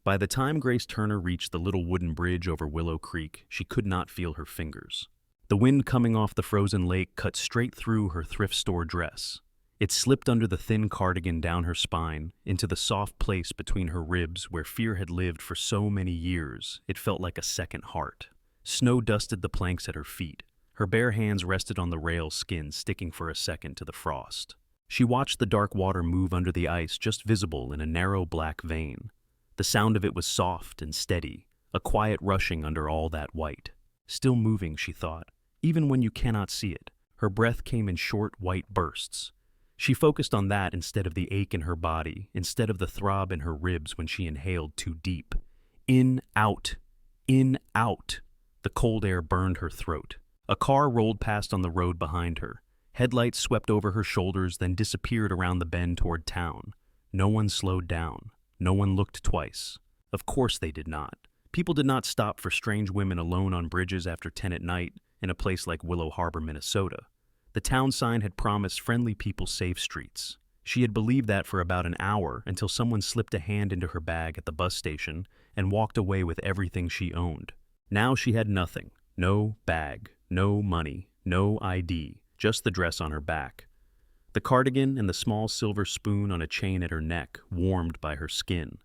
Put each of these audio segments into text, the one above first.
By the time Grace Turner reached the little wooden bridge over Willow Creek, she could not feel her fingers. The wind coming off the frozen lake cut straight through her thrift store dress. It slipped under the thin cardigan down her spine, into the soft place between her ribs where fear had lived for so many years. It felt like a second heart. Snow dusted the planks at her feet. Her bare hands rested on the rail skin, sticking for a second to the frost. She watched the dark water move under the ice, just visible in a narrow black vein. The sound of it was soft and steady, a quiet rushing under all that white. Still moving, she thought, even when you cannot see it. Her breath came in short, white bursts. She focused on that instead of the ache in her body, instead of the throb in her ribs when she inhaled too deep. In, out. In, out. The cold air burned her throat. A car rolled past on the road behind her. Headlights swept over her shoulders, then disappeared around the bend toward town. No one slowed down. No one looked twice. Of course they did not. People did not stop for strange women alone on bridges after 10 at night in a place like Willow Harbor, Minnesota. The town sign had promised friendly people safe streets. She had believed that for about an hour until someone slipped a hand into her bag at the bus station and walked away with everything she owned. Now she had nothing. No bag, no money, no ID, just the dress on her back. The cardigan and the small silver spoon on a chain at her neck, warmed by her skin.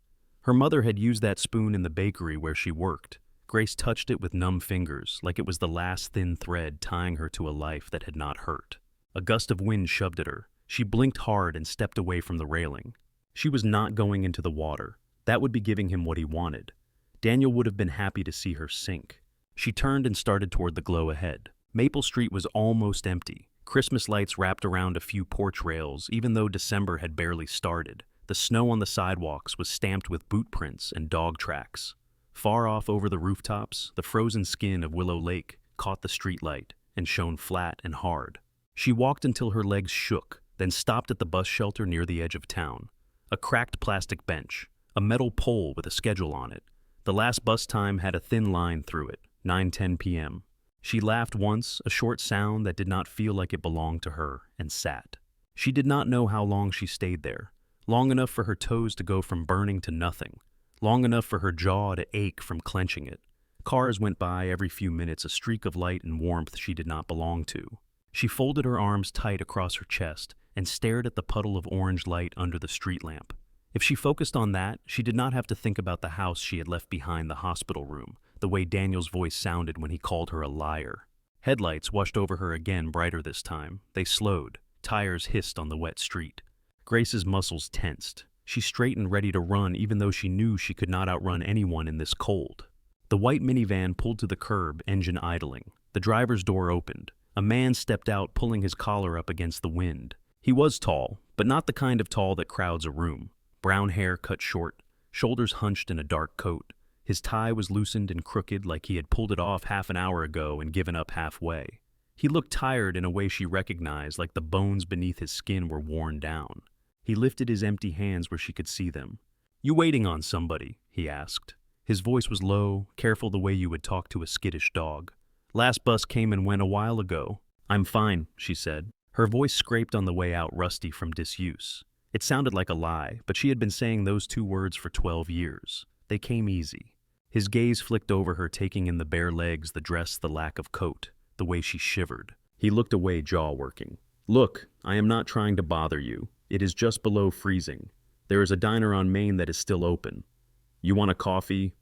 Her mother had used that spoon in the bakery where she worked. Grace touched it with numb fingers, like it was the last thin thread tying her to a life that had not hurt. A gust of wind shoved at her. She blinked hard and stepped away from the railing. She was not going into the water. That would be giving him what he wanted. Daniel would have been happy to see her sink. She turned and started toward the glow ahead. Maple Street was almost empty. Christmas lights wrapped around a few porch rails, even though December had barely started. The snow on the sidewalks was stamped with boot prints and dog tracks. Far off over the rooftops, the frozen skin of Willow Lake caught the streetlight and shone flat and hard. She walked until her legs shook, then stopped at the bus shelter near the edge of town. A cracked plastic bench, a metal pole with a schedule on it. The last bus time had a thin line through it, 9:10 p.m. She laughed once, a short sound that did not feel like it belonged to her, and sat. She did not know how long she stayed there. Long enough for her toes to go from burning to nothing. Long enough for her jaw to ache from clenching it. Cars went by every few minutes, a streak of light and warmth she did not belong to. She folded her arms tight across her chest and stared at the puddle of orange light under the street lamp. If she focused on that, she did not have to think about the house she had left behind, the hospital room, the way Daniel's voice sounded when he called her a liar. Headlights washed over her again, brighter this time. They slowed. Tires hissed on the wet street. Grace's muscles tensed. She straightened, ready to run, even though she knew she could not outrun anyone in this cold. The white minivan pulled to the curb, engine idling. The driver's door opened. A man stepped out, pulling his collar up against the wind. He was tall, but not the kind of tall that crowds a room. Brown hair cut short, shoulders hunched in a dark coat. His tie was loosened and crooked like he had pulled it off half an hour ago and given up halfway. He looked tired in a way she recognized, like the bones beneath his skin were worn down. He lifted his empty hands where she could see them. "You waiting on somebody?" he asked. His voice was low, careful, the way you would talk to a skittish dog. "Last bus came and went a while ago." "I'm fine," she said. Her voice scraped on the way out, rusty from disuse. It sounded like a lie, but she had been saying those two words for 12 years. They came easy. His gaze flicked over her, taking in the bare legs, the dress, the lack of coat, the way she shivered. He looked away, jaw working. "Look, I am not trying to bother you. It is just below freezing. There is a diner on Main that is still open. You want a coffee?"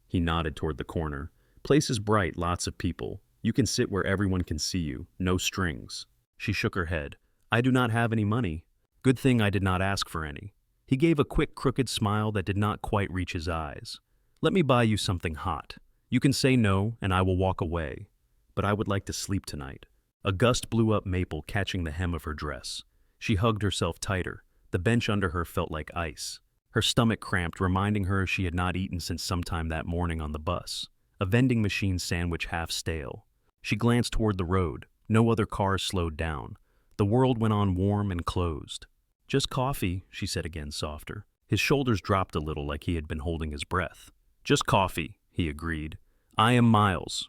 He nodded toward the corner. "Place is bright, lots of people. You can sit where everyone can see you, no strings." She shook her head. "I do not have any money." "Good thing I did not ask for any." He gave a quick, crooked smile that did not quite reach his eyes. "Let me buy you something hot. You can say no, and I will walk away. But I would like to sleep tonight." A gust blew up Maple, catching the hem of her dress. She hugged herself tighter. The bench under her felt like ice. Her stomach cramped, reminding her she had not eaten since sometime that morning on the bus. A vending machine sandwich half stale. She glanced toward the road. No other cars slowed down. The world went on warm and closed. "Just coffee," she said again, softer. His shoulders dropped a little, like he had been holding his breath. "Just coffee," he agreed. "I am Miles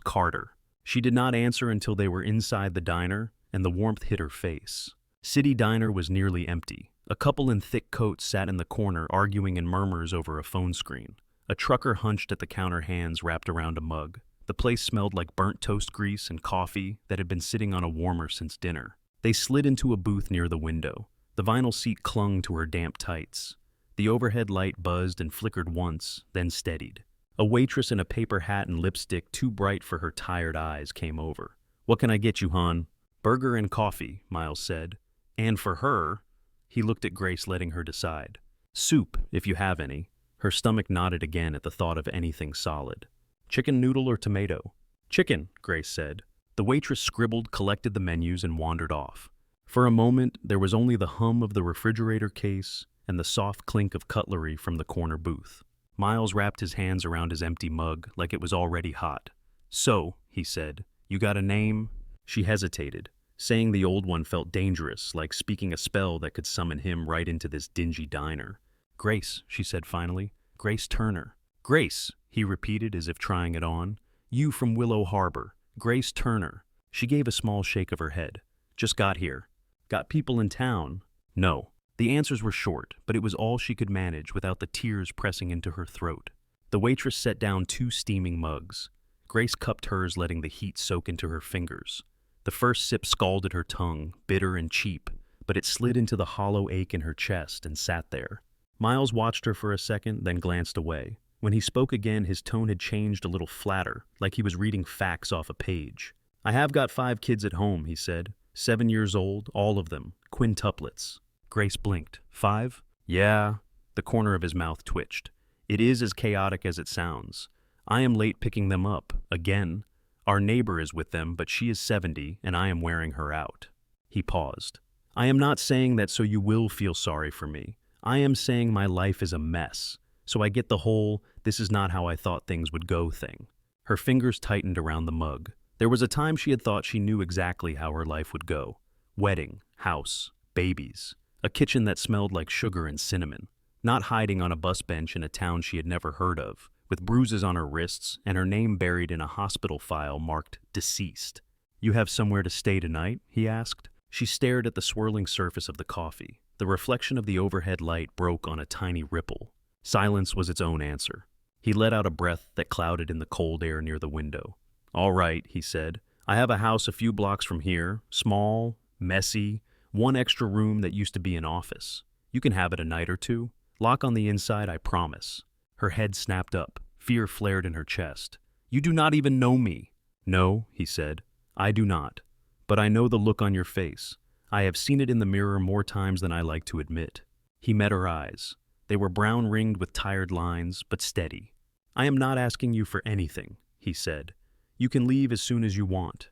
Carter." She did not answer until they were inside the diner, and the warmth hit her face. City Diner was nearly empty. A couple in thick coats sat in the corner arguing in murmurs over a phone screen. A trucker hunched at the counter, hands wrapped around a mug. The place smelled like burnt toast grease and coffee that had been sitting on a warmer since dinner. They slid into a booth near the window. The vinyl seat clung to her damp tights. The overhead light buzzed and flickered once, then steadied. A waitress in a paper hat and lipstick too bright for her tired eyes came over. "What can I get you, hon?" "Burger and coffee," Miles said. "And for her," he looked at Grace, letting her decide. "Soup, if you have any." Her stomach knotted again at the thought of anything solid. "Chicken noodle or tomato?" "Chicken," Grace said. The waitress scribbled, collected the menus, and wandered off. For a moment, there was only the hum of the refrigerator case and the soft clink of cutlery from the corner booth. Miles wrapped his hands around his empty mug like it was already hot. "So," he said, "you got a name?" She hesitated. Saying the old one felt dangerous, like speaking a spell that could summon him right into this dingy diner. "Grace," she said finally. "Grace Turner." "Grace," he repeated as if trying it on. "You from Willow Harbor. Grace Turner." She gave a small shake of her head. "Just got here." "Got people in town?" "No." The answers were short, but it was all she could manage without the tears pressing into her throat. The waitress set down 2 steaming mugs. Grace cupped hers, letting the heat soak into her fingers. The first sip scalded her tongue, bitter and cheap, but it slid into the hollow ache in her chest and sat there. Miles watched her for a second, then glanced away. When he spoke again, his tone had changed a little flatter, like he was reading facts off a page. "I have got 5 kids at home," he said. 7 years old, all of them, quintuplets. Grace blinked. "5? Yeah." The corner of his mouth twitched. "It is as chaotic as it sounds. I am late picking them up, again. Our neighbor is with them, but she is 70, and I am wearing her out." He paused. "I am not saying that so you will feel sorry for me. I am saying my life is a mess, so I get the whole, this is not how I thought things would go thing." Her fingers tightened around the mug. There was a time she had thought she knew exactly how her life would go. Wedding, house, babies. A kitchen that smelled like sugar and cinnamon. Not hiding on a bus bench in a town she had never heard of, with bruises on her wrists and her name buried in a hospital file marked deceased. "You have somewhere to stay tonight?" he asked. She stared at the swirling surface of the coffee. The reflection of the overhead light broke on a tiny ripple. Silence was its own answer. He let out a breath that clouded in the cold air near the window. "All right," he said. "I have a house a few blocks from here, small, messy, 1 extra room that used to be an office. You can have it a night or 2. Lock on the inside, I promise." Her head snapped up. Fear flared in her chest. "You do not even know me." "No," he said. "I do not. But I know the look on your face. I have seen it in the mirror more times than I like to admit." He met her eyes. They were brown-ringed with tired lines, but steady. "I am not asking you for anything," he said. "You can leave as soon as you want.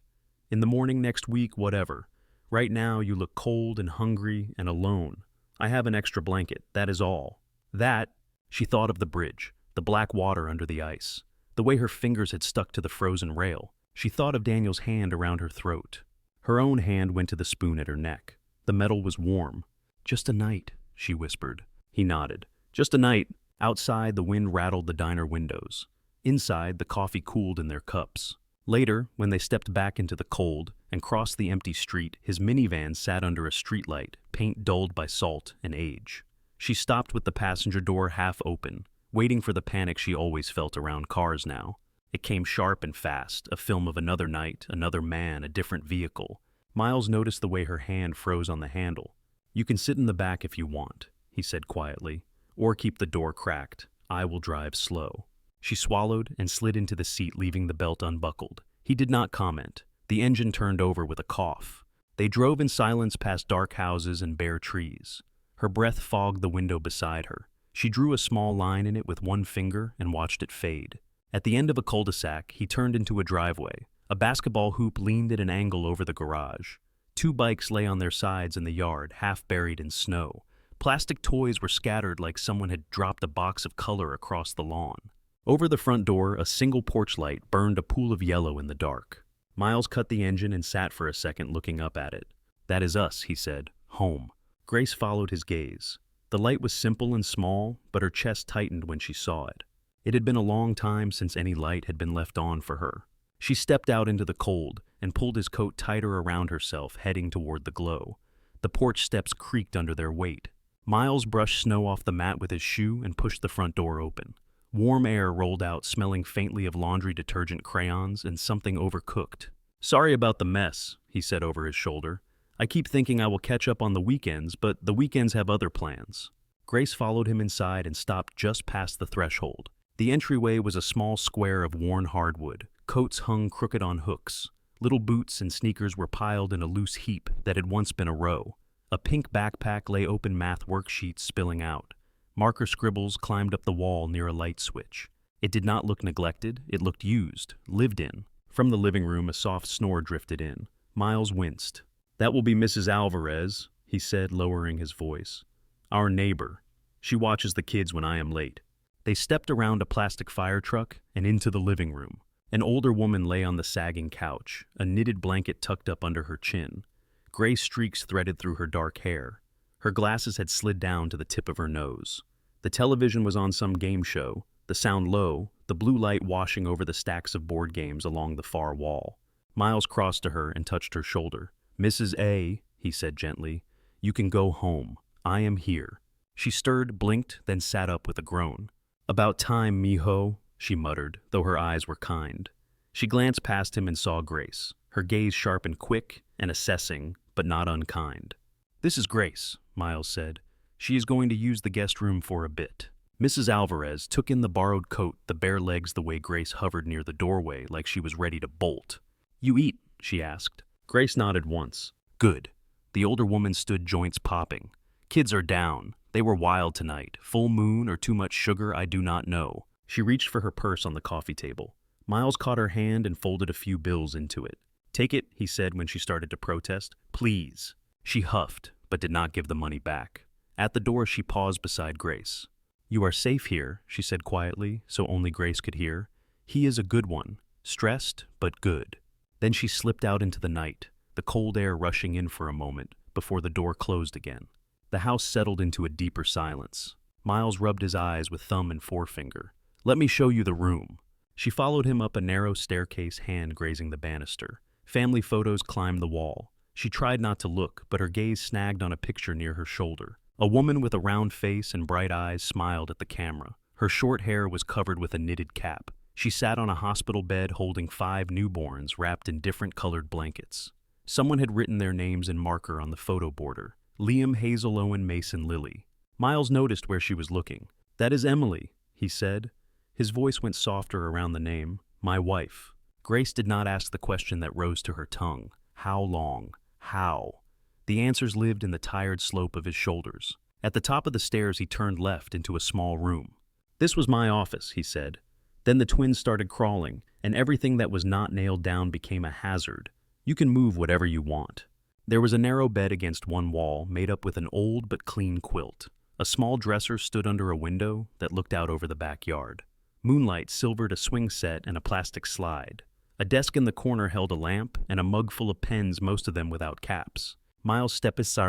In the morning next week, whatever. Right now you look cold and hungry and alone. I have an extra blanket, that is all." That, she thought of the bridge, the black water under the ice, the way her fingers had stuck to the frozen rail. She thought of Daniel's hand around her throat. Her own hand went to the spoon at her neck. The metal was warm. "Just a night," she whispered. He nodded. "Just a night." Outside, the wind rattled the diner windows. Inside, the coffee cooled in their cups. Later, when they stepped back into the cold and crossed the empty street, his minivan sat under a streetlight, paint dulled by salt and age. She stopped with the passenger door half open, waiting for the panic she always felt around cars now. It came sharp and fast, a film of another night, another man, a different vehicle. Miles noticed the way her hand froze on the handle. "You can sit in the back if you want," he said quietly, "or keep the door cracked. I will drive slow." She swallowed and slid into the seat, leaving the belt unbuckled. He did not comment. The engine turned over with a cough. They drove in silence past dark houses and bare trees. Her breath fogged the window beside her. She drew a small line in it with one finger and watched it fade. At the end of a cul-de-sac, he turned into a driveway. A basketball hoop leaned at an angle over the garage. 2 bikes lay on their sides in the yard, half buried in snow. Plastic toys were scattered like someone had dropped a box of color across the lawn. Over the front door, a single porch light burned a pool of yellow in the dark. Miles cut the engine and sat for a second looking up at it. "That is us," he said. "Home." Grace followed his gaze. The light was simple and small, but her chest tightened when she saw it. It had been a long time since any light had been left on for her. She stepped out into the cold and pulled his coat tighter around herself, heading toward the glow. The porch steps creaked under their weight. Miles brushed snow off the mat with his shoe and pushed the front door open. Warm air rolled out, smelling faintly of laundry detergent, crayons, and something overcooked. "Sorry about the mess," he said over his shoulder. "I keep thinking I will catch up on the weekends, but the weekends have other plans." Grace followed him inside and stopped just past the threshold. The entryway was a small square of worn hardwood. Coats hung crooked on hooks. Little boots and sneakers were piled in a loose heap that had once been a row. A pink backpack lay open, math worksheets spilling out. Marker scribbles climbed up the wall near a light switch. It did not look neglected, it looked used, lived in. From the living room, a soft snore drifted in. Miles winced. "That will be Mrs. Alvarez," he said, lowering his voice. "Our neighbor. She watches the kids when I am late." They stepped around a plastic fire truck and into the living room. An older woman lay on the sagging couch, a knitted blanket tucked up under her chin. Gray streaks threaded through her dark hair. Her glasses had slid down to the tip of her nose. The television was on some game show, the sound low, the blue light washing over the stacks of board games along the far wall. Miles crossed to her and touched her shoulder. "Mrs. A," he said gently, "you can go home. I am here." She stirred, blinked, then sat up with a groan. "About time, mijo," she muttered, though her eyes were kind. She glanced past him and saw Grace, her gaze sharp and quick and assessing, but not unkind. "This is Grace," Miles said. "She is going to use the guest room for a bit." Mrs. Alvarez took in the borrowed coat, the bare legs the way Grace hovered near the doorway like she was ready to bolt. "You eat?" she asked. Grace nodded once. "Good." The older woman stood, joints popping. "Kids are down. They were wild tonight. Full moon or too much sugar, I do not know." She reached for her purse on the coffee table. Miles caught her hand and folded a few bills into it. "Take it," he said when she started to protest. "Please." She huffed, but did not give the money back. At the door, she paused beside Grace. "You are safe here," she said quietly, so only Grace could hear. "He is a good one. Stressed, but good." Then she slipped out into the night, the cold air rushing in for a moment before the door closed again. The house settled into a deeper silence. Miles rubbed his eyes with thumb and forefinger. "Let me show you the room." She followed him up a narrow staircase, hand grazing the banister. Family photos climbed the wall. She tried not to look, but her gaze snagged on a picture near her shoulder. A woman with a round face and bright eyes smiled at the camera. Her short hair was covered with a knitted cap. She sat on a hospital bed holding 5 newborns wrapped in different colored blankets. Someone had written their names in marker on the photo border. Liam, Hazel, Owen, Mason, Lily. Miles noticed where she was looking. "That is Emily," he said. His voice went softer around the name. "My wife." Grace did not ask the question that rose to her tongue. How long? How? The answers lived in the tired slope of his shoulders. At the top of the stairs, he turned left into a small room. "This was my office," he said. Then the twins started crawling, and everything that was not nailed down became a hazard. "You can move whatever you want." There was a narrow bed against one wall, made up with an old but clean quilt. A small dresser stood under a window that looked out over the backyard. Moonlight silvered a swing set and a plastic slide. A desk in the corner held a lamp and a mug full of pens, most of them without caps. Miles stepped inside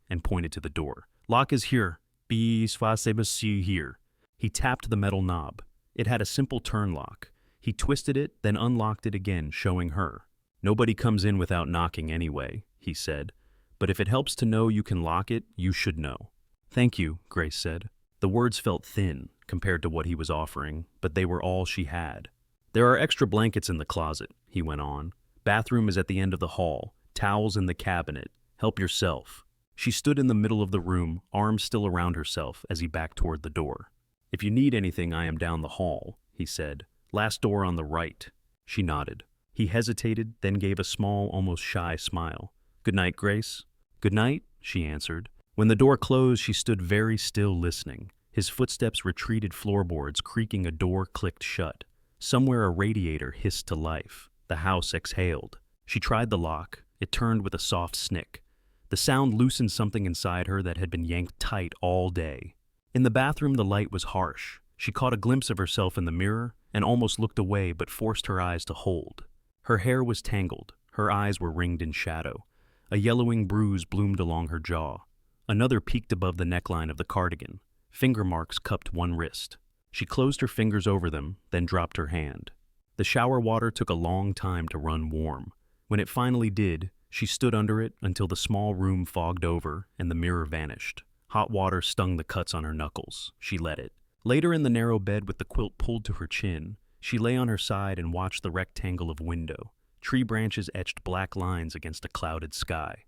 and pointed to the door. "Lock is here. Here." He tapped the metal knob. It had a simple turn lock. He twisted it, then unlocked it again, showing her. "Nobody comes in without knocking anyway," he said. "But if it helps to know you can lock it, you should know." "Thank you," Grace said. The words felt thin compared to what he was offering, but they were all she had. "There are extra blankets in the closet," he went on. "Bathroom is at the end of the hall. Towels in the cabinet. Help yourself." She stood in the middle of the room, arms still around herself as he backed toward the door. "If you need anything, I am down the hall," he said. "Last door on the right." She nodded. He hesitated, then gave a small, almost shy smile. "Good night, Grace." "Good night," she answered. When the door closed, she stood very still, listening. His footsteps retreated floorboards, creaking. A door clicked shut. Somewhere a radiator hissed to life. The house exhaled. She tried the lock. It turned with a soft snick. The sound loosened something inside her that had been yanked tight all day. In the bathroom, the light was harsh. She caught a glimpse of herself in the mirror and almost looked away, but forced her eyes to hold. Her hair was tangled. Her eyes were ringed in shadow. A yellowing bruise bloomed along her jaw. Another peeked above the neckline of the cardigan. Finger marks cupped one wrist. She closed her fingers over them, then dropped her hand. The shower water took a long time to run warm. When it finally did, She stood under it until the small room fogged over and the mirror vanished. Hot water stung the cuts on her knuckles. She let it. Later in the narrow bed with the quilt pulled to her chin, she lay on her side and watched the rectangle of window. Tree branches etched black lines against a clouded sky.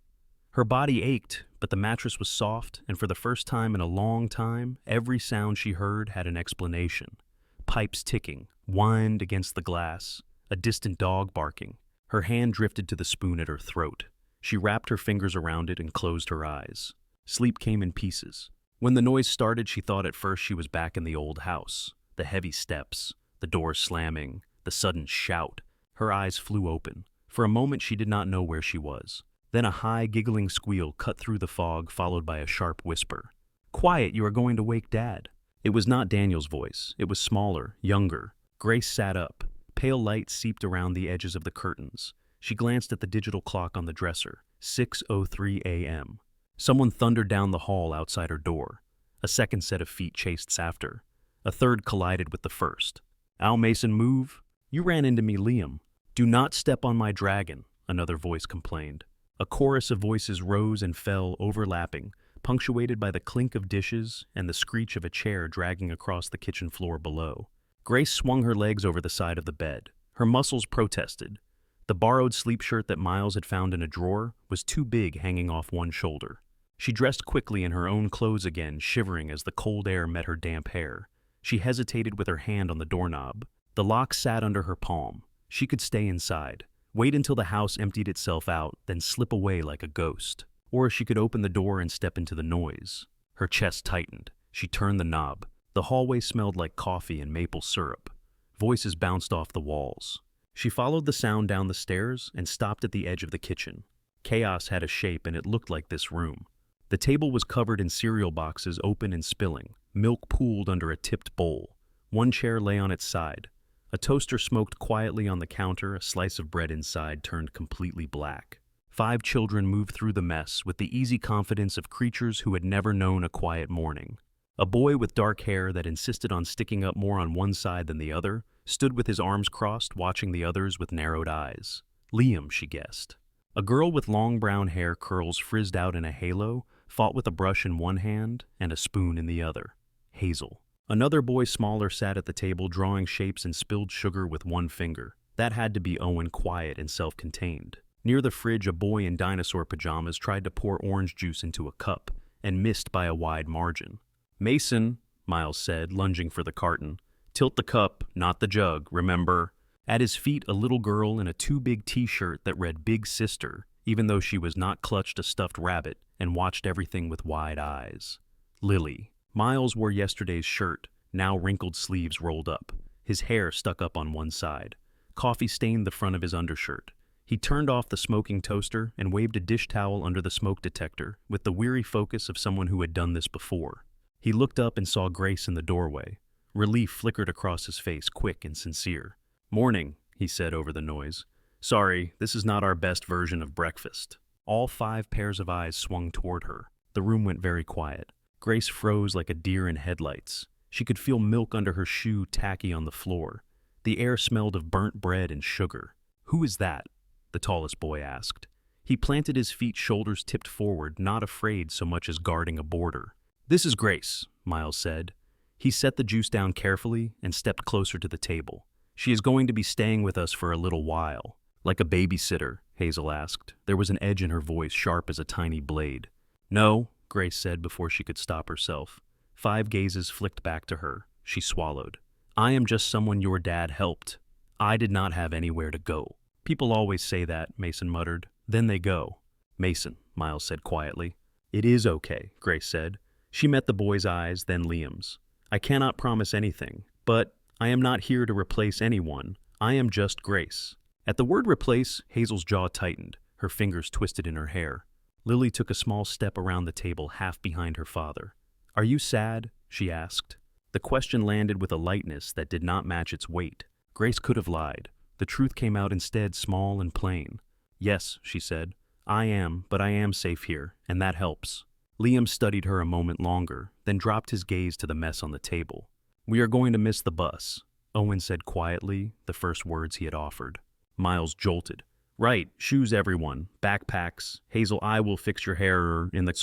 Her body ached, but the mattress was soft, and for the first time in a long time, every sound she heard had an explanation. Pipes ticking, wind against the glass, a distant dog barking. Her hand drifted to the spoon at her throat. She wrapped her fingers around it and closed her eyes. Sleep came in pieces. When the noise started, she thought at first she was back in the old house. The heavy steps, the door slamming, the sudden shout. Her eyes flew open. For a moment she did not know where she was. Then a high, giggling squeal cut through the fog, followed by a sharp whisper. "Quiet, you are going to wake Dad." It was not Daniel's voice. It was smaller, younger. Grace sat up. Pale light seeped around the edges of the curtains. She glanced at the digital clock on the dresser. 6:03 a.m. Someone thundered down the hall outside her door. A second set of feet chased after. A third collided with the first. "Al Mason, move. You ran into me, Liam." "Do not step on my dragon," another voice complained. A chorus of voices rose and fell, overlapping, punctuated by the clink of dishes and the screech of a chair dragging across the kitchen floor below. Grace swung her legs over the side of the bed. Her muscles protested. The borrowed sleep shirt that Miles had found in a drawer was too big, hanging off one shoulder. She dressed quickly in her own clothes again, shivering as the cold air met her damp hair. She hesitated with her hand on the doorknob. The lock sat under her palm. She could stay inside, wait until the house emptied itself out, then slip away like a ghost. Or she could open the door and step into the noise. Her chest tightened. She turned the knob. The hallway smelled like coffee and maple syrup. Voices bounced off the walls. She followed the sound down the stairs and stopped at the edge of the kitchen. Chaos had a shape, and it looked like this room. The table was covered in cereal boxes, open and spilling. Milk pooled under a tipped bowl. One chair lay on its side. A toaster smoked quietly on the counter, a slice of bread inside turned completely black. 5 children moved through the mess with the easy confidence of creatures who had never known a quiet morning. A boy with dark hair that insisted on sticking up more on one side than the other stood with his arms crossed, watching the others with narrowed eyes. Liam, she guessed. A girl with long brown hair curls frizzed out in a halo fought with a brush in one hand and a spoon in the other. Hazel. Another boy smaller sat at the table drawing shapes and spilled sugar with one finger. That had to be Owen, quiet and self-contained. Near the fridge, a boy in dinosaur pajamas tried to pour orange juice into a cup and missed by a wide margin. "Mason," Miles said, lunging for the carton. "Tilt the cup, not the jug, remember?" At his feet, a little girl in a too big t-shirt that read Big Sister, even though she was not, clutched a stuffed rabbit and watched everything with wide eyes. Lily. Miles wore yesterday's shirt, now wrinkled sleeves rolled up. His hair stuck up on one side. Coffee stained the front of his undershirt. He turned off the smoking toaster and waved a dish towel under the smoke detector with the weary focus of someone who had done this before. He looked up and saw Grace in the doorway. Relief flickered across his face, quick and sincere. "Morning," he said over the noise. "Sorry, this is not our best version of breakfast." All 5 pairs of eyes swung toward her. The room went very quiet. Grace froze like a deer in headlights. She could feel milk under her shoe tacky on the floor. The air smelled of burnt bread and sugar. "Who is that?" the tallest boy asked. He planted his feet, shoulders tipped forward, not afraid so much as guarding a border. "This is Grace," Miles said. He set the juice down carefully and stepped closer to the table. "She is going to be staying with us for a little while." "Like a babysitter?" Hazel asked. There was an edge in her voice, sharp as a tiny blade. "No," Grace said before she could stop herself. 5 gazes flicked back to her. She swallowed. "I am just someone your dad helped. I did not have anywhere to go." "People always say that," Mason muttered. "Then they go." "Mason," Miles said quietly. "It is okay," Grace said. She met the boy's eyes, then Liam's. "I cannot promise anything, but I am not here to replace anyone. I am just Grace." At the word replace, Hazel's jaw tightened. Her fingers twisted in her hair. Lily took a small step around the table, half behind her father. "Are you sad?" she asked. The question landed with a lightness that did not match its weight. Grace could have lied. The truth came out instead, small and plain. "Yes," she said. "I am, but I am safe here, and that helps." Liam studied her a moment longer, then dropped his gaze to the mess on the table. "We are going to miss the bus," Owen said quietly, the first words he had offered. Miles jolted. Right, shoes everyone, backpacks. Hazel, I will fix your hair in the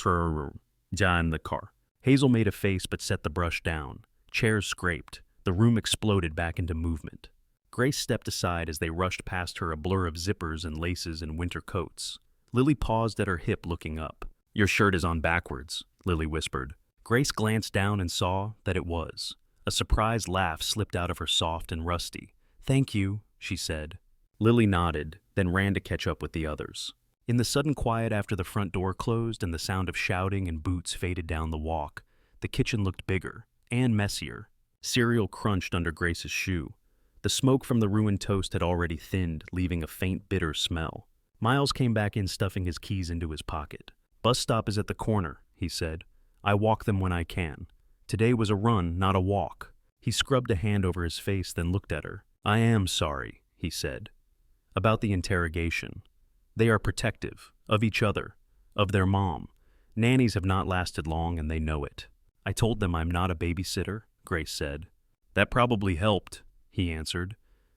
car. Hazel made a face but set the brush down. Chairs scraped. The room exploded back into movement. Grace stepped aside as they rushed past her, a blur of zippers and laces and winter coats. Lily paused at her hip, looking up. Your shirt is on backwards, Lily whispered. Grace glanced down and saw that it was. A surprised laugh slipped out of her, soft and rusty. Thank you, she said. Lily nodded, then ran to catch up with the others. In the sudden quiet after the front door closed and the sound of shouting and boots faded down the walk, the kitchen looked bigger and messier. Cereal crunched under Grace's shoe. The smoke from the ruined toast had already thinned, leaving a faint, bitter smell. Miles came back in, stuffing his keys into his pocket. Bus stop is at the corner, he said. I walk them when I can. Today was a run, not a walk. He scrubbed a hand over his face, then looked at her. I am sorry, he said. About the interrogation. They are protective, of each other, of their mom. Nannies have not lasted long and they know it. I told them I'm not a babysitter, Grace said. That probably helped, he answered.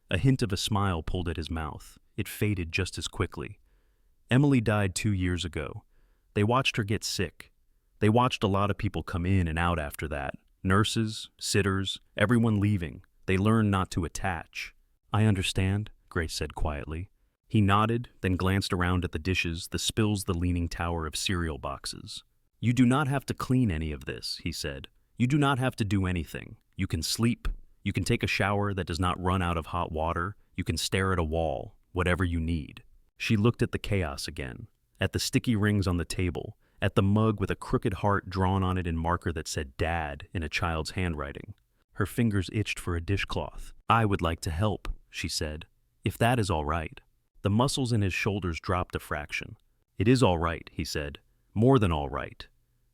A hint of a smile pulled at his mouth. It faded just as quickly. Emily died 2 years ago. They watched her get sick. They watched a lot of people come in and out after that. Nurses, sitters, everyone leaving. They learned not to attach. I understand, Grace said quietly. He nodded, then glanced around at the dishes, the spills, the leaning tower of cereal boxes. You do not have to clean any of this, he said. You do not have to do anything. You can sleep. You can take a shower that does not run out of hot water. You can stare at a wall, whatever you need. She looked at the chaos again, at the sticky rings on the table, at the mug with a crooked heart drawn on it in marker that said Dad in a child's handwriting. Her fingers itched for a dishcloth. I would like to help, she said, if that is all right. The muscles in his shoulders dropped a fraction. It is all right, he said. More than all right.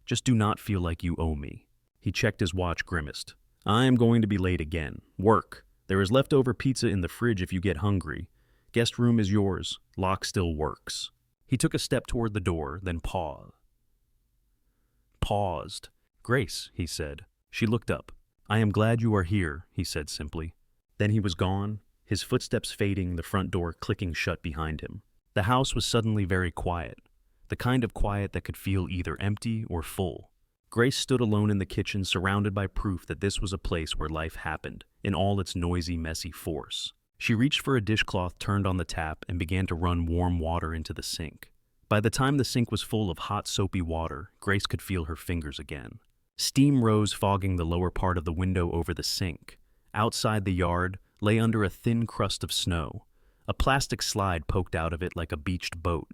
Just do not feel like you owe me. He checked his watch, grimaced. I am going to be late again. Work. There is leftover pizza in the fridge if you get hungry. Guest room is yours. Lock still works. He took a step toward the door, then paused. Grace, he said. She looked up. I am glad you are here, he said simply. Then he was gone, his footsteps fading, the front door clicking shut behind him. The house was suddenly very quiet, the kind of quiet that could feel either empty or full. Grace stood alone in the kitchen, surrounded by proof that this was a place where life happened, in all its noisy, messy force. She reached for a dishcloth, turned on the tap, and began to run warm water into the sink. By the time the sink was full of hot, soapy water, Grace could feel her fingers again. Steam rose, fogging the lower part of the window over the sink. Outside the yard lay under a thin crust of snow. A plastic slide poked out of it like a beached boat.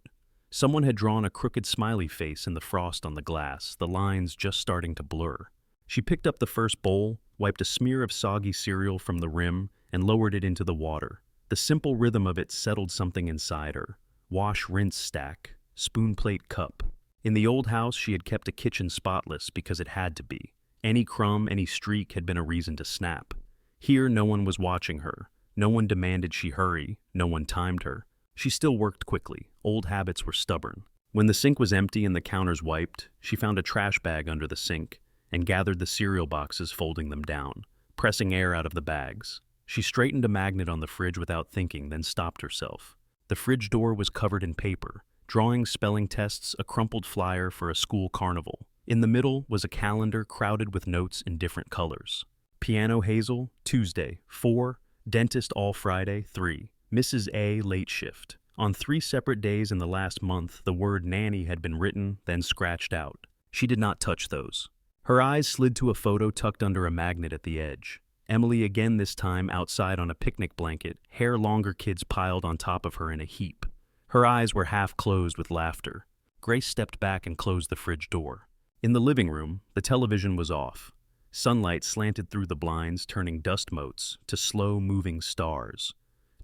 Someone had drawn a crooked smiley face in the frost on the glass, the lines just starting to blur. She picked up the first bowl, wiped a smear of soggy cereal from the rim, and lowered it into the water. The simple rhythm of it settled something inside her. Wash, rinse, stack. Spoon, plate, cup. In the old house, she had kept a kitchen spotless because it had to be. Any crumb, any streak had been a reason to snap. Here, no one was watching her. No one demanded she hurry. No one timed her. She still worked quickly. Old habits were stubborn. When the sink was empty and the counters wiped, she found a trash bag under the sink and gathered the cereal boxes, folding them down, pressing air out of the bags. She straightened a magnet on the fridge without thinking, then stopped herself. The fridge door was covered in paper. Drawings, spelling tests, a crumpled flyer for a school carnival. In the middle was a calendar crowded with notes in different colors. Piano Hazel, Tuesday, 4. Dentist all Friday, 3. Mrs. A, late shift. On 3 separate days in the last month, the word nanny had been written, then scratched out. She did not touch those. Her eyes slid to a photo tucked under a magnet at the edge. Emily again, this time outside on a picnic blanket, hair longer kids piled on top of her in a heap. Her eyes were half closed with laughter. Grace stepped back and closed the fridge door. In the living room, the television was off. Sunlight slanted through the blinds, turning dust motes to slow-moving stars.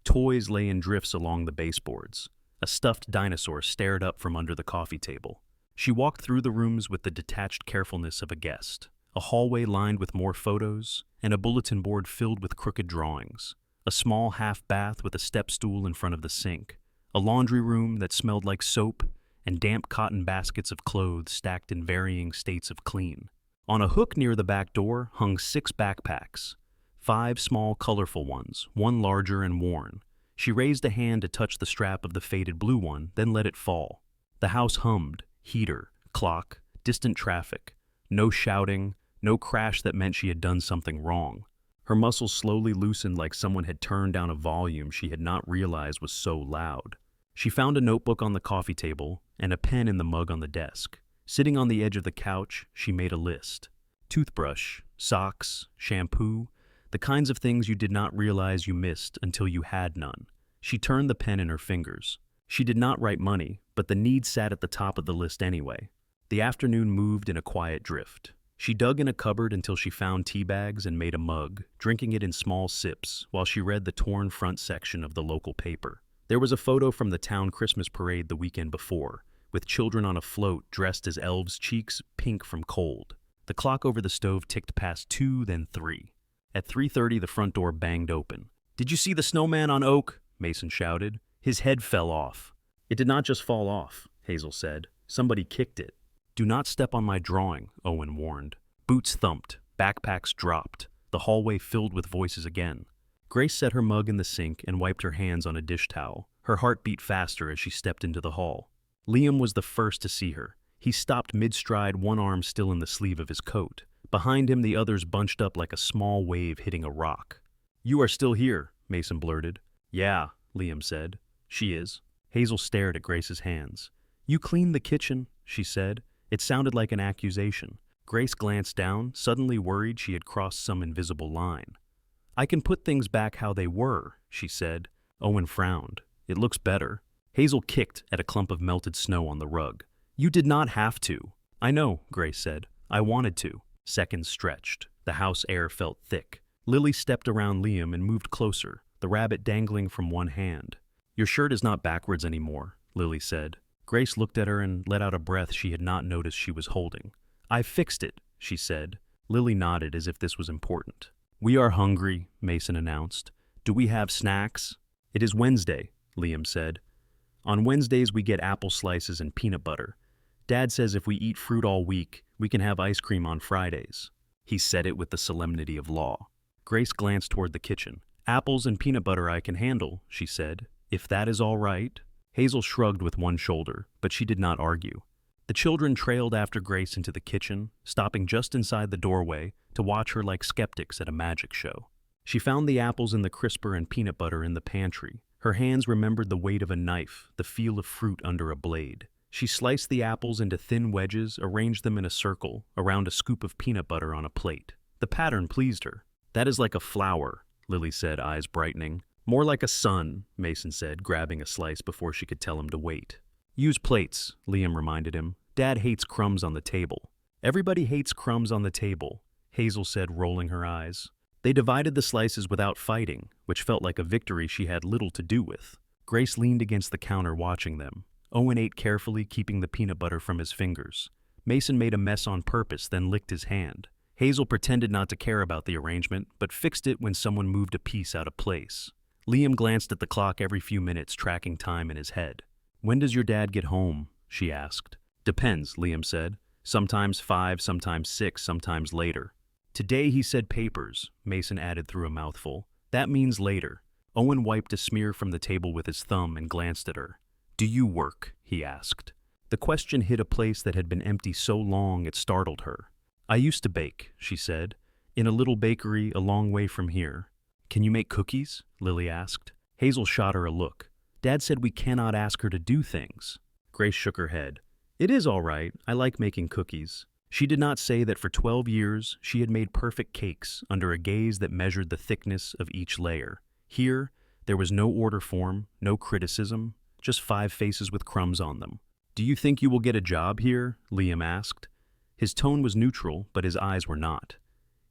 Toys lay in drifts along the baseboards. A stuffed dinosaur stared up from under the coffee table. She walked through the rooms with the detached carefulness of a guest. A hallway lined with more photos, and a bulletin board filled with crooked drawings. A small half bath with a step stool in front of the sink. A laundry room that smelled like soap, and damp cotton baskets of clothes stacked in varying states of clean. On a hook near the back door hung 6 backpacks. 5 small, colorful ones, one larger and worn. She raised a hand to touch the strap of the faded blue one, then let it fall. The house hummed, heater, clock, distant traffic. No shouting, no crash that meant she had done something wrong. Her muscles slowly loosened like someone had turned down a volume she had not realized was so loud. She found a notebook on the coffee table and a pen in the mug on the desk. Sitting on the edge of the couch, she made a list. Toothbrush, socks, shampoo, the kinds of things you did not realize you missed until you had none. She turned the pen in her fingers. She did not write money, but the need sat at the top of the list anyway. The afternoon moved in a quiet drift. She dug in a cupboard until she found tea bags and made a mug, drinking it in small sips while she read the torn front section of the local paper. There was a photo from the town Christmas parade the weekend before, with children on a float dressed as elves, cheeks pink from cold. The clock over the stove ticked past 2, then 3. At 3:30, the front door banged open. "Did you see the snowman on Oak?" Mason shouted. His head fell off. "It did not just fall off," Hazel said. "Somebody kicked it." "Do not step on my drawing," Owen warned. Boots thumped. Backpacks dropped. The hallway filled with voices again. Grace set her mug in the sink and wiped her hands on a dish towel. Her heart beat faster as she stepped into the hall. Liam was the first to see her. He stopped mid-stride, one arm still in the sleeve of his coat. Behind him, the others bunched up like a small wave hitting a rock. "You are still here," Mason blurted. "Yeah," Liam said. "She is." Hazel stared at Grace's hands. "You cleaned the kitchen," she said. It sounded like an accusation. Grace glanced down, suddenly worried she had crossed some invisible line. "I can put things back how they were," she said. Owen frowned. "It looks better." Hazel kicked at a clump of melted snow on the rug. "You did not have to." "I know," Grace said. "I wanted to." Seconds stretched. The house air felt thick. Lily stepped around Liam and moved closer, the rabbit dangling from one hand. "Your shirt is not backwards anymore," Lily said. Grace looked at her and let out a breath she had not noticed she was holding. "I fixed it," she said. Lily nodded as if this was important. "We are hungry," Mason announced. "Do we have snacks?" "It is Wednesday," Liam said. "On Wednesdays we get apple slices and peanut butter. Dad says if we eat fruit all week, we can have ice cream on Fridays." He said it with the solemnity of law. Grace glanced toward the kitchen. "Apples and peanut butter I can handle," she said. "If that is all right." Hazel shrugged with one shoulder, but she did not argue. The children trailed after Grace into the kitchen, stopping just inside the doorway to watch her like skeptics at a magic show. She found the apples in the crisper and peanut butter in the pantry. Her hands remembered the weight of a knife, the feel of fruit under a blade. She sliced the apples into thin wedges, arranged them in a circle around a scoop of peanut butter on a plate. The pattern pleased her. "That is like a flower," Lily said, eyes brightening. "More like a sun," Mason said, grabbing a slice before she could tell him to wait. "Use plates," Liam reminded him. "Dad hates crumbs on the table." "Everybody hates crumbs on the table," Hazel said, rolling her eyes. They divided the slices without fighting, which felt like a victory she had little to do with. Grace leaned against the counter watching them. Owen ate carefully, keeping the peanut butter from his fingers. Mason made a mess on purpose, then licked his hand. Hazel pretended not to care about the arrangement, but fixed it when someone moved a piece out of place. Liam glanced at the clock every few minutes, tracking time in his head. "When does your dad get home?" she asked. "Depends," Liam said. "Sometimes 5, sometimes 6, sometimes later." "Today he said papers," Mason added through a mouthful. "That means later." Owen wiped a smear from the table with his thumb and glanced at her. "Do you work?" he asked. The question hit a place that had been empty so long it startled her. "I used to bake," she said, "in a little bakery a long way from here." "Can you make cookies?" Lily asked. Hazel shot her a look. "Dad said we cannot ask her to do things." Grace shook her head. "It is all right. I like making cookies." She did not say that for 12 years she had made perfect cakes under a gaze that measured the thickness of each layer. Here, there was no order form, no criticism, just 5 faces with crumbs on them. "Do you think you will get a job here?" Liam asked. His tone was neutral, but his eyes were not.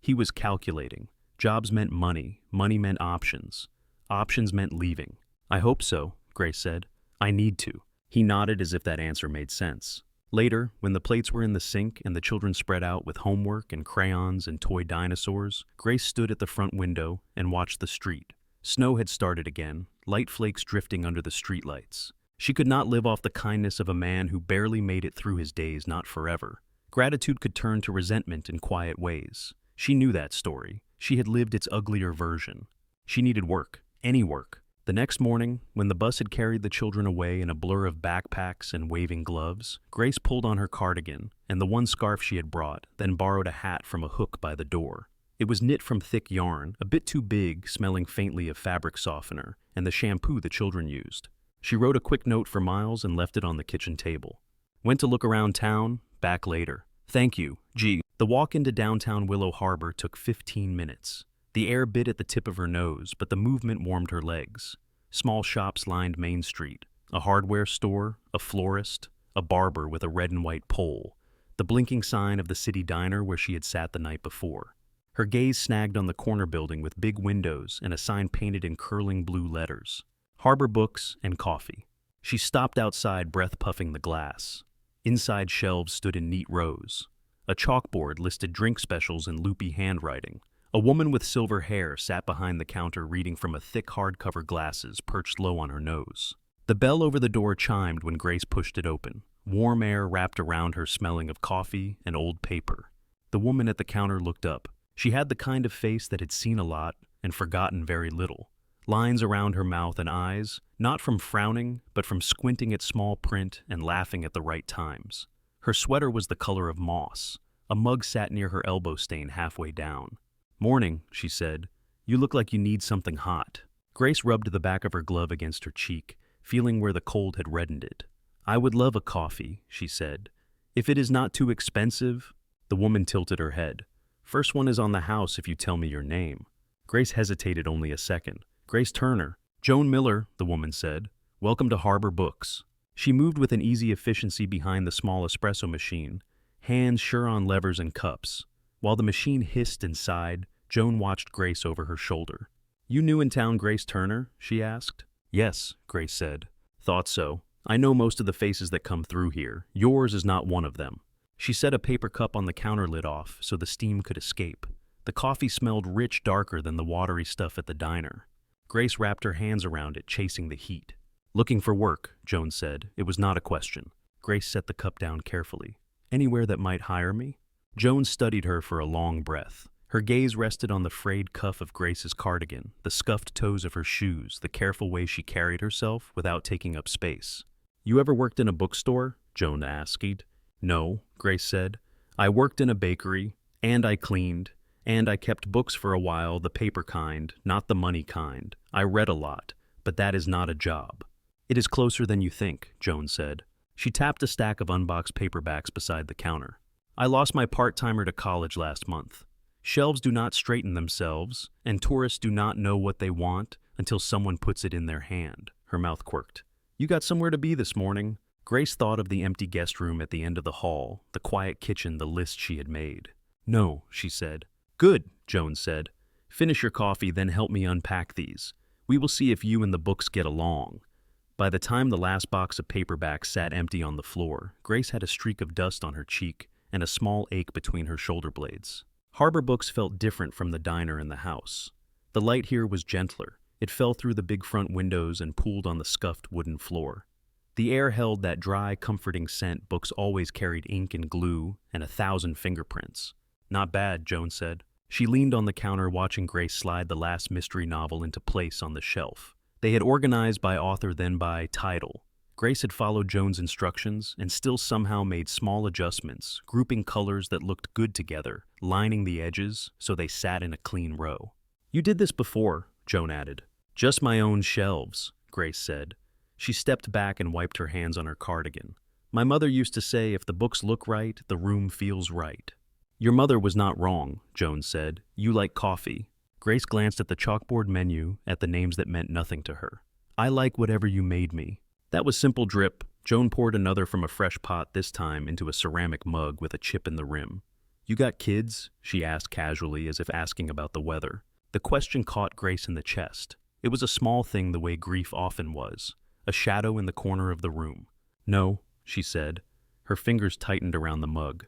He was calculating. Jobs meant money. Money meant options. Options meant leaving. "I hope so," Grace said. "I need to." He nodded as if that answer made sense. Later, when the plates were in the sink and the children spread out with homework and crayons and toy dinosaurs, Grace stood at the front window and watched the street. Snow had started again, light flakes drifting under the streetlights. She could not live off the kindness of a man who barely made it through his days, not forever. Gratitude could turn to resentment in quiet ways. She knew that story. She had lived its uglier version. She needed work, any work. The next morning, when the bus had carried the children away in a blur of backpacks and waving gloves, Grace pulled on her cardigan and the one scarf she had brought, then borrowed a hat from a hook by the door. It was knit from thick yarn, a bit too big, smelling faintly of fabric softener, and the shampoo the children used. She wrote a quick note for Miles and left it on the kitchen table. Went to look around town, back later. Thank you, G. The walk into downtown Willow Harbor took 15 minutes. The air bit at the tip of her nose, but the movement warmed her legs. Small shops lined Main Street. A hardware store, a florist, a barber with a red and white pole, the blinking sign of the city diner where she had sat the night before. Her gaze snagged on the corner building with big windows and a sign painted in curling blue letters. Harbor Books and Coffee. She stopped outside, breath puffing the glass. Inside shelves stood in neat rows. A chalkboard listed drink specials in loopy handwriting. A woman with silver hair sat behind the counter reading from a thick hardcover glasses perched low on her nose. The bell over the door chimed when Grace pushed it open. Warm air wrapped around her, smelling of coffee and old paper. The woman at the counter looked up. She had the kind of face that had seen a lot and forgotten very little. Lines around her mouth and eyes, not from frowning, but from squinting at small print and laughing at the right times. Her sweater was the color of moss. A mug sat near her elbow stain halfway down. "Morning," she said. "You look like you need something hot." Grace rubbed the back of her glove against her cheek, feeling where the cold had reddened it. "I would love a coffee," she said. "If it is not too expensive." The woman tilted her head. "First one is on the house if you tell me your name." Grace hesitated only a second. "Grace Turner." "Joan Miller," the woman said. "Welcome to Harbor Books." She moved with an easy efficiency behind the small espresso machine, hands sure on levers and cups. While the machine hissed and sighed, Joan watched Grace over her shoulder. "You new in town, Grace Turner?" she asked. "Yes," Grace said. "Thought so. I know most of the faces that come through here. Yours is not one of them." She set a paper cup on the counter lid off so the steam could escape. The coffee smelled rich, darker than the watery stuff at the diner. Grace wrapped her hands around it, chasing the heat. "Looking for work," Joan said. It was not a question. Grace set the cup down carefully. "Anywhere that might hire me?" Joan studied her for a long breath. Her gaze rested on the frayed cuff of Grace's cardigan, the scuffed toes of her shoes, the careful way she carried herself without taking up space. "You ever worked in a bookstore?" Joan asked. "No," Grace said. "I worked in a bakery, and I cleaned, and I kept books for a while, the paper kind, not the money kind. I read a lot, but that is not a job." "It is closer than you think," Joan said. She tapped a stack of unboxed paperbacks beside the counter. "I lost my part-timer to college last month. Shelves do not straighten themselves, and tourists do not know what they want until someone puts it in their hand." Her mouth quirked. "You got somewhere to be this morning?" Grace thought of the empty guest room at the end of the hall, the quiet kitchen, the list she had made. "No," she said. "Good," Joan said. "Finish your coffee, then help me unpack these. We will see if you and the books get along." By the time the last box of paperbacks sat empty on the floor, Grace had a streak of dust on her cheek and a small ache between her shoulder blades. Harbor Books felt different from the diner and the house. The light here was gentler. It fell through the big front windows and pooled on the scuffed wooden floor. The air held that dry, comforting scent books always carried: ink and glue and 1,000 fingerprints. "Not bad," Joan said. She leaned on the counter, watching Grace slide the last mystery novel into place on the shelf. They had organized by author, then by title. Grace had followed Joan's instructions and still somehow made small adjustments, grouping colors that looked good together, lining the edges so they sat in a clean row. "You did this before," Joan added. "Just my own shelves," Grace said. She stepped back and wiped her hands on her cardigan. "My mother used to say, if the books look right, the room feels right." "Your mother was not wrong," Joan said. "You like coffee." Grace glanced at the chalkboard menu, at the names that meant nothing to her. "I like whatever you made me." That was simple drip. Joan poured another from a fresh pot, this time into a ceramic mug with a chip in the rim. "You got kids?" she asked casually, as if asking about the weather. The question caught Grace in the chest. It was a small thing, the way grief often was. A shadow in the corner of the room. "No," she said. Her fingers tightened around the mug.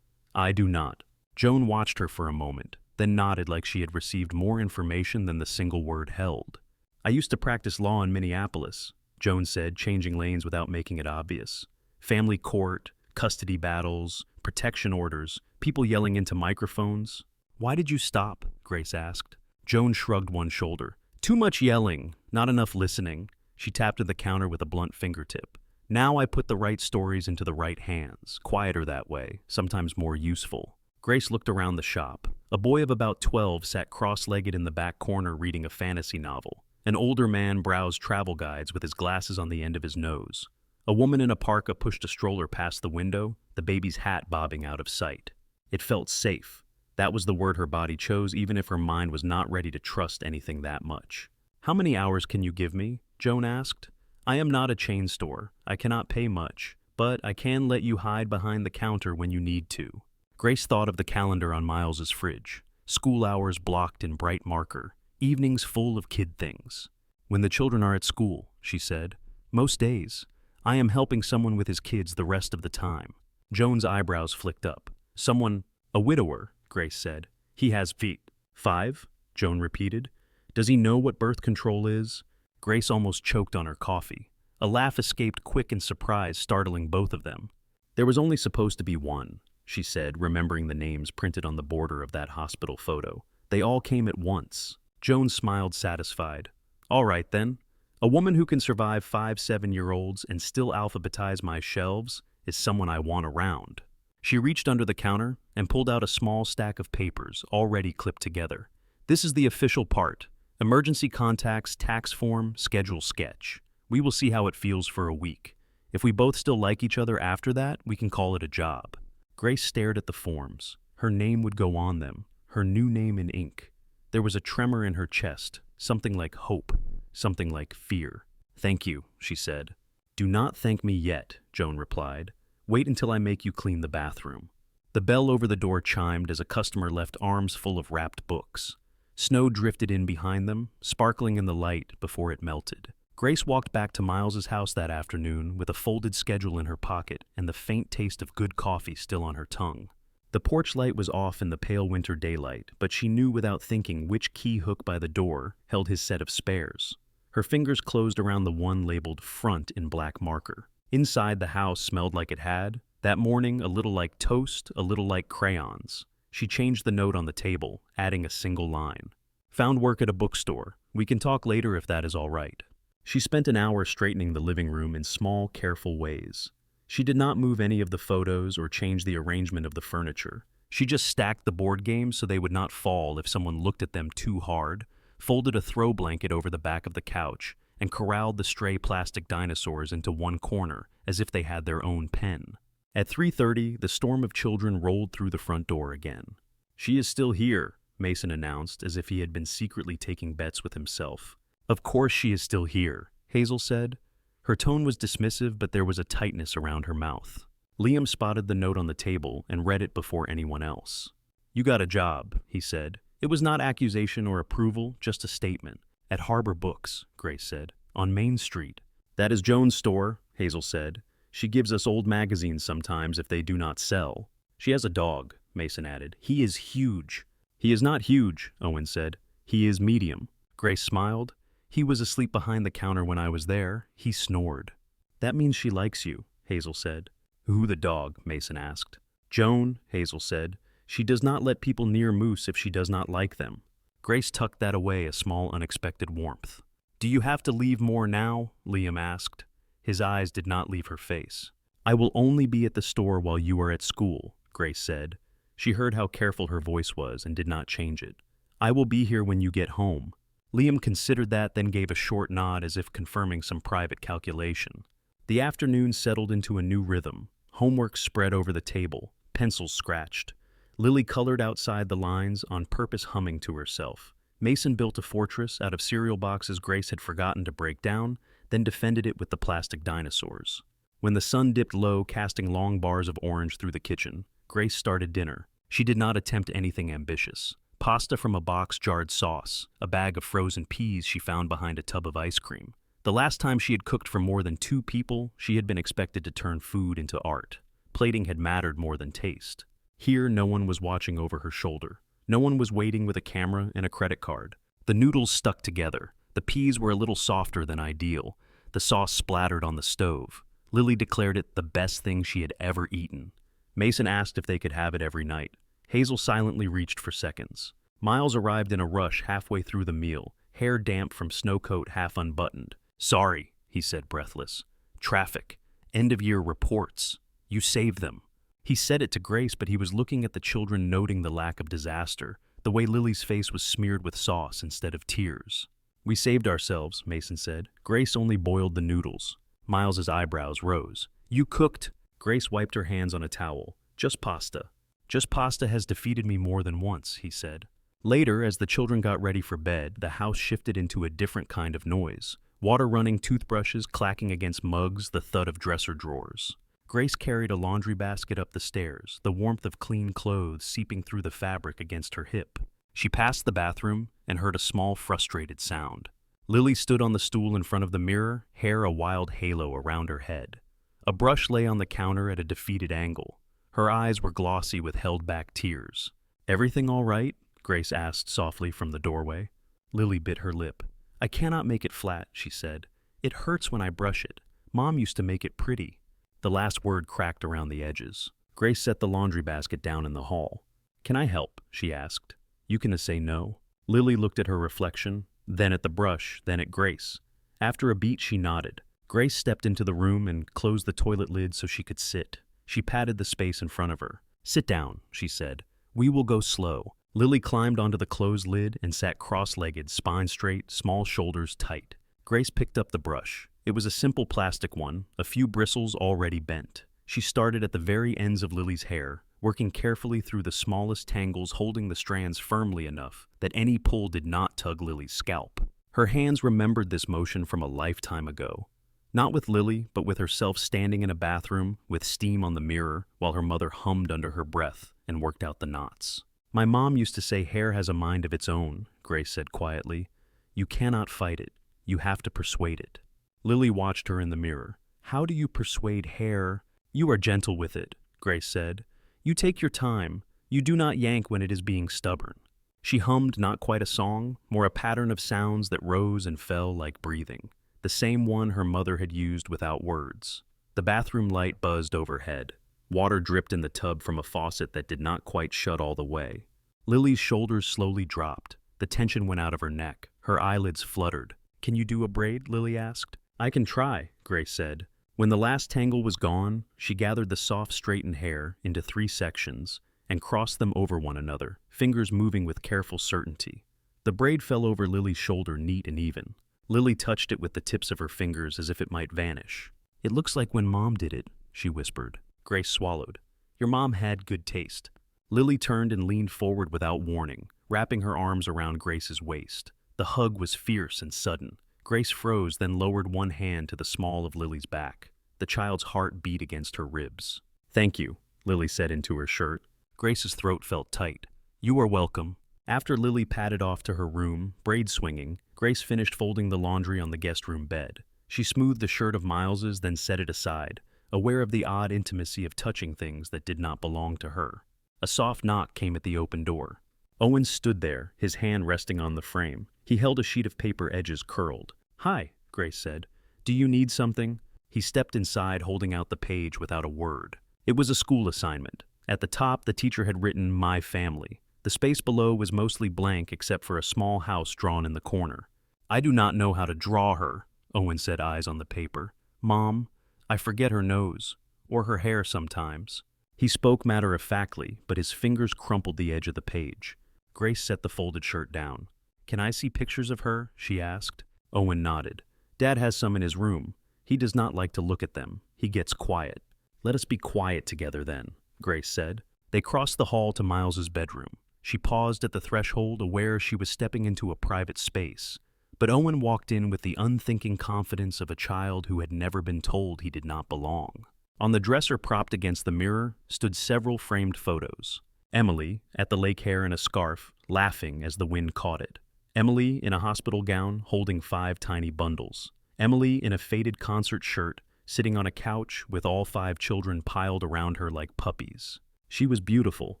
"I do not." Joan watched her for a moment, then nodded like she had received more information than the single word held. "I used to practice law in Minneapolis," Joan said, changing lanes without making it obvious. "Family court, custody battles, protection orders, people yelling into microphones." "Why did you stop?" Grace asked. Joan shrugged one shoulder. "Too much yelling. Not enough listening. She tapped at the counter with a blunt fingertip. Now I put the right stories into the right hands. Quieter that way, sometimes more useful. Grace looked around the shop. A boy of about 12 sat cross-legged in the back corner reading a fantasy novel. An older man browsed travel guides with his glasses on the end of his nose. A woman in a parka pushed a stroller past the window, the baby's hat bobbing out of sight. It felt safe. That was the word her body chose, even if her mind was not ready to trust anything that much. "How many hours can you give me?" Joan asked. "I am not a chain store. I cannot pay much, but I can let you hide behind the counter when you need to." Grace thought of the calendar on Miles's fridge. School hours blocked in bright marker. Evenings full of kid things. "When the children are at school," she said. "Most days. I am helping someone with his kids the rest of the time." Joan's eyebrows flicked up. "Someone, a widower," Grace said. "He has feet." "5?" Joan repeated. "Does he know what birth control is?" Grace almost choked on her coffee. A laugh escaped quick in surprise, startling both of them. "There was only supposed to be one," she said, remembering the names printed on the border of that hospital photo. "They all came at once." Joan smiled, satisfied. "All right, then. A woman who can survive 5-7-year-olds and still alphabetize my shelves is someone I want around." She reached under the counter and pulled out a small stack of papers, already clipped together. "This is the official part. Emergency contacts, tax form, schedule sketch. We will see how it feels for a week. If we both still like each other after that, we can call it a job." Grace stared at the forms. Her name would go on them, her new name in ink. There was a tremor in her chest, something like hope, something like fear. "Thank you," she said. "Do not thank me yet," Joan replied. "Wait until I make you clean the bathroom." The bell over the door chimed as a customer left arms full of wrapped books. Snow drifted in behind them, sparkling in the light before it melted. Grace walked back to Miles's house that afternoon with a folded schedule in her pocket and the faint taste of good coffee still on her tongue. The porch light was off in the pale winter daylight, but she knew without thinking which key hook by the door held his set of spares. Her fingers closed around the one labeled front in black marker. Inside, the house smelled like it had. That morning, a little like toast, a little like crayons. She changed the note on the table, adding a single line. "Found work at a bookstore. We can talk later if that is all right." She spent an hour straightening the living room in small, careful ways. She did not move any of the photos or change the arrangement of the furniture. She just stacked the board games so they would not fall if someone looked at them too hard, folded a throw blanket over the back of the couch, and corralled the stray plastic dinosaurs into one corner as if they had their own pen. At 3:30, the storm of children rolled through the front door again. "She is still here," Mason announced, as if he had been secretly taking bets with himself. "Of course she is still here," Hazel said. Her tone was dismissive, but there was a tightness around her mouth. Liam spotted the note on the table and read it before anyone else. "You got a job," he said. It was not accusation or approval, just a statement. "At Harbor Books," Grace said, "on Main Street." "That is Joan's store," Hazel said. "She gives us old magazines sometimes if they do not sell." "She has a dog," Mason added. "He is huge." "He is not huge," Owen said. "He is medium." Grace smiled. "He was asleep behind the counter when I was there. He snored." "That means she likes you," Hazel said. "Who the dog?" Mason asked. "Joan," Hazel said. "She does not let people near moose if she does not like them." Grace tucked that away, a small unexpected warmth. "Do you have to leave more now?" Liam asked. His eyes did not leave her face. "I will only be at the store while you are at school," Grace said. She heard how careful her voice was and did not change it. "I will be here when you get home." Liam considered that, then gave a short nod as if confirming some private calculation. The afternoon settled into a new rhythm. Homework spread over the table, pencils scratched. Lily colored outside the lines, on purpose humming to herself. Mason built a fortress out of cereal boxes Grace had forgotten to break down, then defended it with the plastic dinosaurs. When the sun dipped low, casting long bars of orange through the kitchen, Grace started dinner. She did not attempt anything ambitious. Pasta from a box jarred sauce, a bag of frozen peas she found behind a tub of ice cream. The last time she had cooked for more than 2 people, she had been expected to turn food into art. Plating had mattered more than taste. Here, no one was watching over her shoulder. No one was waiting with a camera and a credit card. The noodles stuck together. The peas were a little softer than ideal. The sauce splattered on the stove. Lily declared it the best thing she had ever eaten. Mason asked if they could have it every night. Hazel silently reached for seconds. Miles arrived in a rush halfway through the meal, hair damp from snow coat half unbuttoned. "Sorry," he said, breathless. "Traffic. End-of-year reports. You saved them." He said it to Grace, but he was looking at the children, noting the lack of disaster, the way Lily's face was smeared with sauce instead of tears. "We saved ourselves," Mason said. "Grace only boiled the noodles." Miles's eyebrows rose. "You cooked?" Grace wiped her hands on a towel. "Just pasta." "Just pasta has defeated me more than once," he said. Later, as the children got ready for bed, the house shifted into a different kind of noise. Water running, toothbrushes clacking against mugs, the thud of dresser drawers. Grace carried a laundry basket up the stairs, the warmth of clean clothes seeping through the fabric against her hip. She passed the bathroom and heard a small, frustrated sound. Lily stood on the stool in front of the mirror, hair a wild halo around her head. A brush lay on the counter at a defeated angle. Her eyes were glossy with held-back tears. "Everything all right?" Grace asked softly from the doorway. Lily bit her lip. "I cannot make it flat," she said. "It hurts when I brush it. Mom used to make it pretty." The last word cracked around the edges. Grace set the laundry basket down in the hall. "Can I help?" she asked. "You can say no." Lily looked at her reflection, then at the brush, then at Grace. After a beat, she nodded. Grace stepped into the room and closed the toilet lid so she could sit. She patted the space in front of her. "Sit down," she said. "We will go slow." Lily climbed onto the closed lid and sat cross-legged, spine straight, small shoulders tight. Grace picked up the brush. It was a simple plastic one, a few bristles already bent. She started at the very ends of Lily's hair, working carefully through the smallest tangles, holding the strands firmly enough that any pull did not tug Lily's scalp. Her hands remembered this motion from a lifetime ago. Not with Lily, but with herself standing in a bathroom, with steam on the mirror, while her mother hummed under her breath and worked out the knots. "My mom used to say hair has a mind of its own," Grace said quietly. "You cannot fight it. You have to persuade it." Lily watched her in the mirror. "How do you persuade hair?" "You are gentle with it," Grace said. "You take your time. You do not yank when it is being stubborn." She hummed not quite a song, more a pattern of sounds that rose and fell like breathing, the same one her mother had used without words. The bathroom light buzzed overhead. Water dripped in the tub from a faucet that did not quite shut all the way. Lily's shoulders slowly dropped. The tension went out of her neck. Her eyelids fluttered. "Can you do a braid?" Lily asked. "I can try," Grace said. When the last tangle was gone, she gathered the soft, straightened hair into 3 sections and crossed them over one another, fingers moving with careful certainty. The braid fell over Lily's shoulder neat and even. Lily touched it with the tips of her fingers as if it might vanish. "It looks like when Mom did it," she whispered. Grace swallowed. "Your mom had good taste." Lily turned and leaned forward without warning, wrapping her arms around Grace's waist. The hug was fierce and sudden. Grace froze, then lowered one hand to the small of Lily's back. The child's heart beat against her ribs. "Thank you," Lily said into her shirt. Grace's throat felt tight. "You are welcome." After Lily padded off to her room, braid swinging, Grace finished folding the laundry on the guest room bed. She smoothed the shirt of Miles's, then set it aside, aware of the odd intimacy of touching things that did not belong to her. A soft knock came at the open door. Owen stood there, his hand resting on the frame. He held a sheet of paper, edges curled. "Hi," Grace said. "Do you need something?" He stepped inside, holding out the page without a word. It was a school assignment. At the top, the teacher had written, "My family." The space below was mostly blank except for a small house drawn in the corner. "I do not know how to draw her," Owen said, eyes on the paper. "Mom, I forget her nose, or her hair sometimes." He spoke matter-of-factly, but his fingers crumpled the edge of the page. Grace set the folded shirt down. "Can I see pictures of her?" she asked. Owen nodded. "Dad has some in his room. He does not like to look at them. He gets quiet." "Let us be quiet together then," Grace said. They crossed the hall to Miles's bedroom. She paused at the threshold, aware she was stepping into a private space. But Owen walked in with the unthinking confidence of a child who had never been told he did not belong. On the dresser propped against the mirror stood several framed photos. Emily, at the lake hair in a scarf, laughing as the wind caught it. Emily in a hospital gown, holding 5 tiny bundles. Emily in a faded concert shirt, sitting on a couch with all 5 children piled around her like puppies. "She was beautiful,"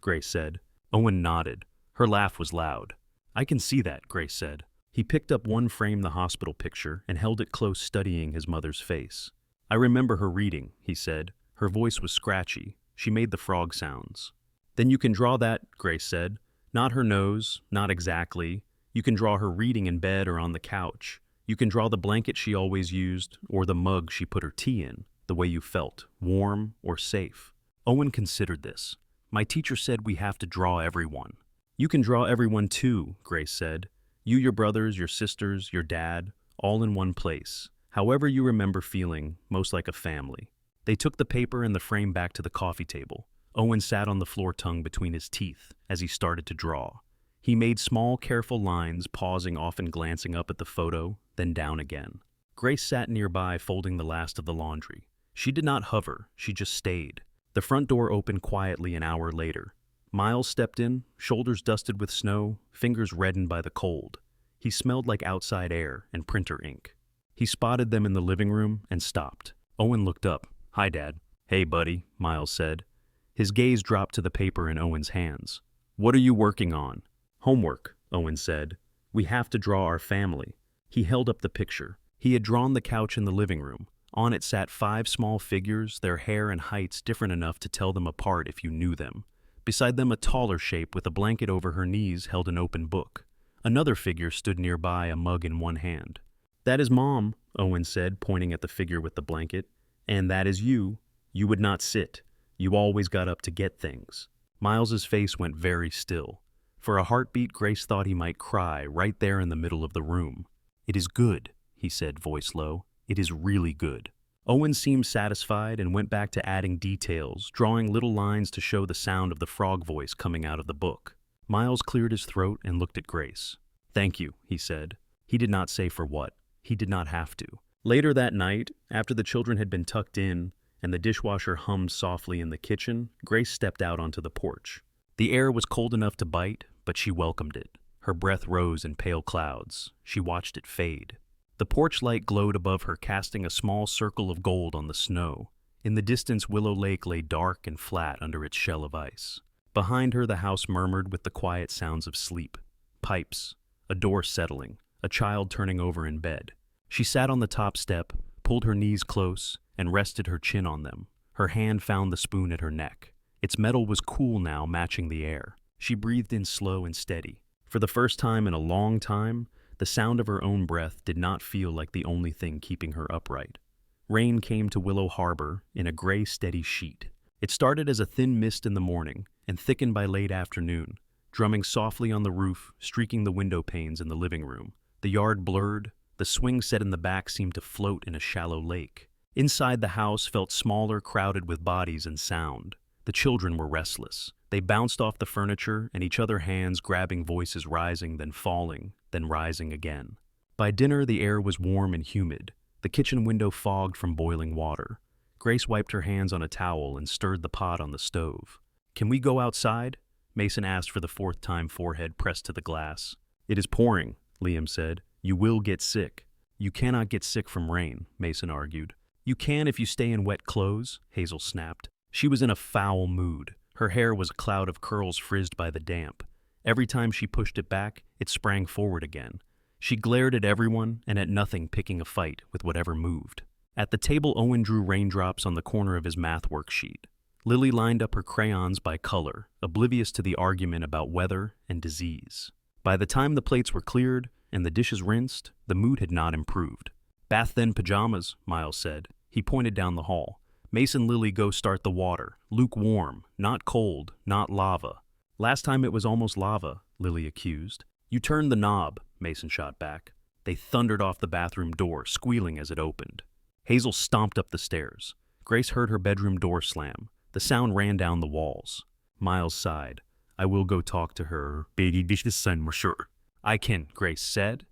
Grace said. Owen nodded. Her laugh was loud. "I can see that," Grace said. He picked up one frame, the hospital picture, and held it close, studying his mother's face. "I remember her reading," he said. Her voice was scratchy. She made the frog sounds. "Then you can draw that," Grace said. "Not her nose, not exactly. You can draw her reading in bed or on the couch. You can draw the blanket she always used, or the mug she put her tea in, the way you felt, warm or safe. Owen considered this. My teacher said we have to draw everyone. You can draw everyone too, Grace said. You, your brothers, your sisters, your dad, all in one place. However you remember feeling, most like a family. They took the paper and the frame back to the coffee table. Owen sat on the floor, tongue between his teeth, as he started to draw. He made small, careful lines, pausing, often glancing up at the photo, then down again. Grace sat nearby, folding the last of the laundry. She did not hover, she just stayed. The front door opened quietly an hour later. Miles stepped in, shoulders dusted with snow, fingers reddened by the cold. He smelled like outside air and printer ink. He spotted them in the living room and stopped. Owen looked up. Hi, Dad. Hey, buddy, Miles said. His gaze dropped to the paper in Owen's hands. What are you working on? Homework, Owen said. We have to draw our family. He held up the picture. He had drawn the couch in the living room. On it sat 5 small figures, their hair and heights different enough to tell them apart if you knew them. Beside them, a taller shape with a blanket over her knees held an open book. Another figure stood nearby, a mug in one hand. That is Mom, Owen said, pointing at the figure with the blanket. And that is you. You would not sit. You always got up to get things. Miles's face went very still. For a heartbeat, Grace thought he might cry right there in the middle of the room. It is good, he said, voice low. It is really good. Owen seemed satisfied and went back to adding details, drawing little lines to show the sound of the frog voice coming out of the book. Miles cleared his throat and looked at Grace. Thank you, he said. He did not say for what. He did not have to. Later that night, after the children had been tucked in and the dishwasher hummed softly in the kitchen, Grace stepped out onto the porch. The air was cold enough to bite, but she welcomed it. Her breath rose in pale clouds. She watched it fade. The porch light glowed above her, casting a small circle of gold on the snow. In the distance, Willow Lake lay dark and flat under its shell of ice. Behind her, the house murmured with the quiet sounds of sleep. Pipes, a door settling, a child turning over in bed. She sat on the top step, pulled her knees close, and rested her chin on them. Her hand found the spoon at her neck. Its metal was cool now, matching the air. She breathed in slow and steady. For the first time in a long time, the sound of her own breath did not feel like the only thing keeping her upright. Rain came to Willow Harbor in a gray, steady sheet. It started as a thin mist in the morning and thickened by late afternoon, drumming softly on the roof, streaking the window panes in the living room. The yard blurred. The swing set in the back seemed to float in a shallow lake. Inside, the house felt smaller, crowded with bodies and sound. The children were restless. They bounced off the furniture and each other hands, grabbing, voices rising, then falling, then rising again. By dinner, the air was warm and humid. The kitchen window fogged from boiling water. Grace wiped her hands on a towel and stirred the pot on the stove. Can we go outside? Mason asked for the 4th time, forehead pressed to the glass. It is pouring, Liam said. You will get sick. You cannot get sick from rain, Mason argued. You can if you stay in wet clothes, Hazel snapped. She was in a foul mood. Her hair was a cloud of curls frizzed by the damp. Every time she pushed it back, it sprang forward again. She glared at everyone and at nothing, picking a fight with whatever moved. At the table, Owen drew raindrops on the corner of his math worksheet. Lily lined up her crayons by color, oblivious to the argument about weather and disease. By the time the plates were cleared and the dishes rinsed, the mood had not improved. Bath then pajamas, Miles said. He pointed down the hall. Mason, Lily, go start the water. Lukewarm, not cold, not lava. Last time it was almost lava, Lily accused. You turned the knob, Mason shot back. They thundered off the bathroom door, squealing as it opened. Hazel stomped up the stairs. Grace heard her bedroom door slam. The sound ran down the walls. Miles sighed. I will go talk to her. I can, Grace said.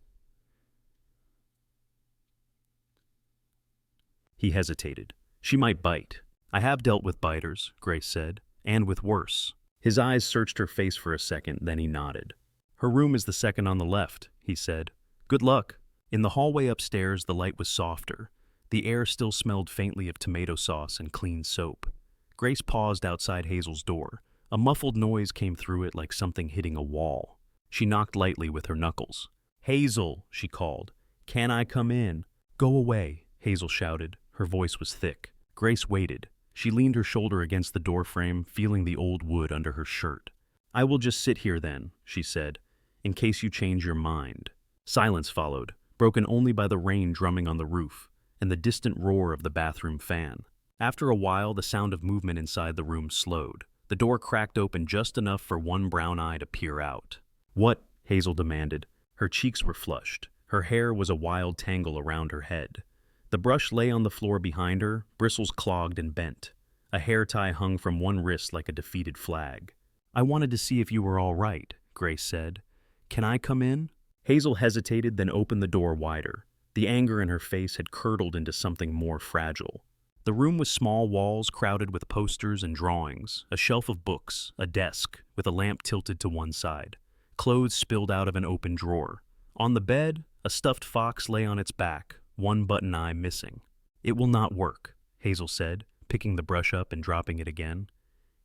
He hesitated. She might bite. I have dealt with biters, Grace said, and with worse. His eyes searched her face for a second, then he nodded. Her room is the second on the left, he said. Good luck. In the hallway upstairs, the light was softer. The air still smelled faintly of tomato sauce and clean soap. Grace paused outside Hazel's door. A muffled noise came through it like something hitting a wall. She knocked lightly with her knuckles. Hazel, she called. Can I come in? Go away, Hazel shouted. Her voice was thick. Grace waited. She leaned her shoulder against the doorframe, feeling the old wood under her shirt. I will just sit here then, she said, in case you change your mind. Silence followed, broken only by the rain drumming on the roof and the distant roar of the bathroom fan. After a while, the sound of movement inside the room slowed. The door cracked open just enough for one brown eye to peer out. "What?" Hazel demanded. Her cheeks were flushed. Her hair was a wild tangle around her head. The brush lay on the floor behind her, bristles clogged and bent. A hair tie hung from one wrist like a defeated flag. "I wanted to see if you were all right," Grace said. "Can I come in?" Hazel hesitated, then opened the door wider. The anger in her face had curdled into something more fragile. The room was small walls crowded with posters and drawings, a shelf of books, a desk with a lamp tilted to one side, clothes spilled out of an open drawer. On the bed, a stuffed fox lay on its back, one button eye missing. "It will not work," Hazel said, picking the brush up and dropping it again.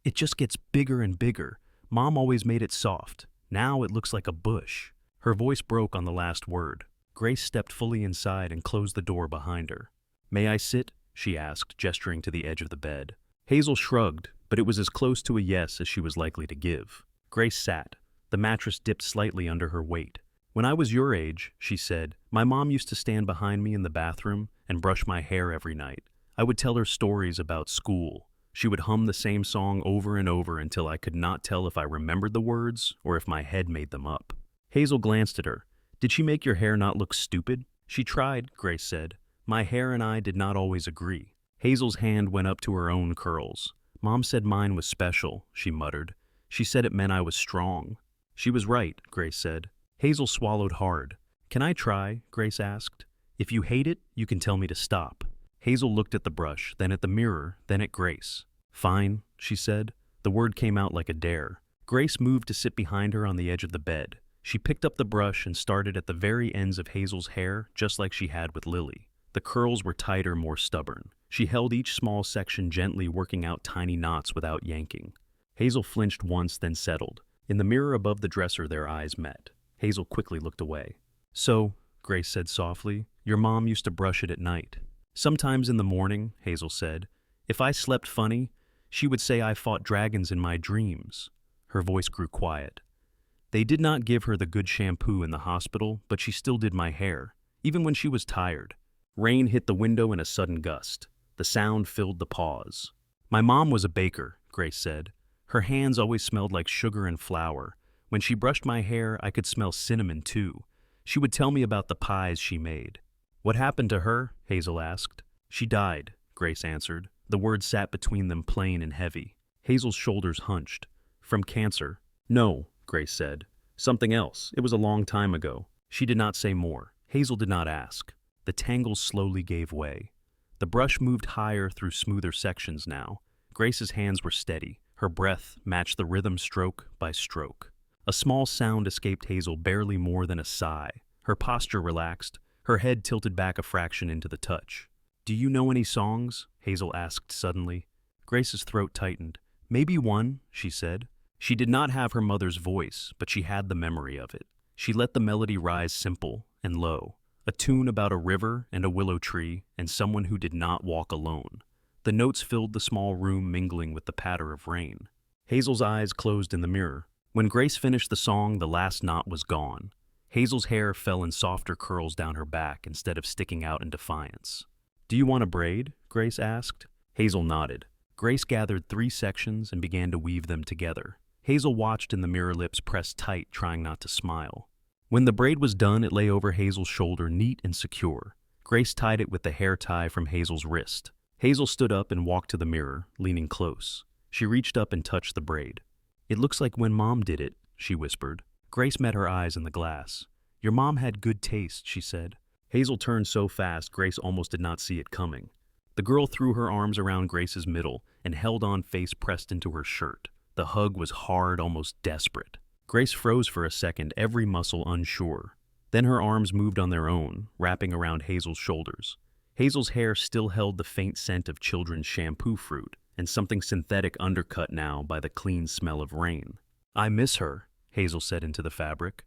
"It just gets bigger and bigger. Mom always made it soft. Now it looks like a bush." Her voice broke on the last word. Grace stepped fully inside and closed the door behind her. "May I sit?" she asked, gesturing to the edge of the bed. Hazel shrugged, but it was as close to a yes as she was likely to give. Grace sat. The mattress dipped slightly under her weight. "When I was your age," she said, "my mom used to stand behind me in the bathroom and brush my hair every night. I would tell her stories about school. She would hum the same song over and over until I could not tell if I remembered the words or if my head made them up." Hazel glanced at her. "Did she make your hair not look stupid?" "She tried," Grace said. "My hair and I did not always agree." Hazel's hand went up to her own curls. "Mom said mine was special," she muttered. "She said it meant I was strong." "She was right," Grace said. Hazel swallowed hard. "Can I try?" Grace asked. "If you hate it, you can tell me to stop." Hazel looked at the brush, then at the mirror, then at Grace. "Fine," she said. The word came out like a dare. Grace moved to sit behind her on the edge of the bed. She picked up the brush and started at the very ends of Hazel's hair, just like she had with Lily. The curls were tighter, more stubborn. She held each small section gently, working out tiny knots without yanking. Hazel flinched once, then settled. In the mirror above the dresser, their eyes met. Hazel quickly looked away. "So," Grace said softly, "your mom used to brush it at night." "Sometimes in the morning," Hazel said. "If I slept funny, she would say I fought dragons in my dreams." Her voice grew quiet. "They did not give her the good shampoo in the hospital, but she still did my hair, even when she was tired." Rain hit the window in a sudden gust. The sound filled the pause. "My mom was a baker," Grace said. "Her hands always smelled like sugar and flour. When she brushed my hair, I could smell cinnamon too. She would tell me about the pies she made." "What happened to her?" Hazel asked. "She died," Grace answered. The words sat between them, plain and heavy. Hazel's shoulders hunched. "From cancer?" "No," Grace said. "Something else. It was a long time ago." She did not say more. Hazel did not ask. The tangles slowly gave way. The brush moved higher through smoother sections now. Grace's hands were steady. Her breath matched the rhythm stroke by stroke. A small sound escaped Hazel, barely more than a sigh. Her posture relaxed. Her head tilted back a fraction into the touch. "Do you know any songs?" Hazel asked suddenly. Grace's throat tightened. "Maybe one," she said. She did not have her mother's voice, but she had the memory of it. She let the melody rise simple and low, a tune about a river and a willow tree and someone who did not walk alone. The notes filled the small room, mingling with the patter of rain. Hazel's eyes closed in the mirror. When Grace finished the song, the last knot was gone. Hazel's hair fell in softer curls down her back instead of sticking out in defiance. "Do you want a braid?" Grace asked. Hazel nodded. Grace gathered 3 sections and began to weave them together. Hazel watched in the mirror, lips pressed tight, trying not to smile. When the braid was done, it lay over Hazel's shoulder, neat and secure. Grace tied it with the hair tie from Hazel's wrist. Hazel stood up and walked to the mirror, leaning close. She reached up and touched the braid. "It looks like when Mom did it," she whispered. Grace met her eyes in the glass. "Your mom had good taste," she said. Hazel turned so fast, Grace almost did not see it coming. The girl threw her arms around Grace's middle and held on, face pressed into her shirt. The hug was hard, almost desperate. Grace froze for a second, every muscle unsure. Then her arms moved on their own, wrapping around Hazel's shoulders. Hazel's hair still held the faint scent of children's shampoo fruit, and something synthetic undercut now by the clean smell of rain. "I miss her," Hazel said into the fabric.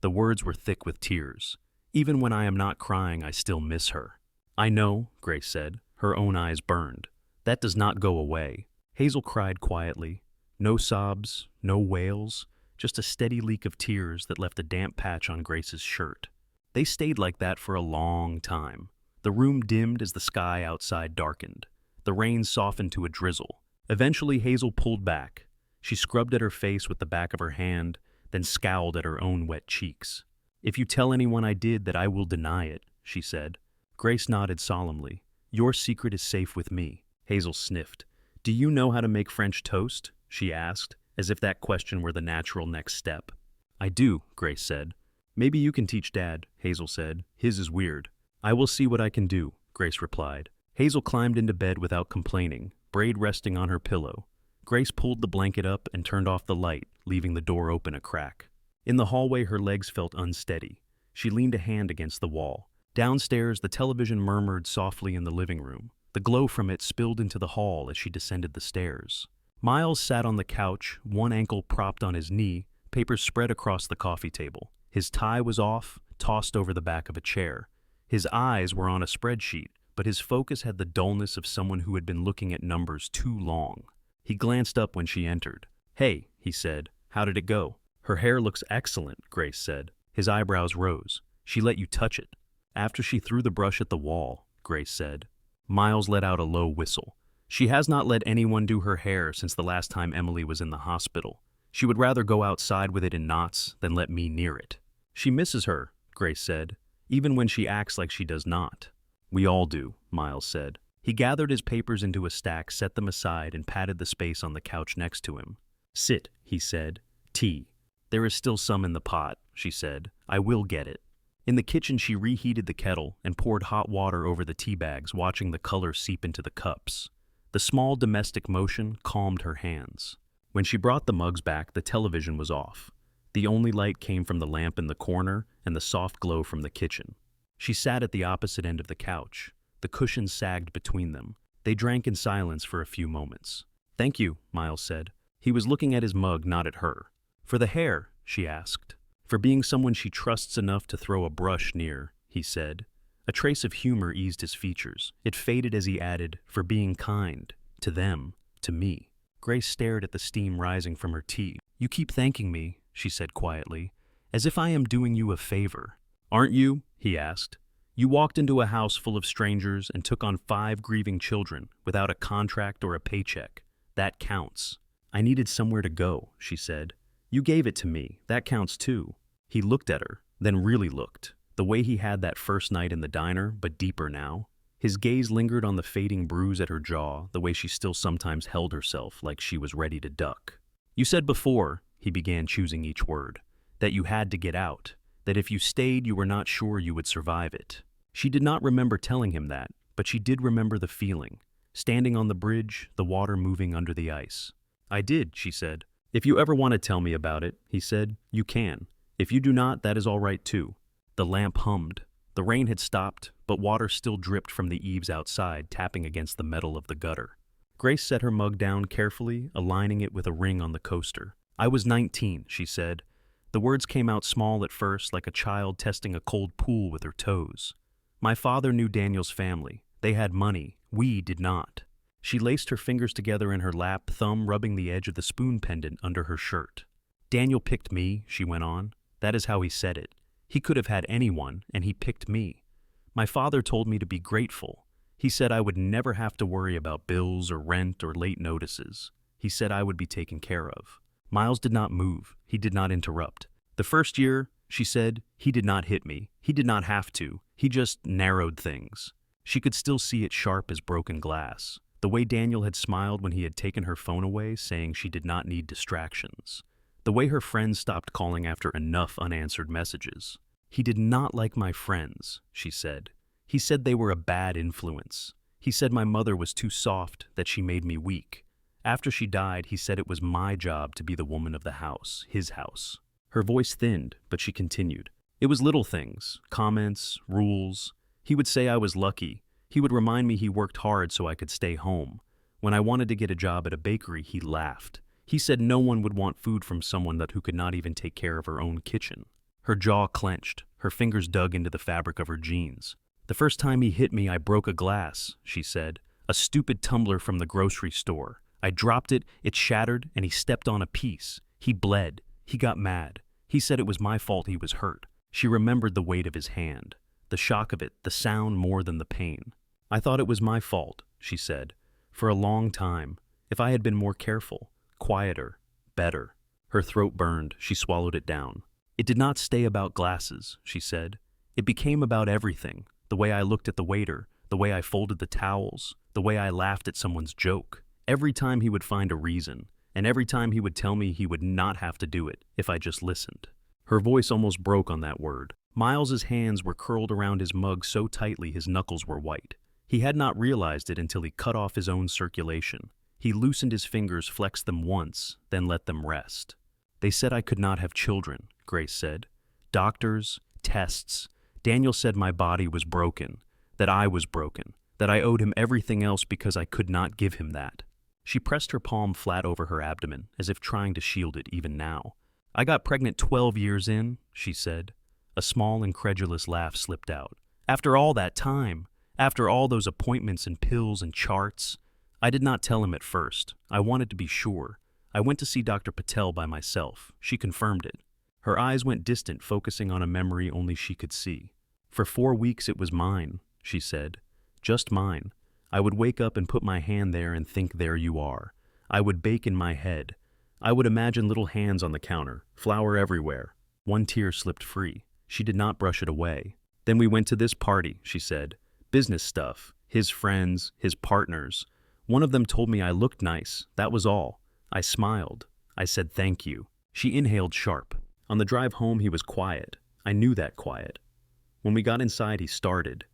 The words were thick with tears. "Even when I am not crying, I still miss her." "I know," Grace said. Her own eyes burned. "That does not go away." Hazel cried quietly. No sobs, no wails, just a steady leak of tears that left a damp patch on Grace's shirt. They stayed like that for a long time. The room dimmed as the sky outside darkened. The rain softened to a drizzle. Eventually, Hazel pulled back. She scrubbed at her face with the back of her hand, then scowled at her own wet cheeks. "If you tell anyone I did that, I will deny it," she said. Grace nodded solemnly. "Your secret is safe with me." Hazel sniffed. "Do you know how to make French toast?" she asked, as if that question were the natural next step. "I do," Grace said. "Maybe you can teach Dad," Hazel said. "His is weird." "I will see what I can do," Grace replied. Hazel climbed into bed without complaining, braid resting on her pillow. Grace pulled the blanket up and turned off the light, leaving the door open a crack. In the hallway, her legs felt unsteady. She leaned a hand against the wall. Downstairs, the television murmured softly in the living room. The glow from it spilled into the hall as she descended the stairs. Miles sat on the couch, one ankle propped on his knee, papers spread across the coffee table. His tie was off, tossed over the back of a chair. His eyes were on a spreadsheet, but his focus had the dullness of someone who had been looking at numbers too long. He glanced up when she entered. "Hey," he said, "how did it go?" "Her hair looks excellent," Grace said. His eyebrows rose. "She let you touch it." "After she threw the brush at the wall," Grace said. Miles let out a low whistle. "She has not let anyone do her hair since the last time Emily was in the hospital. She would rather go outside with it in knots than let me near it." "She misses her," Grace said, "even when she acts like she does not." "We all do," Miles said. He gathered his papers into a stack, set them aside, and patted the space on the couch next to him. "Sit," he said. "Tea." "There is still some in the pot," she said. "I will get it." In the kitchen, she reheated the kettle and poured hot water over the tea bags, watching the color seep into the cups. The small domestic motion calmed her hands. When she brought the mugs back, the television was off. The only light came from the lamp in the corner and the soft glow from the kitchen. She sat at the opposite end of the couch. The cushions sagged between them. They drank in silence for a few moments. "Thank you," Miles said. He was looking at his mug, not at her. "For the hair?" she asked. "For being someone she trusts enough to throw a brush near," he said. A trace of humor eased his features. It faded as he added, "For being kind. To them. To me." Grace stared at the steam rising from her tea. "You keep thanking me," she said quietly, "as if I am doing you a favor." "Aren't you?" he asked. "You walked into a house full of strangers and took on 5 grieving children without a contract or a paycheck. That counts." "I needed somewhere to go," she said. "You gave it to me. That counts too." He looked at her, then really looked, the way he had that first night in the diner, but deeper now. His gaze lingered on the fading bruise at her jaw, the way she still sometimes held herself like she was ready to duck. "You said before," he began, choosing each word, "that you had to get out, that if you stayed you were not sure you would survive it." She did not remember telling him that, but she did remember the feeling, standing on the bridge, the water moving under the ice. "I did," she said. "If you ever want to tell me about it," he said, "you can. If you do not, that is all right too." The lamp hummed. The rain had stopped, but water still dripped from the eaves outside, tapping against the metal of the gutter. Grace set her mug down carefully, aligning it with a ring on the coaster. "I was 19, she said. The words came out small at first, like a child testing a cold pool with her toes. "My father knew Daniel's family. They had money. We did not." She laced her fingers together in her lap, thumb rubbing the edge of the spoon pendant under her shirt. "Daniel picked me," she went on. "That is how he said it. He could have had anyone, and he picked me. My father told me to be grateful. He said I would never have to worry about bills or rent or late notices. He said I would be taken care of." Miles did not move. He did not interrupt. "The first year," she said, "he did not hit me. He did not have to. He just narrowed things." She could still see it sharp as broken glass. The way Daniel had smiled when he had taken her phone away, saying she did not need distractions. The way her friends stopped calling after enough unanswered messages. "He did not like my friends," she said. "He said they were a bad influence. He said my mother was too soft, that she made me weak. After she died, he said it was my job to be the woman of the house, his house." Her voice thinned, but she continued. "It was little things, comments, rules. He would say I was lucky. He would remind me he worked hard so I could stay home. When I wanted to get a job at a bakery, he laughed. He said no one would want food from someone who could not even take care of her own kitchen." Her jaw clenched. Her fingers dug into the fabric of her jeans. "The first time he hit me, I broke a glass," she said. "A stupid tumbler from the grocery store. I dropped it, it shattered, and he stepped on a piece. He bled. He got mad. He said it was my fault he was hurt. She remembered the weight of his hand, the shock of it, the sound more than the pain. I thought it was my fault, she said, for a long time. If I had been more careful, quieter, better. Her throat burned. She swallowed it down. It did not stay about glasses, she said. It became about everything. The way I looked at the waiter, the way I folded the towels, the way I laughed at someone's joke. Every time he would find a reason, and every time he would tell me he would not have to do it if I just listened. Her voice almost broke on that word. Miles's hands were curled around his mug so tightly his knuckles were white. He had not realized it until he cut off his own circulation. He loosened his fingers, flexed them once, then let them rest. They said I could not have children, Grace said. Doctors, tests. Daniel said my body was broken, that I was broken, that I owed him everything else because I could not give him that. She pressed her palm flat over her abdomen, as if trying to shield it even now. I got pregnant 12 years in, she said. A small, incredulous laugh slipped out. After all that time, after all those appointments and pills and charts. I did not tell him at first. I wanted to be sure. I went to see Dr. Patel by myself. She confirmed it. Her eyes went distant, focusing on a memory only she could see. For 4 weeks it was mine, she said. Just mine. I would wake up and put my hand there and think, there you are. I would bake in my head. I would imagine little hands on the counter, flour everywhere. One tear slipped free. She did not brush it away. Then we went to this party, she said. Business stuff. His friends, his partners. One of them told me I looked nice. That was all. I smiled. I said thank you. She inhaled sharp. On the drive home he was quiet. I knew that quiet. When we got inside he started.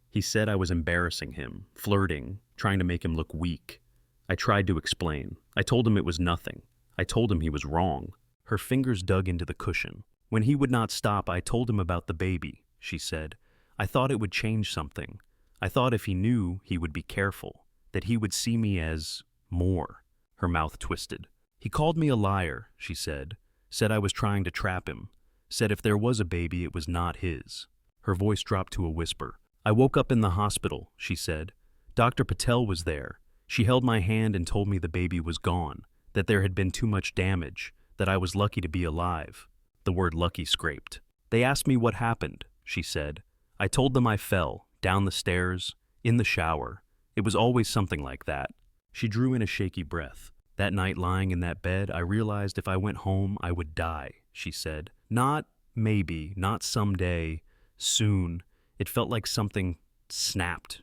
He said I was embarrassing him, flirting, trying to make him look weak. I tried to explain. I told him it was nothing. I told him he was wrong. Her fingers dug into the cushion. When he would not stop, I told him about the baby, she said. I thought it would change something. I thought if he knew, he would be careful, that he would see me as more. Her mouth twisted. He called me a liar, she said I was trying to trap him, said if there was a baby, it was not his. Her voice dropped to a whisper. I woke up in the hospital, she said. Dr. Patel was there. She held my hand and told me the baby was gone, that there had been too much damage, that I was lucky to be alive. The word lucky scraped. They asked me what happened, she said. I told them I fell, down the stairs, in the shower. It was always something like that. She drew in a shaky breath. That night lying in that bed, I realized if I went home, I would die, she said. Not maybe, not someday, soon. It felt like something snapped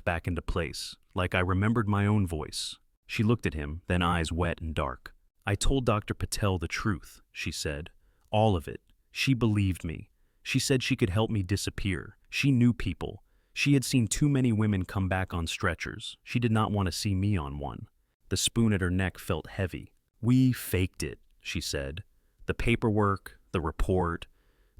back into place, like I remembered my own voice. She looked at him, then eyes wet and dark. I told Dr. Patel the truth, she said. All of it. She believed me. She said she could help me disappear. She knew people. She had seen too many women come back on stretchers. She did not want to see me on one. The spoon at her neck felt heavy. We faked it, she said. The paperwork, the report.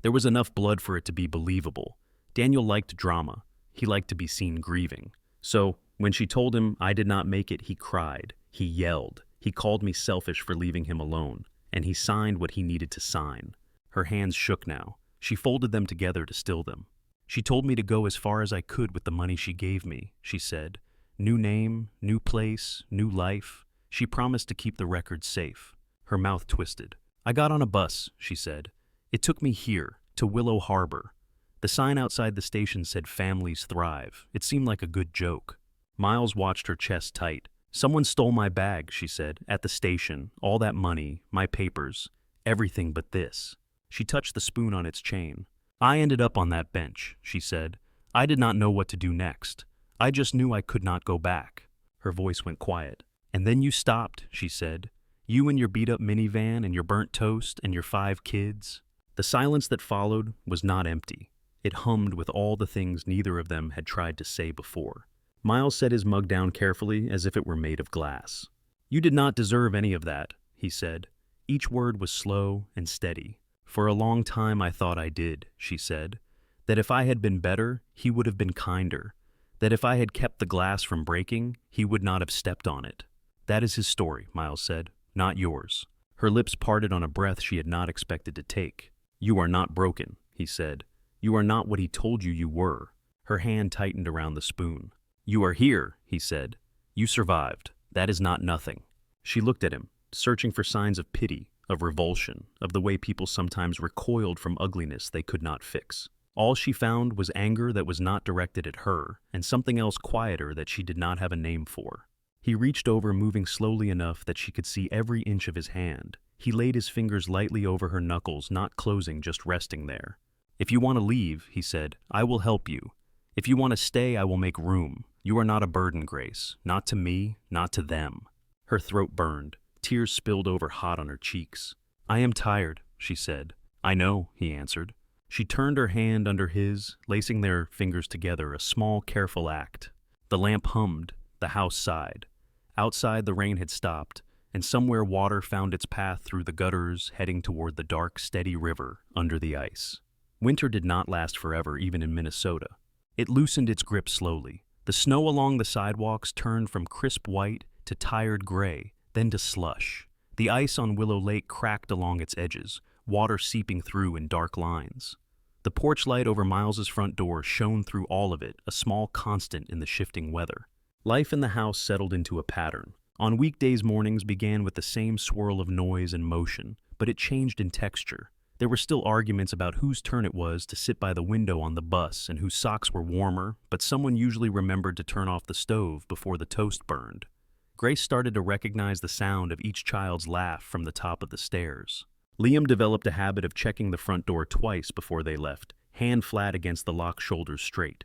There was enough blood for it to be believable. Daniel liked drama. He liked to be seen grieving. So, when she told him I did not make it, he cried. He yelled. He called me selfish for leaving him alone. And he signed what he needed to sign. Her hands shook now. She folded them together to still them. She told me to go as far as I could with the money she gave me, she said. New name, new place, new life. She promised to keep the records safe. Her mouth twisted. I got on a bus, she said. It took me here, to Willow Harbor. The sign outside the station said families thrive. It seemed like a good joke. Miles watched her chest tight. Someone stole my bag, she said, at the station. All that money, my papers, everything but this. She touched the spoon on its chain. I ended up on that bench, she said. I did not know what to do next. I just knew I could not go back. Her voice went quiet. And then you stopped, she said. You and your beat-up minivan and your burnt toast and your 5 kids. The silence that followed was not empty. It hummed with all the things neither of them had tried to say before. Miles set his mug down carefully as if it were made of glass. You did not deserve any of that, he said. Each word was slow and steady. For a long time I thought I did, she said. That if I had been better, he would have been kinder. That if I had kept the glass from breaking, he would not have stepped on it. That is his story, Miles said, not yours. Her lips parted on a breath she had not expected to take. You are not broken, he said. You are not what he told you you were. Her hand tightened around the spoon. You are here, he said. You survived. That is not nothing. She looked at him, searching for signs of pity, of revulsion, of the way people sometimes recoiled from ugliness they could not fix. All she found was anger that was not directed at her, and something else quieter that she did not have a name for. He reached over, moving slowly enough that she could see every inch of his hand. He laid his fingers lightly over her knuckles, not closing, just resting there. "If you want to leave," he said, "I will help you. If you want to stay, I will make room. You are not a burden, Grace. Not to me, not to them." Her throat burned. Tears spilled over hot on her cheeks. "I am tired," she said. "I know," he answered. She turned her hand under his, lacing their fingers together, a small, careful act. The lamp hummed. The house sighed. Outside, the rain had stopped, and somewhere water found its path through the gutters, heading toward the dark, steady river under the ice. Winter did not last forever, even in Minnesota. It loosened its grip slowly. The snow along the sidewalks turned from crisp white to tired gray, then to slush. The ice on Willow Lake cracked along its edges, water seeping through in dark lines. The porch light over Miles's front door shone through all of it, a small constant in the shifting weather. Life in the house settled into a pattern. On weekdays, mornings began with the same swirl of noise and motion, but it changed in texture. There were still arguments about whose turn it was to sit by the window on the bus and whose socks were warmer, but someone usually remembered to turn off the stove before the toast burned. Grace started to recognize the sound of each child's laugh from the top of the stairs. Liam developed a habit of checking the front door twice before they left, hand flat against the lock, shoulders straight.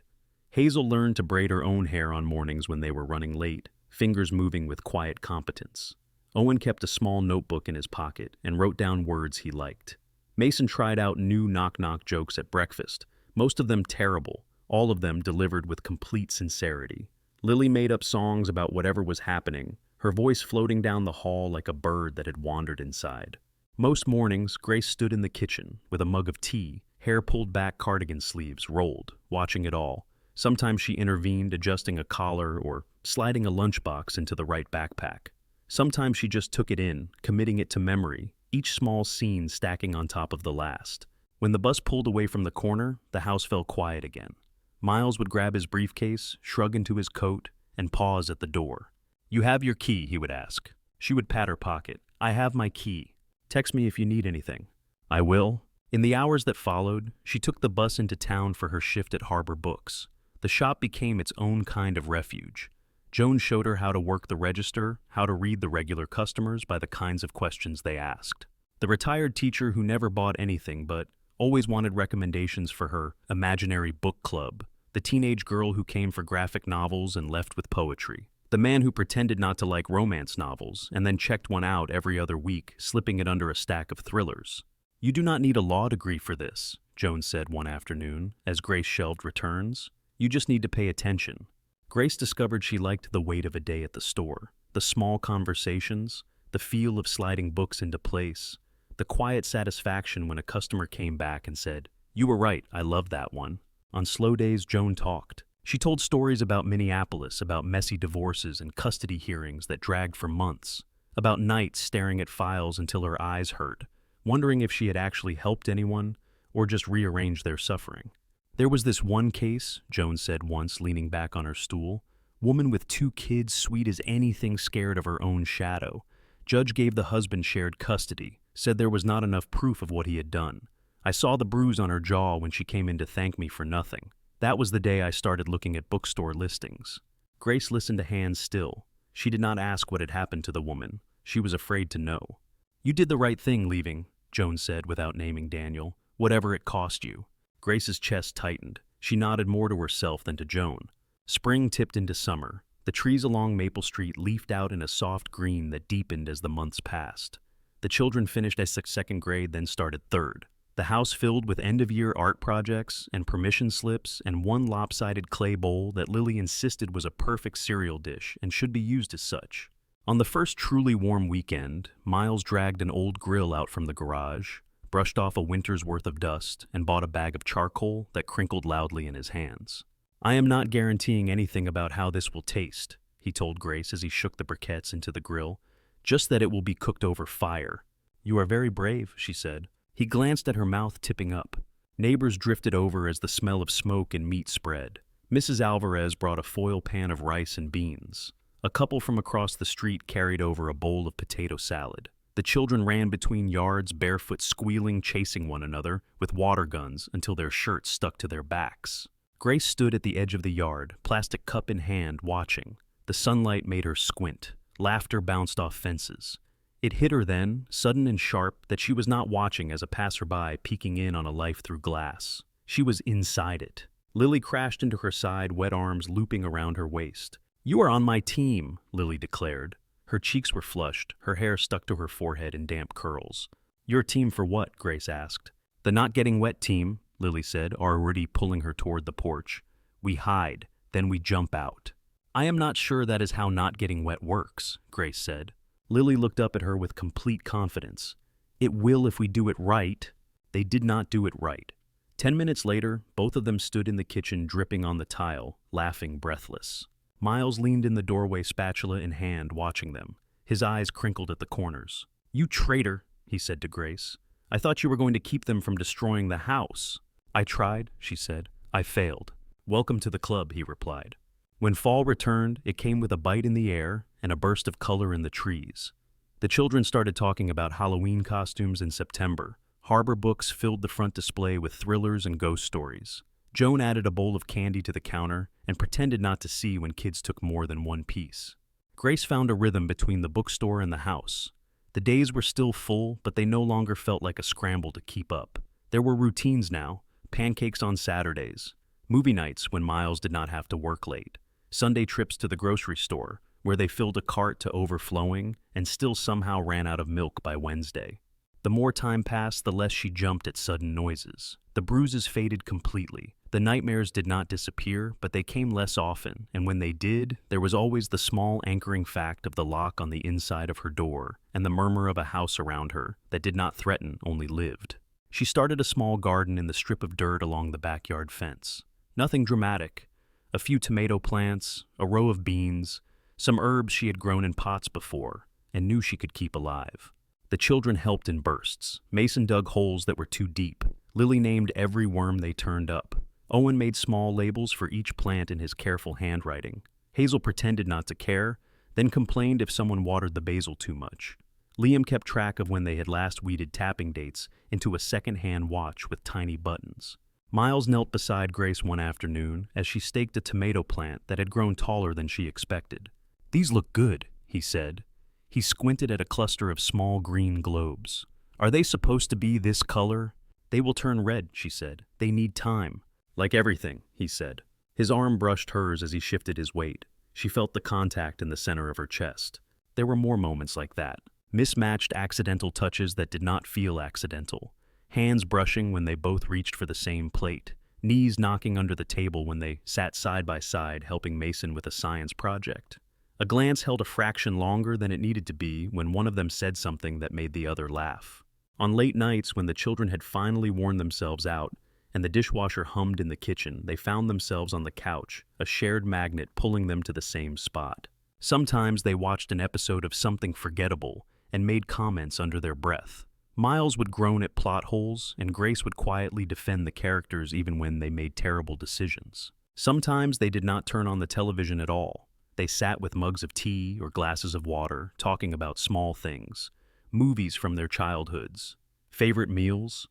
Hazel learned to braid her own hair on mornings when they were running late, fingers moving with quiet competence. Owen kept a small notebook in his pocket and wrote down words he liked. Mason tried out new knock-knock jokes at breakfast, most of them terrible, all of them delivered with complete sincerity. Lily made up songs about whatever was happening, her voice floating down the hall like a bird that had wandered inside. Most mornings, Grace stood in the kitchen with a mug of tea, hair pulled back, cardigan sleeves rolled, watching it all. Sometimes she intervened, adjusting a collar or sliding a lunchbox into the right backpack. Sometimes she just took it in, committing it to memory, each small scene stacking on top of the last. When the bus pulled away from the corner, the house fell quiet again. Miles would grab his briefcase, shrug into his coat, and pause at the door. "You have your key," he would ask. She would pat her pocket. "I have my key. Text me if you need anything." "I will." In the hours that followed, she took the bus into town for her shift at Harbor Books. The shop became its own kind of refuge. Joan showed her how to work the register, how to read the regular customers by the kinds of questions they asked. The retired teacher who never bought anything but always wanted recommendations for her imaginary book club. The teenage girl who came for graphic novels and left with poetry. The man who pretended not to like romance novels and then checked one out every other week, slipping it under a stack of thrillers. "You do not need a law degree for this," Joan said one afternoon, as Grace shelved returns. "You just need to pay attention." Grace discovered she liked the wait of a day at the store, the small conversations, the feel of sliding books into place, the quiet satisfaction when a customer came back and said, "You were right, I love that one." On slow days, Joan talked. She told stories about Minneapolis, about messy divorces and custody hearings that dragged for months, about nights staring at files until her eyes hurt, wondering if she had actually helped anyone or just rearranged their suffering. "There was this one case," Joan said once, leaning back on her stool. "Woman with 2 kids, sweet as anything, scared of her own shadow. Judge gave the husband shared custody, said there was not enough proof of what he had done. I saw the bruise on her jaw when she came in to thank me for nothing. That was the day I started looking at bookstore listings." Grace listened, a hand still. She did not ask what had happened to the woman. She was afraid to know. "You did the right thing leaving," Joan said without naming Daniel, "whatever it cost you." Grace's chest tightened. She nodded more to herself than to Joan. Spring tipped into summer. The trees along Maple Street leafed out in a soft green that deepened as the months passed. The children finished second grade, then started third. The house filled with end-of-year art projects and permission slips and one lopsided clay bowl that Lily insisted was a perfect cereal dish and should be used as such. On the first truly warm weekend, Miles dragged an old grill out from the garage, brushed off a winter's worth of dust, and bought a bag of charcoal that crinkled loudly in his hands. "I am not guaranteeing anything about how this will taste," he told Grace as he shook the briquettes into the grill, "just that it will be cooked over fire." "You are very brave," she said. He glanced at her, mouth tipping up. Neighbors drifted over as the smell of smoke and meat spread. Mrs. Alvarez brought a foil pan of rice and beans. A couple from across the street carried over a bowl of potato salad. The children ran between yards, barefoot, squealing, chasing one another with water guns until their shirts stuck to their backs. Grace stood at the edge of the yard, plastic cup in hand, watching. The sunlight made her squint. Laughter bounced off fences. It hit her then, sudden and sharp, that she was not watching as a passerby peeking in on a life through glass. She was inside it. Lily crashed into her side, wet arms looping around her waist. "You are on my team," Lily declared. Her cheeks were flushed, her hair stuck to her forehead in damp curls. "Your team for what?" Grace asked. "The not getting wet team," Lily said, already pulling her toward the porch. "We hide, then we jump out." "I am not sure that is how not getting wet works," Grace said. Lily looked up at her with complete confidence. "It will if we do it right." They did not do it right. 10 minutes later, both of them stood in the kitchen dripping on the tile, laughing breathless. Miles leaned in the doorway, spatula in hand, watching them. His eyes crinkled at the corners. "You traitor," he said to Grace. "I thought you were going to keep them from destroying the house." "I tried," she said. "I failed." "Welcome to the club," he replied. When fall returned, it came with a bite in the air and a burst of color in the trees. The children started talking about Halloween costumes in September. Harbor books filled the front display with thrillers and ghost stories. Joan added a bowl of candy to the counter and pretended not to see when kids took more than one piece. Grace found a rhythm between the bookstore and the house. The days were still full, but they no longer felt like a scramble to keep up. There were routines now: pancakes on Saturdays, movie nights when Miles did not have to work late, Sunday trips to the grocery store, where they filled a cart to overflowing and still somehow ran out of milk by Wednesday. The more time passed, the less she jumped at sudden noises. The bruises faded completely. The nightmares did not disappear, but they came less often, and when they did, there was always the small anchoring fact of the lock on the inside of her door and the murmur of a house around her that did not threaten, only lived. She started a small garden in the strip of dirt along the backyard fence. Nothing dramatic. A few tomato plants, a row of beans, some herbs she had grown in pots before and knew she could keep alive. The children helped in bursts. Mason dug holes that were too deep. Lily named every worm they turned up. Owen made small labels for each plant in his careful handwriting. Hazel pretended not to care, then complained if someone watered the basil too much. Liam kept track of when they had last weeded tapping dates into a second-hand watch with tiny buttons. Miles knelt beside Grace one afternoon as she staked a tomato plant that had grown taller than she expected. "These look good," he said. He squinted at a cluster of small green globes. "Are they supposed to be this color?" "They will turn red," she said. "They need time." "Like everything," he said. His arm brushed hers as he shifted his weight. She felt the contact in the center of her chest. There were more moments like that. Mismatched accidental touches that did not feel accidental. Hands brushing when they both reached for the same plate. Knees knocking under the table when they sat side by side helping Mason with a science project. A glance held a fraction longer than it needed to be when one of them said something that made the other laugh. On late nights when the children had finally worn themselves out and the dishwasher hummed in the kitchen, they found themselves on the couch, a shared magnet pulling them to the same spot. Sometimes they watched an episode of something forgettable and made comments under their breath. Miles would groan at plot holes, and Grace would quietly defend the characters even when they made terrible decisions. Sometimes they did not turn on the television at all. They sat with mugs of tea or glasses of water, talking about small things, movies from their childhoods, favorite meals.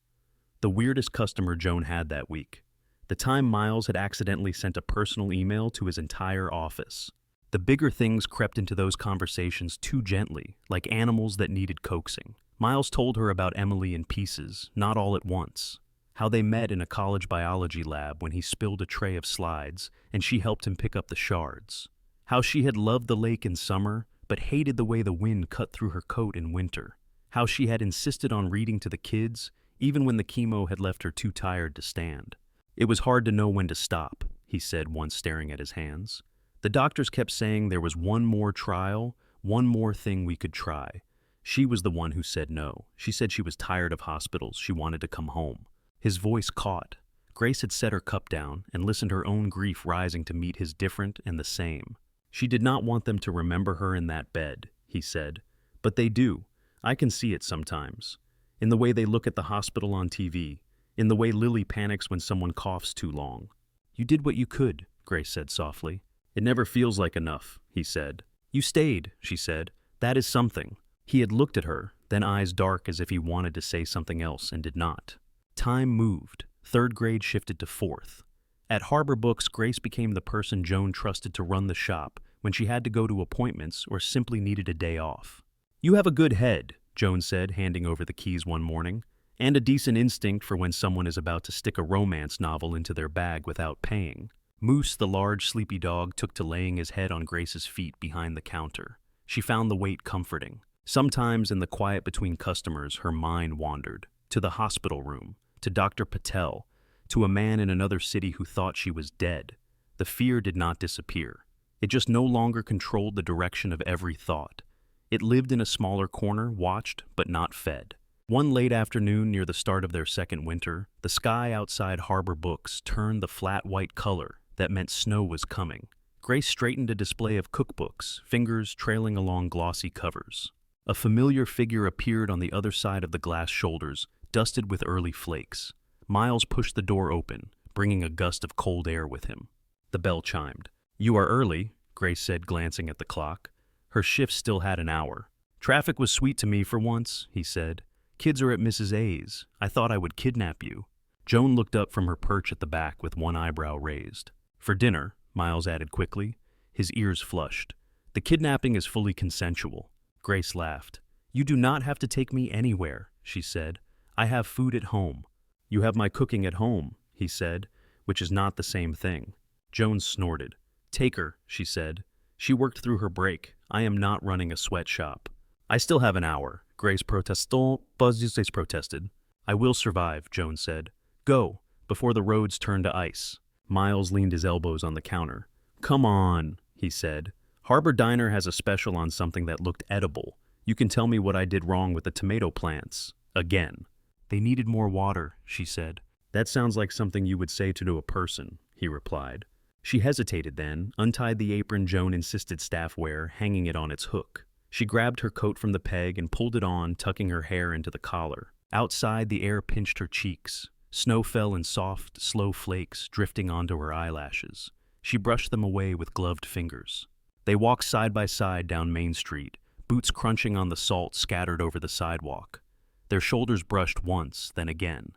The weirdest customer Joan had that week. The time Miles had accidentally sent a personal email to his entire office. The bigger things crept into those conversations too gently, like animals that needed coaxing. Miles told her about Emily in pieces, not all at once. How they met in a college biology lab when he spilled a tray of slides and she helped him pick up the shards. How she had loved the lake in summer, but hated the way the wind cut through her coat in winter. How she had insisted on reading to the kids, even when the chemo had left her too tired to stand. "It was hard to know when to stop," he said once, staring at his hands. "The doctors kept saying there was one more trial, one more thing we could try. She was the one who said no. She said she was tired of hospitals. She wanted to come home." His voice caught. Grace had set her cup down and listened her own grief rising to meet his different and the same. "She did not want them to remember her in that bed," he said. "But they do. I can see it sometimes. In the way they look at the hospital on TV. In the way Lily panics when someone coughs too long." "You did what you could," Grace said softly. "It never feels like enough," he said. "You stayed," she said. "That is something." He had looked at her, then eyes dark as if he wanted to say something else and did not. Time moved. Third grade shifted to fourth. At Harbor Books, Grace became the person Joan trusted to run the shop when she had to go to appointments or simply needed a day off. "You have a good head," Joan said, handing over the keys one morning, "and a decent instinct for when someone is about to stick a romance novel into their bag without paying." Moose, the large, sleepy dog, took to laying his head on Grace's feet behind the counter. She found the weight comforting. Sometimes in the quiet between customers, her mind wandered. To the hospital room, to Dr. Patel, to a man in another city who thought she was dead. The fear did not disappear. It just no longer controlled the direction of every thought. It lived in a smaller corner, watched but not fed. One late afternoon near the start of their second winter, the sky outside Harbor Books turned the flat white color that meant snow was coming. Grace straightened a display of cookbooks, fingers trailing along glossy covers. A familiar figure appeared on the other side of the glass shoulders, dusted with early flakes. Miles pushed the door open, bringing a gust of cold air with him. The bell chimed. "You are early," Grace said, glancing at the clock. Her shift still had an hour. "Traffic was sweet to me for once," he said. "Kids are at Mrs. A's. I thought I would kidnap you." Joan looked up from her perch at the back with one eyebrow raised. "For dinner," Miles added quickly. His ears flushed. "The kidnapping is fully consensual." Grace laughed. "You do not have to take me anywhere," she said. "I have food at home." "You have my cooking at home," he said, which is not the same thing. Joan snorted. "Take her," she said. She worked through her break. "I am not running a sweatshop." "I still have an hour," Grace protested. "I will survive," Joan said. "Go, before the roads turn to ice." Miles leaned his elbows on the counter. "Come on," he said. "Harbor Diner has a special on something that looked edible. You can tell me what I did wrong with the tomato plants. Again." "They needed more water," she said. "That sounds like something you would say to a person," he replied. She hesitated then, untied the apron Joan insisted staff wear, hanging it on its hook. She grabbed her coat from the peg and pulled it on, tucking her hair into the collar. Outside, the air pinched her cheeks. Snow fell in soft, slow flakes, drifting onto her eyelashes. She brushed them away with gloved fingers. They walked side by side down Main Street, boots crunching on the salt scattered over the sidewalk. Their shoulders brushed once, then again.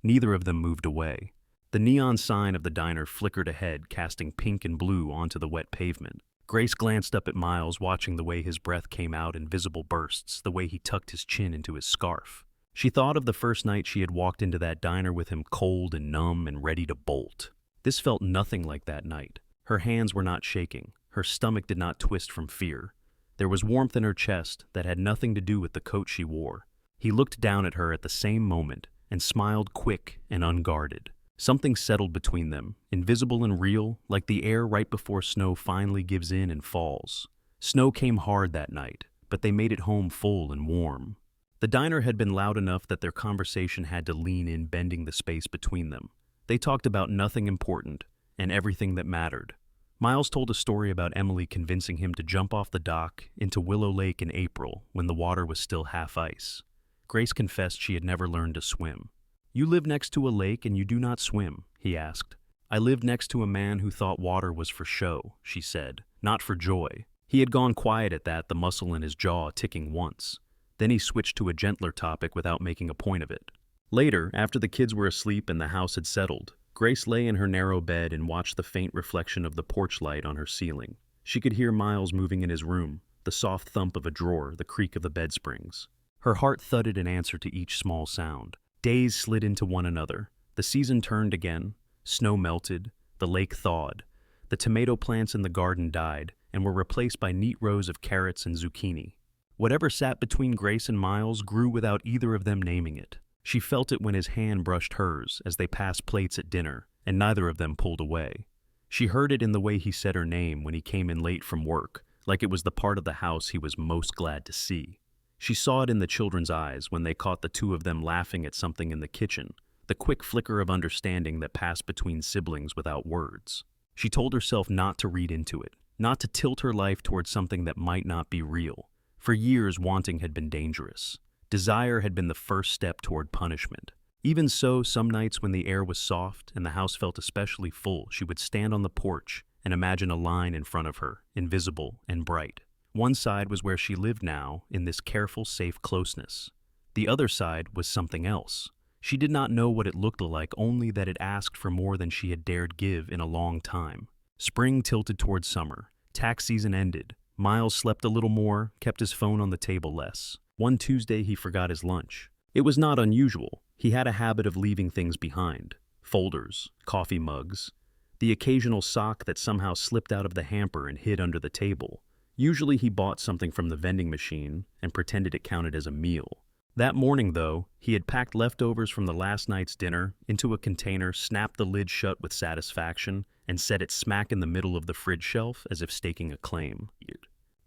Neither of them moved away. The neon sign of the diner flickered ahead, casting pink and blue onto the wet pavement. Grace glanced up at Miles, watching the way his breath came out in visible bursts, the way he tucked his chin into his scarf. She thought of the first night she had walked into that diner with him cold and numb and ready to bolt. This felt nothing like that night. Her hands were not shaking. Her stomach did not twist from fear. There was warmth in her chest that had nothing to do with the coat she wore. He looked down at her at the same moment and smiled quick and unguarded. Something settled between them, invisible and real, like the air right before snow finally gives in and falls. Snow came hard that night, but they made it home full and warm. The diner had been loud enough that their conversation had to lean in, bending the space between them. They talked about nothing important and everything that mattered. Miles told a story about Emily convincing him to jump off the dock into Willow Lake in April when the water was still half ice. Grace confessed she had never learned to swim. "You live next to a lake and you do not swim?" he asked. "I lived next to a man who thought water was for show," she said, "not for joy." He had gone quiet at that, the muscle in his jaw ticking once. Then he switched to a gentler topic without making a point of it. Later, after the kids were asleep and the house had settled, Grace lay in her narrow bed and watched the faint reflection of the porch light on her ceiling. She could hear Miles moving in his room, the soft thump of a drawer, the creak of the bed springs. Her heart thudded in answer to each small sound. Days slid into one another. The season turned again. Snow melted. The lake thawed. The tomato plants in the garden died and were replaced by neat rows of carrots and zucchini. Whatever sat between Grace and Miles grew without either of them naming it. She felt it when his hand brushed hers as they passed plates at dinner, and neither of them pulled away. She heard it in the way he said her name when he came in late from work, like it was the part of the house he was most glad to see. She saw it in the children's eyes when they caught the two of them laughing at something in the kitchen, the quick flicker of understanding that passed between siblings without words. She told herself not to read into it, not to tilt her life towards something that might not be real. For years, wanting had been dangerous. Desire had been the first step toward punishment. Even so, some nights when the air was soft and the house felt especially full, she would stand on the porch and imagine a line in front of her, invisible and bright. One side was where she lived now, in this careful, safe closeness. The other side was something else. She did not know what it looked like, only that it asked for more than she had dared give in a long time. Spring tilted toward summer. Tax season ended. Miles slept a little more, kept his phone on the table less. One Tuesday he forgot his lunch. It was not unusual. He had a habit of leaving things behind. Folders, coffee mugs, the occasional sock that somehow slipped out of the hamper and hid under the table. Usually he bought something from the vending machine and pretended it counted as a meal. That morning, though, he had packed leftovers from the last night's dinner into a container, snapped the lid shut with satisfaction, and set it smack in the middle of the fridge shelf as if staking a claim.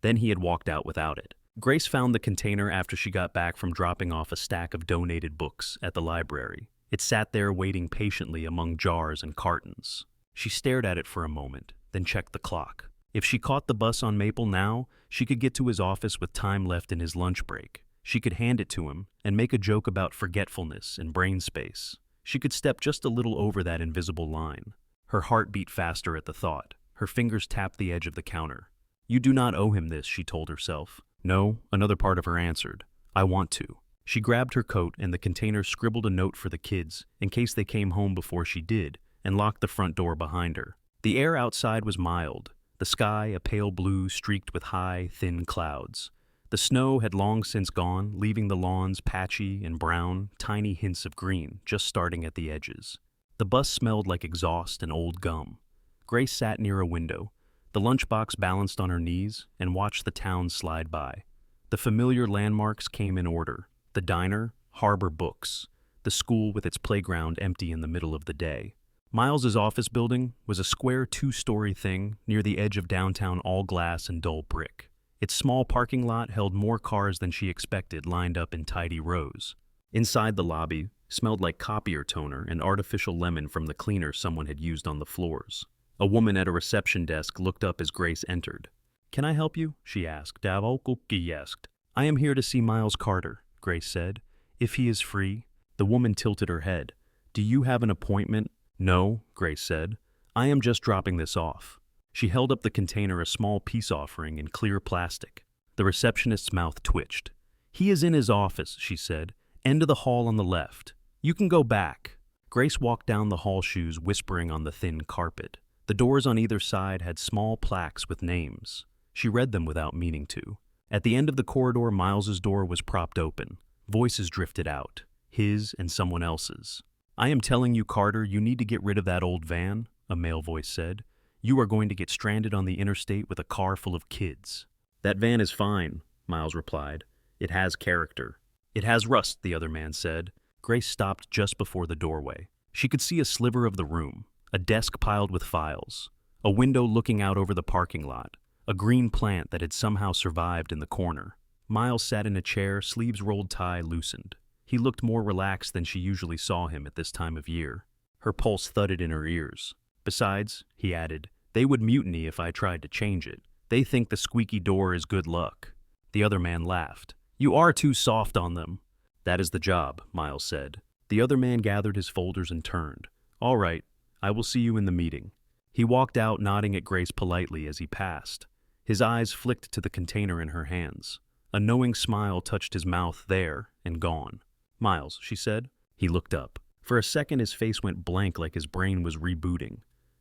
Then he had walked out without it. Grace found the container after she got back from dropping off a stack of donated books at the library. It sat there waiting patiently among jars and cartons. She stared at it for a moment, then checked the clock. If she caught the bus on Maple now, she could get to his office with time left in his lunch break. She could hand it to him and make a joke about forgetfulness and brain space. She could step just a little over that invisible line. Her heart beat faster at the thought. Her fingers tapped the edge of the counter. "You do not owe him this," she told herself. No, another part of her answered. "I want to." She grabbed her coat and the container, scribbled a note for the kids in case they came home before she did, and locked the front door behind her. The air outside was mild. The sky a pale blue streaked with high, thin clouds. The snow had long since gone, leaving the lawns patchy and brown, tiny hints of green just starting at the edges. The bus smelled like exhaust and old gum. Grace sat near a window, the lunchbox balanced on her knees, and watched the town slide by. The familiar landmarks came in order: the diner, Harbor Books, the school with its playground empty in the middle of the day. Miles's office building was a square 2-story thing near the edge of downtown, all glass and dull brick. Its small parking lot held more cars than she expected, lined up in tidy rows. Inside the lobby smelled like copier toner and artificial lemon from the cleaner someone had used on the floors. A woman at a reception desk looked up as Grace entered. "Can I help you?" she asked. "I am here to see Miles Carter," Grace said. "If he is free." The woman tilted her head. "Do you have an appointment?" "No," Grace said. "I am just dropping this off." She held up the container, a small peace offering in clear plastic. The receptionist's mouth twitched. "He is in his office," she said. "End of the hall on the left. You can go back." Grace walked down the hall, shoes whispering on the thin carpet. The doors on either side had small plaques with names. She read them without meaning to. At the end of the corridor, Miles's door was propped open. Voices drifted out, his and someone else's. "I am telling you, Carter, you need to get rid of that old van," a male voice said. "You are going to get stranded on the interstate with a car full of kids." "That van is fine," Miles replied. "It has character." "It has rust," the other man said. Grace stopped just before the doorway. She could see a sliver of the room, a desk piled with files, a window looking out over the parking lot, a green plant that had somehow survived in the corner. Miles sat in a chair, sleeves rolled, tie loosened. He looked more relaxed than she usually saw him at this time of year. Her pulse thudded in her ears. "Besides," he added, "they would mutiny if I tried to change it. They think the squeaky door is good luck." The other man laughed. "You are too soft on them." "That is the job," Miles said. The other man gathered his folders and turned. "All right, I will see you in the meeting." He walked out, nodding at Grace politely as he passed. His eyes flicked to the container in her hands. A knowing smile touched his mouth, there and gone. "Miles," she said. He looked up. For a second his face went blank, like his brain was rebooting.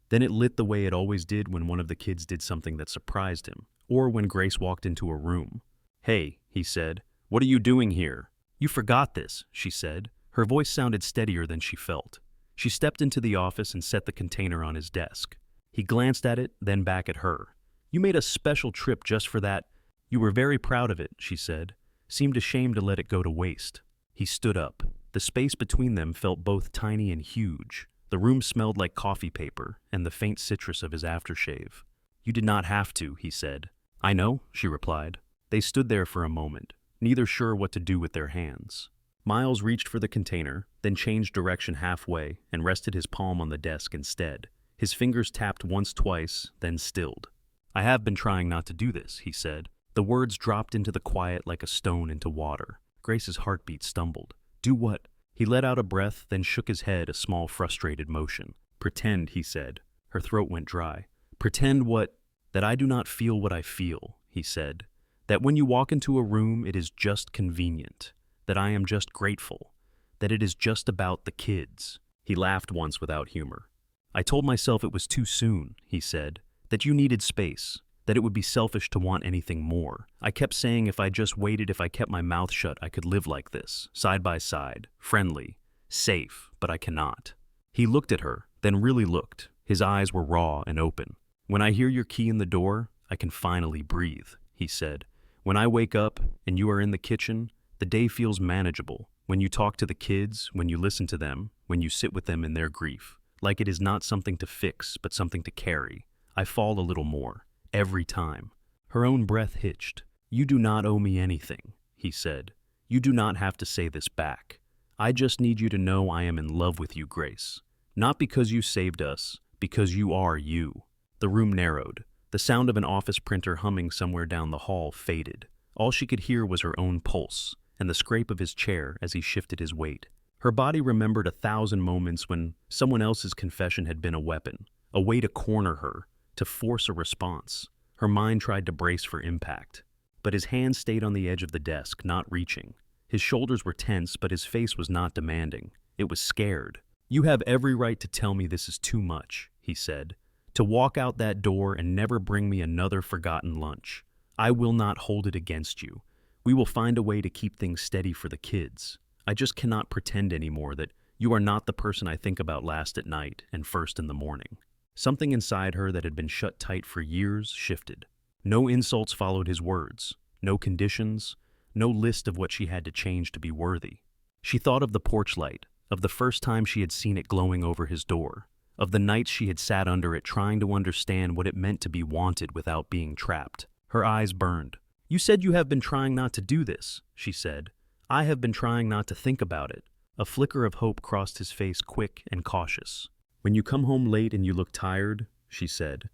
Then it lit the way it always did when one of the kids did something that surprised him, or when Grace walked into a room. "Hey," he said, "what are you doing here?" "You forgot this," she said. Her voice sounded steadier than she felt. She stepped into the office and set the container on his desk. He glanced at it, then back at her. "You made a special trip just for that. You were very proud of it," she said. "Seemed ashamed to let it go to waste." He stood up. The space between them felt both tiny and huge. The room smelled like coffee paper and the faint citrus of his aftershave. "You did not have to," he said. "I know," she replied. They stood there for a moment, neither sure what to do with their hands. Miles reached for the container, then changed direction halfway and rested his palm on the desk instead. His fingers tapped once, twice, then stilled. "I have been trying not to do this," he said. The words dropped into the quiet like a stone into water. Grace's heartbeat stumbled. "Do what?" He let out a breath, then shook his head, a small frustrated motion. "Pretend," he said. Her throat went dry. "Pretend what?" "That I do not feel what I feel," he said. That when you walk into a room, it is just convenient. That I am just grateful. That it is just about the kids. He laughed once without humor. I told myself it was too soon, he said. That you needed space. That it would be selfish to want anything more. I kept saying if I just waited, if I kept my mouth shut, I could live like this, side by side, friendly, safe, but I cannot. He looked at her, then really looked. His eyes were raw and open. When I hear your key in the door, I can finally breathe, he said. When I wake up and you are in the kitchen, the day feels manageable. When you talk to the kids, when you listen to them, when you sit with them in their grief, like it is not something to fix, but something to carry, I fall a little more. Every time. Her own breath hitched. You do not owe me anything, he said. You do not have to say this back. I just need you to know I am in love with you, Grace. Not because you saved us, because you are you. The room narrowed. The sound of an office printer humming somewhere down the hall faded. All she could hear was her own pulse and the scrape of his chair as he shifted his weight. Her body remembered 1,000 moments when someone else's confession had been a weapon, a way to corner her, to force a response. Her mind tried to brace for impact. But his hand stayed on the edge of the desk, not reaching. His shoulders were tense, but his face was not demanding. It was scared. You have every right to tell me this is too much, he said. To walk out that door and never bring me another forgotten lunch. I will not hold it against you. We will find a way to keep things steady for the kids. I just cannot pretend anymore that you are not the person I think about last at night and first in the morning. Something inside her that had been shut tight for years shifted. No insults followed his words, no conditions, no list of what she had to change to be worthy. She thought of the porch light, of the first time she had seen it glowing over his door, of the nights she had sat under it trying to understand what it meant to be wanted without being trapped. Her eyes burned. You said you have been trying not to do this, she said. I have been trying not to think about it. A flicker of hope crossed his face, quick and cautious. When you come home late and you look tired, she said,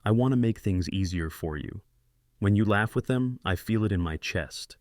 I want to make things easier for you. When you laugh with them, I feel it in my chest.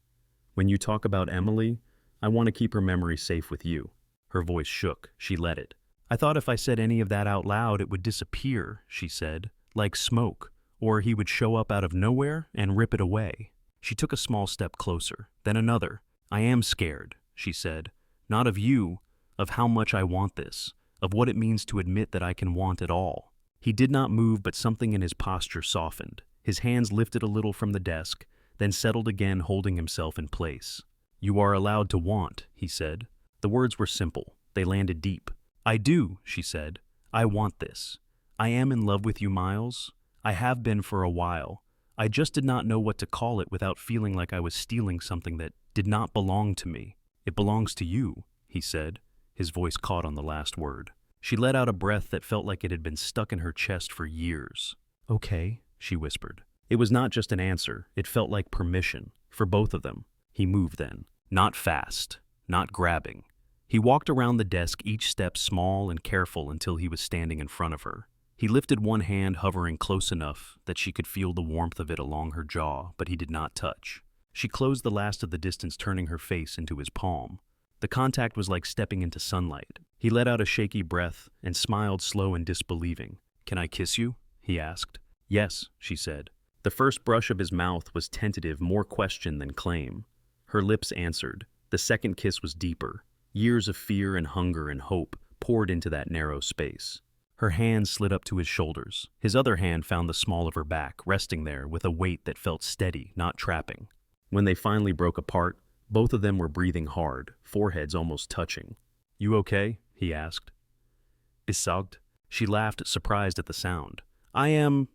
When you talk about Emily, I want to keep her memory safe with you. Her voice shook. She let it. I thought if I said any of that out loud, it would disappear, she said, like smoke, or he would show up out of nowhere and rip it away. She took a small step closer, then another. I am scared, she said, not of you, of how much I want this, of what it means to admit that I can want it all. He did not move, but something in his posture softened. His hands lifted a little from the desk, then settled again, holding himself in place. You are allowed to want, he said. The words were simple. They landed deep. I do, she said. I want this. I am in love with you, Miles. I have been for a while. I just did not know what to call it without feeling like I was stealing something that did not belong to me. It belongs to you, he said. His voice caught on the last word. She let out a breath that felt like it had been stuck in her chest for years. Okay, she whispered. It was not just an answer. It felt like permission, for both of them. He moved then. Not fast, not grabbing. He walked around the desk, each step small and careful until he was standing in front of her. He lifted one hand, hovering close enough that she could feel the warmth of it along her jaw, but he did not touch. She closed the last of the distance, turning her face into his palm. The contact was like stepping into sunlight. He let out a shaky breath and smiled, slow and disbelieving. Can I kiss you? He asked. Yes, she said. The first brush of his mouth was tentative, more question than claim. Her lips answered. The second kiss was deeper. Years of fear and hunger and hope poured into that narrow space. Her hand slid up to his shoulders. His other hand found the small of her back, resting there with a weight that felt steady, not trapping. When they finally broke apart, both of them were breathing hard, foreheads almost touching. You okay? He asked. Besorgt. She laughed, surprised at the sound. I am...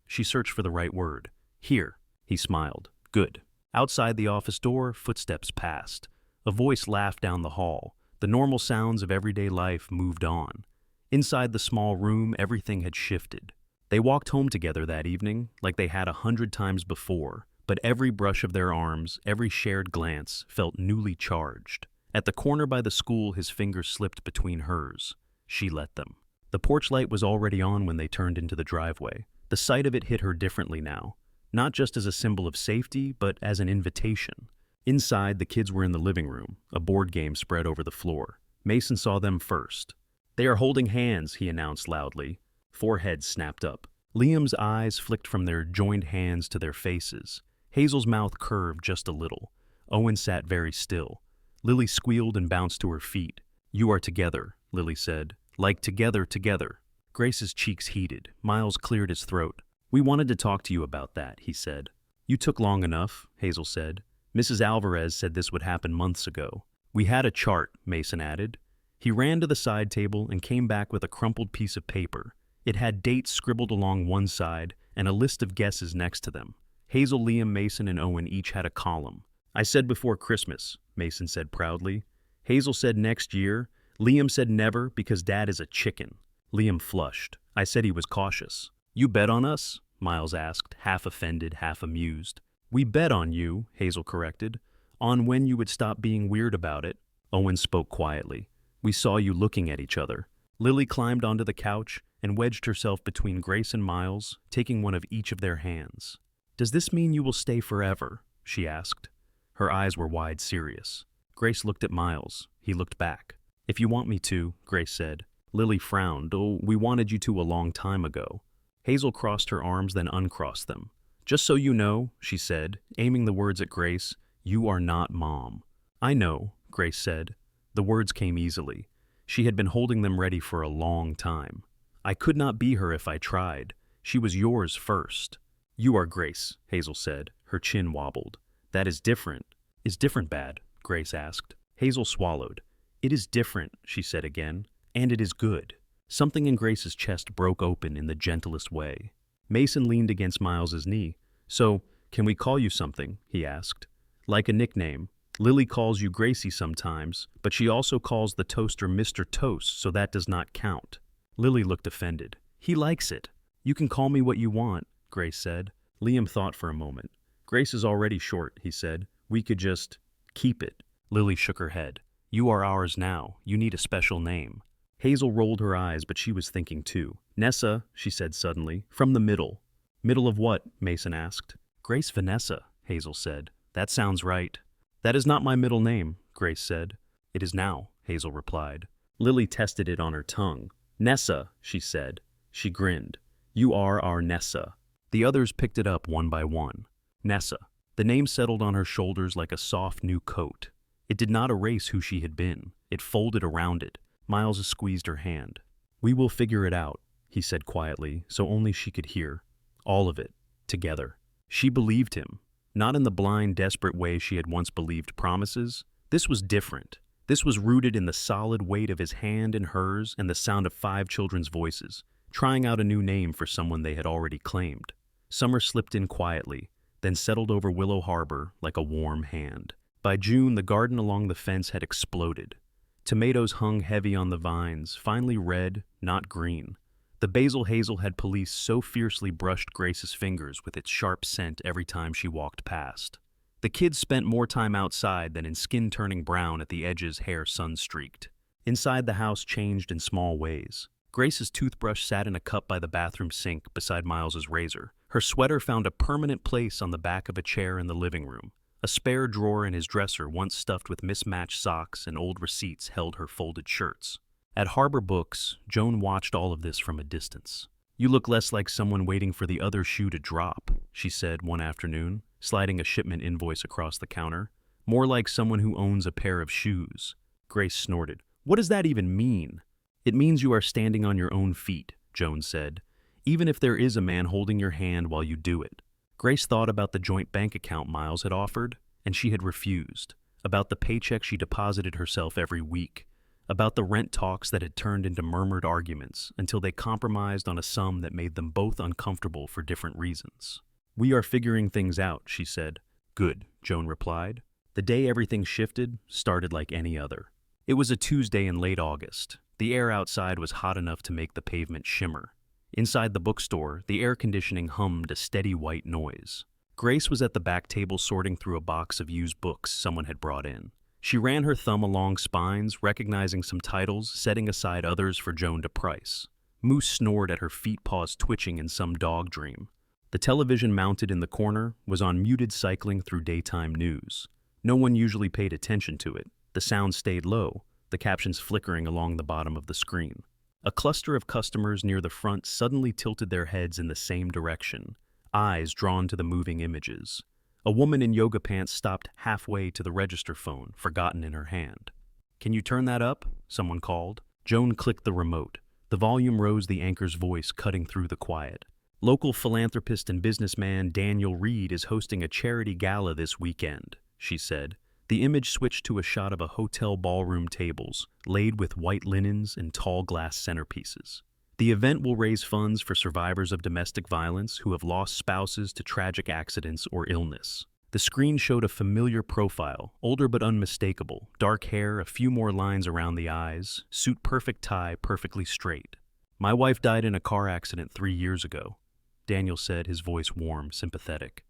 She searched for the right word. Here. He smiled. Good. Outside the office door, footsteps passed. A voice laughed down the hall. The normal sounds of everyday life moved on. Inside the small room, everything had shifted. They walked home together that evening, like they had 100 times before, but every brush of their arms, every shared glance, felt newly charged. At the corner by the school, his fingers slipped between hers. She let them. The porch light was already on when they turned into the driveway. The sight of it hit her differently now, not just as a symbol of safety, but as an invitation. Inside, the kids were in the living room, a board game spread over the floor. Mason saw them first. They are holding hands, he announced loudly. 4 heads snapped up. Liam's eyes flicked from their joined hands to their faces. Hazel's mouth curved just a little. Owen sat very still. Lily squealed and bounced to her feet. "You are together," Lily said. "Like together, together." Grace's cheeks heated. Miles cleared his throat. "We wanted to talk to you about that," he said. "You took long enough," Hazel said. "Mrs. Alvarez said this would happen months ago." "We had a chart," Mason added. He ran to the side table and came back with a crumpled piece of paper. It had dates scribbled along one side and a list of guesses next to them. Hazel, Liam, Mason, and Owen each had a column. "I said before Christmas," Mason said proudly. Hazel said next year. Liam said never because Dad is a chicken. Liam flushed. "I said he was cautious." "You bet on us?" Miles asked, half offended, half amused. "We bet on you," Hazel corrected. "On when you would stop being weird about it." Owen spoke quietly. "We saw you looking at each other." Lily climbed onto the couch and wedged herself between Grace and Miles, taking one of each of their hands. "Does this mean you will stay forever?" she asked. Her eyes were wide serious. Grace looked at Miles. He looked back. "If you want me to," Grace said. Lily frowned. "Oh, we wanted you to a long time ago." Hazel crossed her arms, then uncrossed them. "Just so you know," she said, aiming the words at Grace, "you are not Mom." "I know," Grace said. The words came easily. She had been holding them ready for a long time. "I could not be her if I tried. She was yours first." "You are Grace," Hazel said. Her chin wobbled. "That is different." "Is different bad?" Grace asked. Hazel swallowed. "It is different," she said again, "and it is good." Something in Grace's chest broke open in the gentlest way. Mason leaned against Miles's knee. "So, can we call you something?" he asked. "Like a nickname. Lily calls you Gracie sometimes, but she also calls the toaster Mr. Toast, so that does not count." Lily looked offended. "He likes it." "You can call me what you want," Grace said. Liam thought for a moment. "Grace is already short," he said. "We could just keep it." Lily shook her head. "You are ours now. You need a special name." Hazel rolled her eyes, but she was thinking too. "Nessa," she said suddenly, "from the middle." "Middle of what?" Mason asked. "Grace Vanessa," Hazel said. "That sounds right." "That is not my middle name," Grace said. "It is now," Hazel replied. Lily tested it on her tongue. "Nessa," she said. She grinned. "You are our Nessa." The others picked it up one by one. Nessa. The name settled on her shoulders like a soft new coat. It did not erase who she had been. It folded around it. Miles squeezed her hand. "We will figure it out," he said quietly, so only she could hear. "All of it. Together." She believed him. Not in the blind, desperate way she had once believed promises. This was different. This was rooted in the solid weight of his hand in hers and the sound of 5 children's voices, trying out a new name for someone they had already claimed. Summer slipped in quietly, then settled over Willow Harbor like a warm hand. By June, the garden along the fence had exploded. Tomatoes hung heavy on the vines, finely red, not green. The basil hazel had police so fiercely brushed Grace's fingers with its sharp scent every time she walked past. The kids spent more time outside than in skin turning brown at the edges, hair sun-streaked. Inside, the house changed in small ways. Grace's toothbrush sat in a cup by the bathroom sink beside Miles's razor. Her sweater found a permanent place on the back of a chair in the living room. A spare drawer in his dresser, once stuffed with mismatched socks and old receipts, held her folded shirts. At Harbor Books, Joan watched all of this from a distance. "You look less like someone waiting for the other shoe to drop," she said one afternoon, sliding a shipment invoice across the counter. "More like someone who owns a pair of shoes." Grace snorted. "What does that even mean?" "It means you are standing on your own feet," Joan said, "even if there is a man holding your hand while you do it." Grace thought about the joint bank account Miles had offered, and she had refused, about the paycheck she deposited herself every week, about the rent talks that had turned into murmured arguments until they compromised on a sum that made them both uncomfortable for different reasons. "We are figuring things out," she said. "Good," Joan replied. The day everything shifted started like any other. It was a Tuesday in late August. The air outside was hot enough to make the pavement shimmer. Inside the bookstore, the air conditioning hummed a steady white noise. Grace was at the back table sorting through a box of used books someone had brought in. She ran her thumb along spines, recognizing some titles, setting aside others for Joan to price. Moose snored at her feet, paws twitching in some dog dream. The television mounted in the corner was on muted, cycling through daytime news. No one usually paid attention to it. The sound stayed low, the captions flickering along the bottom of the screen. A cluster of customers near the front suddenly tilted their heads in the same direction, eyes drawn to the moving images. A woman in yoga pants stopped halfway to the register phone, forgotten in her hand. "Can you turn that up?" someone called. Joan clicked the remote. The volume rose, the anchor's voice cutting through the quiet. "Local philanthropist and businessman Daniel Reed is hosting a charity gala this weekend," she said. The image switched to a shot of a hotel ballroom tables, laid with white linens and tall glass centerpieces. The event will raise funds for survivors of domestic violence who have lost spouses to tragic accidents or illness. The screen showed a familiar profile, older but unmistakable, dark hair, a few more lines around the eyes, suit perfect tie, perfectly straight. "My wife died in a car accident 3 years ago," Daniel said, his voice warm, sympathetic.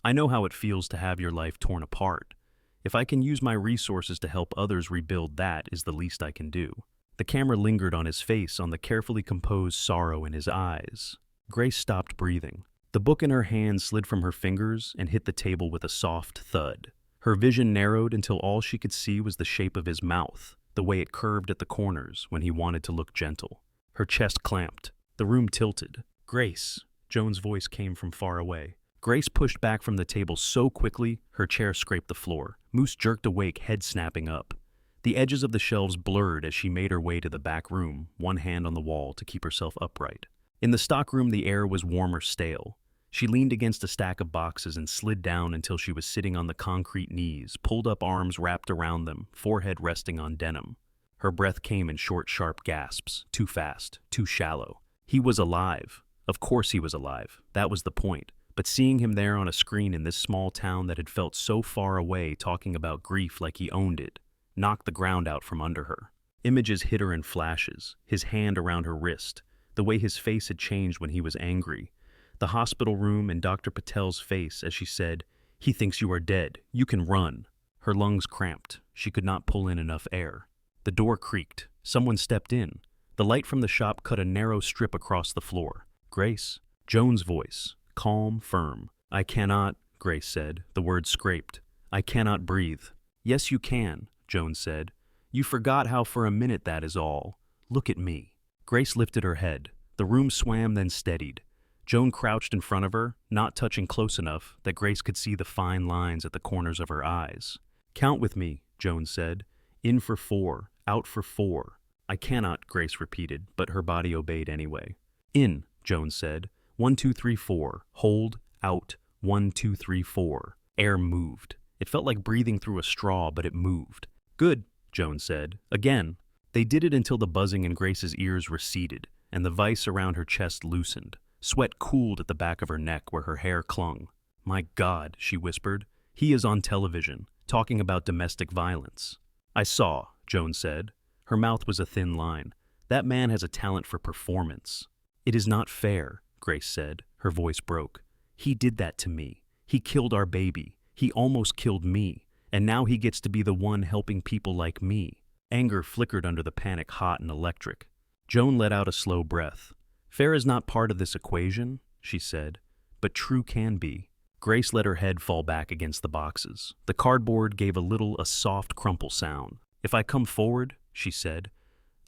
"I know how it feels to have your life torn apart. If I can use my resources to help others rebuild, that is the least I can do." The camera lingered on his face, on the carefully composed sorrow in his eyes. Grace stopped breathing. The book in her hand slid from her fingers and hit the table with a soft thud. Her vision narrowed until all she could see was the shape of his mouth, the way it curved at the corners when he wanted to look gentle. Her chest clamped. The room tilted. "Grace," Joan's voice came from far away. Grace pushed back from the table so quickly, her chair scraped the floor. Moose jerked awake, head snapping up. The edges of the shelves blurred as she made her way to the back room, one hand on the wall to keep herself upright. In the stockroom, the air was warm or stale. She leaned against a stack of boxes and slid down until she was sitting on the concrete knees, pulled up arms wrapped around them, forehead resting on denim. Her breath came in short, sharp gasps, too fast, too shallow. He was alive. Of course he was alive. That was the point. But seeing him there on a screen in this small town that had felt so far away, talking about grief like he owned it, knocked the ground out from under her. Images hit her in flashes, his hand around her wrist, the way his face had changed when he was angry, the hospital room and Dr. Patel's face as she said, "He thinks you are dead. You can run." Her lungs cramped. She could not pull in enough air. The door creaked. Someone stepped in. The light from the shop cut a narrow strip across the floor. "Grace?" Joan's voice, calm, firm. "I cannot," Grace said. The words scraped. "I cannot breathe." "Yes, you can," Joan said. "You forgot how for a minute that is all. Look at me." Grace lifted her head. The room swam, then steadied. Joan crouched in front of her, not touching close enough that Grace could see the fine lines at the corners of her eyes. "Count with me," Joan said. "In for 4, out for 4. "I cannot," Grace repeated, but her body obeyed anyway. "In," Joan said. 1, 2, 3, 4. Hold, out, 1, 2, 3, 4. Air moved. It felt like breathing through a straw, but it moved. "Good," Joan said. "Again." They did it until the buzzing in Grace's ears receded, and the vice around her chest loosened. Sweat cooled at the back of her neck where her hair clung. "My God," she whispered. "He is on television, talking about domestic violence." "I saw," Joan said. Her mouth was a thin line. "That man has a talent for performance." "It is not fair," Grace said. Her voice broke. "He did that to me. He killed our baby. He almost killed me. And now he gets to be the one helping people like me." Anger flickered under the panic, hot and electric. Joan let out a slow breath. "Fair is not part of this equation," she said, "but true can be." Grace let her head fall back against the boxes. The cardboard gave a soft crumple sound. "If I come forward," she said,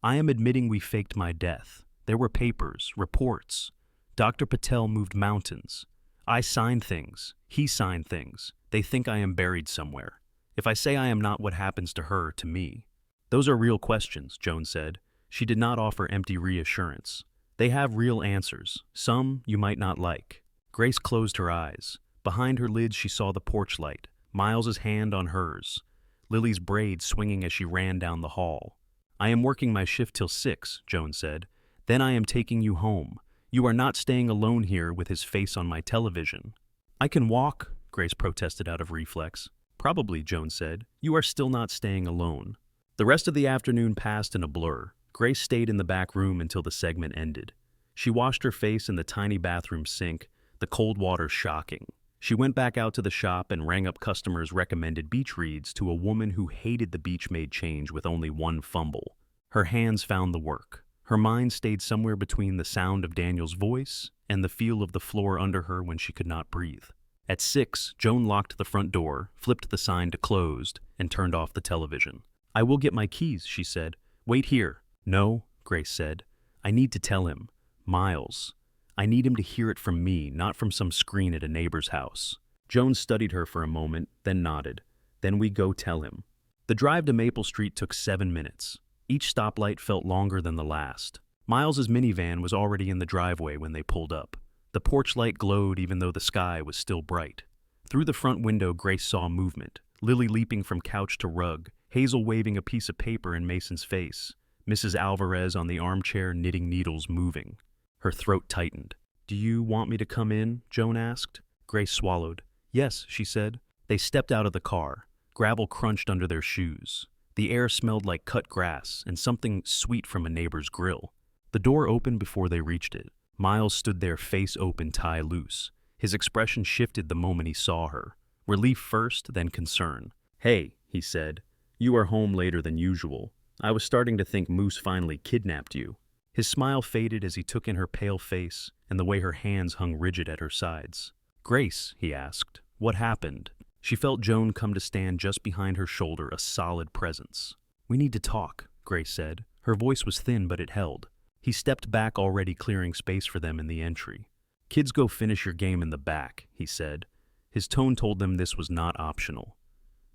"I am admitting we faked my death. There were papers, reports. Dr. Patel moved mountains. I signed things. He signed things. They think I am buried somewhere. If I say I am not, what happens to her, to me?" "Those are real questions," Joan said. She did not offer empty reassurance. "They have real answers. Some you might not like." Grace closed her eyes. Behind her lids she saw the porch light, Miles's hand on hers, Lily's braid swinging as she ran down the hall. "I am working my shift till 6, Joan said. "Then I am taking you home. You are not staying alone here with his face on my television." "I can walk," Grace protested out of reflex. "Probably," Joan said. "You are still not staying alone." The rest of the afternoon passed in a blur. Grace stayed in the back room until the segment ended. She washed her face in the tiny bathroom sink, the cold water shocking. She went back out to the shop and rang up customers' recommended beach reads to a woman who hated the beach-made change with only one fumble. Her hands found the work. Her mind stayed somewhere between the sound of Daniel's voice and the feel of the floor under her when she could not breathe. At 6, Joan locked the front door, flipped the sign to closed, and turned off the television. "I will get my keys," she said. "Wait here." "No," Grace said. "I need to tell him. Miles. I need him to hear it from me, not from some screen at a neighbor's house." Joan studied her for a moment, then nodded. Then we go tell him. The drive to Maple Street took 7 minutes. Each stoplight felt longer than the last. Miles's minivan was already in the driveway when they pulled up. The porch light glowed even though the sky was still bright. Through the front window, Grace saw movement. Lily leaping from couch to rug, Hazel waving a piece of paper in Mason's face, Mrs. Alvarez on the armchair knitting needles moving. Her throat tightened. "Do you want me to come in?" Joan asked. Grace swallowed. "Yes," she said. They stepped out of the car. Gravel crunched under their shoes. The air smelled like cut grass and something sweet from a neighbor's grill. The door opened before they reached it. Miles stood there, face open, tie loose. His expression shifted the moment he saw her. Relief first, then concern. "Hey," he said. "You are home later than usual. I was starting to think Moose finally kidnapped you." His smile faded as he took in her pale face and the way her hands hung rigid at her sides. "Grace," he asked, "what happened?" She felt Joan come to stand just behind her shoulder, a solid presence. "We need to talk," Grace said. Her voice was thin, but it held. He stepped back, already clearing space for them in the entry. "Kids, go finish your game in the back," he said. His tone told them this was not optional.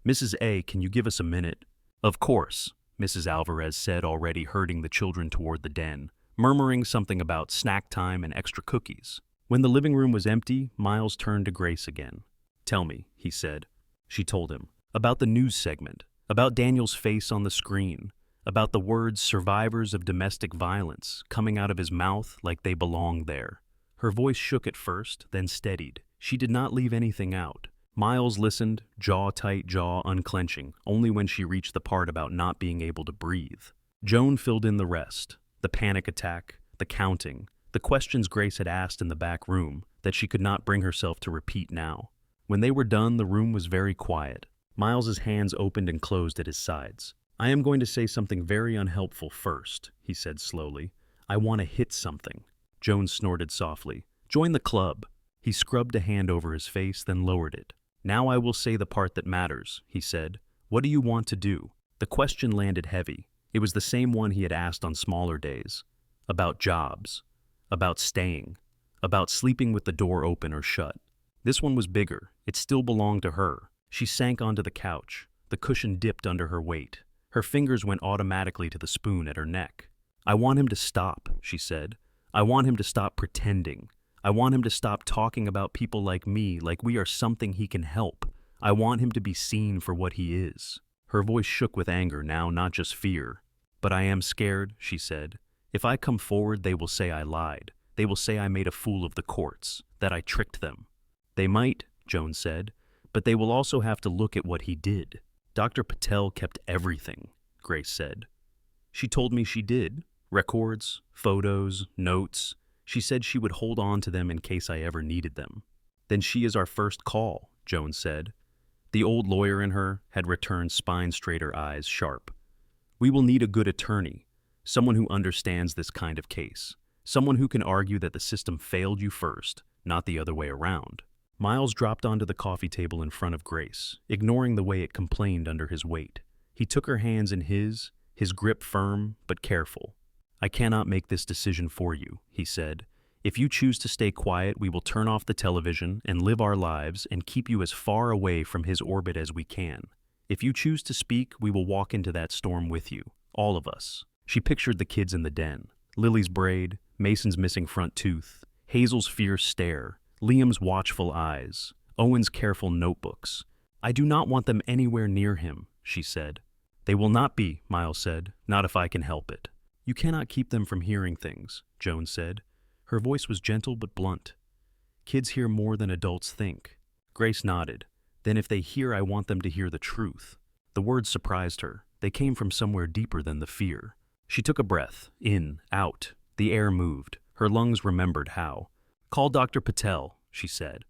"Mrs. A, can you give us a minute?" "Of course," Mrs. Alvarez said, already herding the children toward the den, murmuring something about snack time and extra cookies. When the living room was empty, Miles turned to Grace again. "Tell me," he said. She told him. About the news segment, about Daniel's face on the screen, about the words "survivors of domestic violence" coming out of his mouth like they belonged there. Her voice shook at first, then steadied. She did not leave anything out. Miles listened, jaw tight, jaw unclenching, only when she reached the part about not being able to breathe. Joan filled in the rest. The panic attack, the counting, the questions Grace had asked in the back room that she could not bring herself to repeat now. When they were done, the room was very quiet. Miles's hands opened and closed at his sides. "I am going to say something very unhelpful first," he said slowly. "I want to hit something." Joan snorted softly. "Join the club." He scrubbed a hand over his face, then lowered it. "Now I will say the part that matters," he said. "What do you want to do?" The question landed heavy. It was the same one he had asked on smaller days. About jobs. About staying. About sleeping with the door open or shut. This one was bigger. It still belonged to her. She sank onto the couch. The cushion dipped under her weight. Her fingers went automatically to the spoon at her neck. "I want him to stop," she said. "I want him to stop pretending. I want him to stop talking about people like me like we are something he can help. I want him to be seen for what he is." Her voice shook with anger now, not just fear. "But I am scared," she said. "If I come forward, they will say I lied. They will say I made a fool of the courts, that I tricked them." "They might," Joan said, "but they will also have to look at what he did." "Dr. Patel kept everything," Grace said. "She told me she did. Records, photos, notes. She said she would hold on to them in case I ever needed them." "Then she is our first call," Joan said. The old lawyer in her had returned, spine straighter, eyes sharp. "We will need a good attorney, someone who understands this kind of case, someone who can argue that the system failed you first, not the other way around." Miles dropped onto the coffee table in front of Grace, ignoring the way it complained under his weight. He took her hands in his grip firm but careful. "I cannot make this decision for you," he said. "If you choose to stay quiet, we will turn off the television and live our lives and keep you as far away from his orbit as we can. If you choose to speak, we will walk into that storm with you, all of us." She pictured the kids in the den. Lily's braid, Mason's missing front tooth, Hazel's fierce stare, Liam's watchful eyes, Owen's careful notebooks. "I do not want them anywhere near him," she said. "They will not be," Miles said, "not if I can help it." "You cannot keep them from hearing things," Joan said. Her voice was gentle but blunt. "Kids hear more than adults think." Grace nodded. "Then if they hear, I want them to hear the truth." The words surprised her. They came from somewhere deeper than the fear. She took a breath, in, out. The air moved. Her lungs remembered how. "Call Dr. Patel," she said.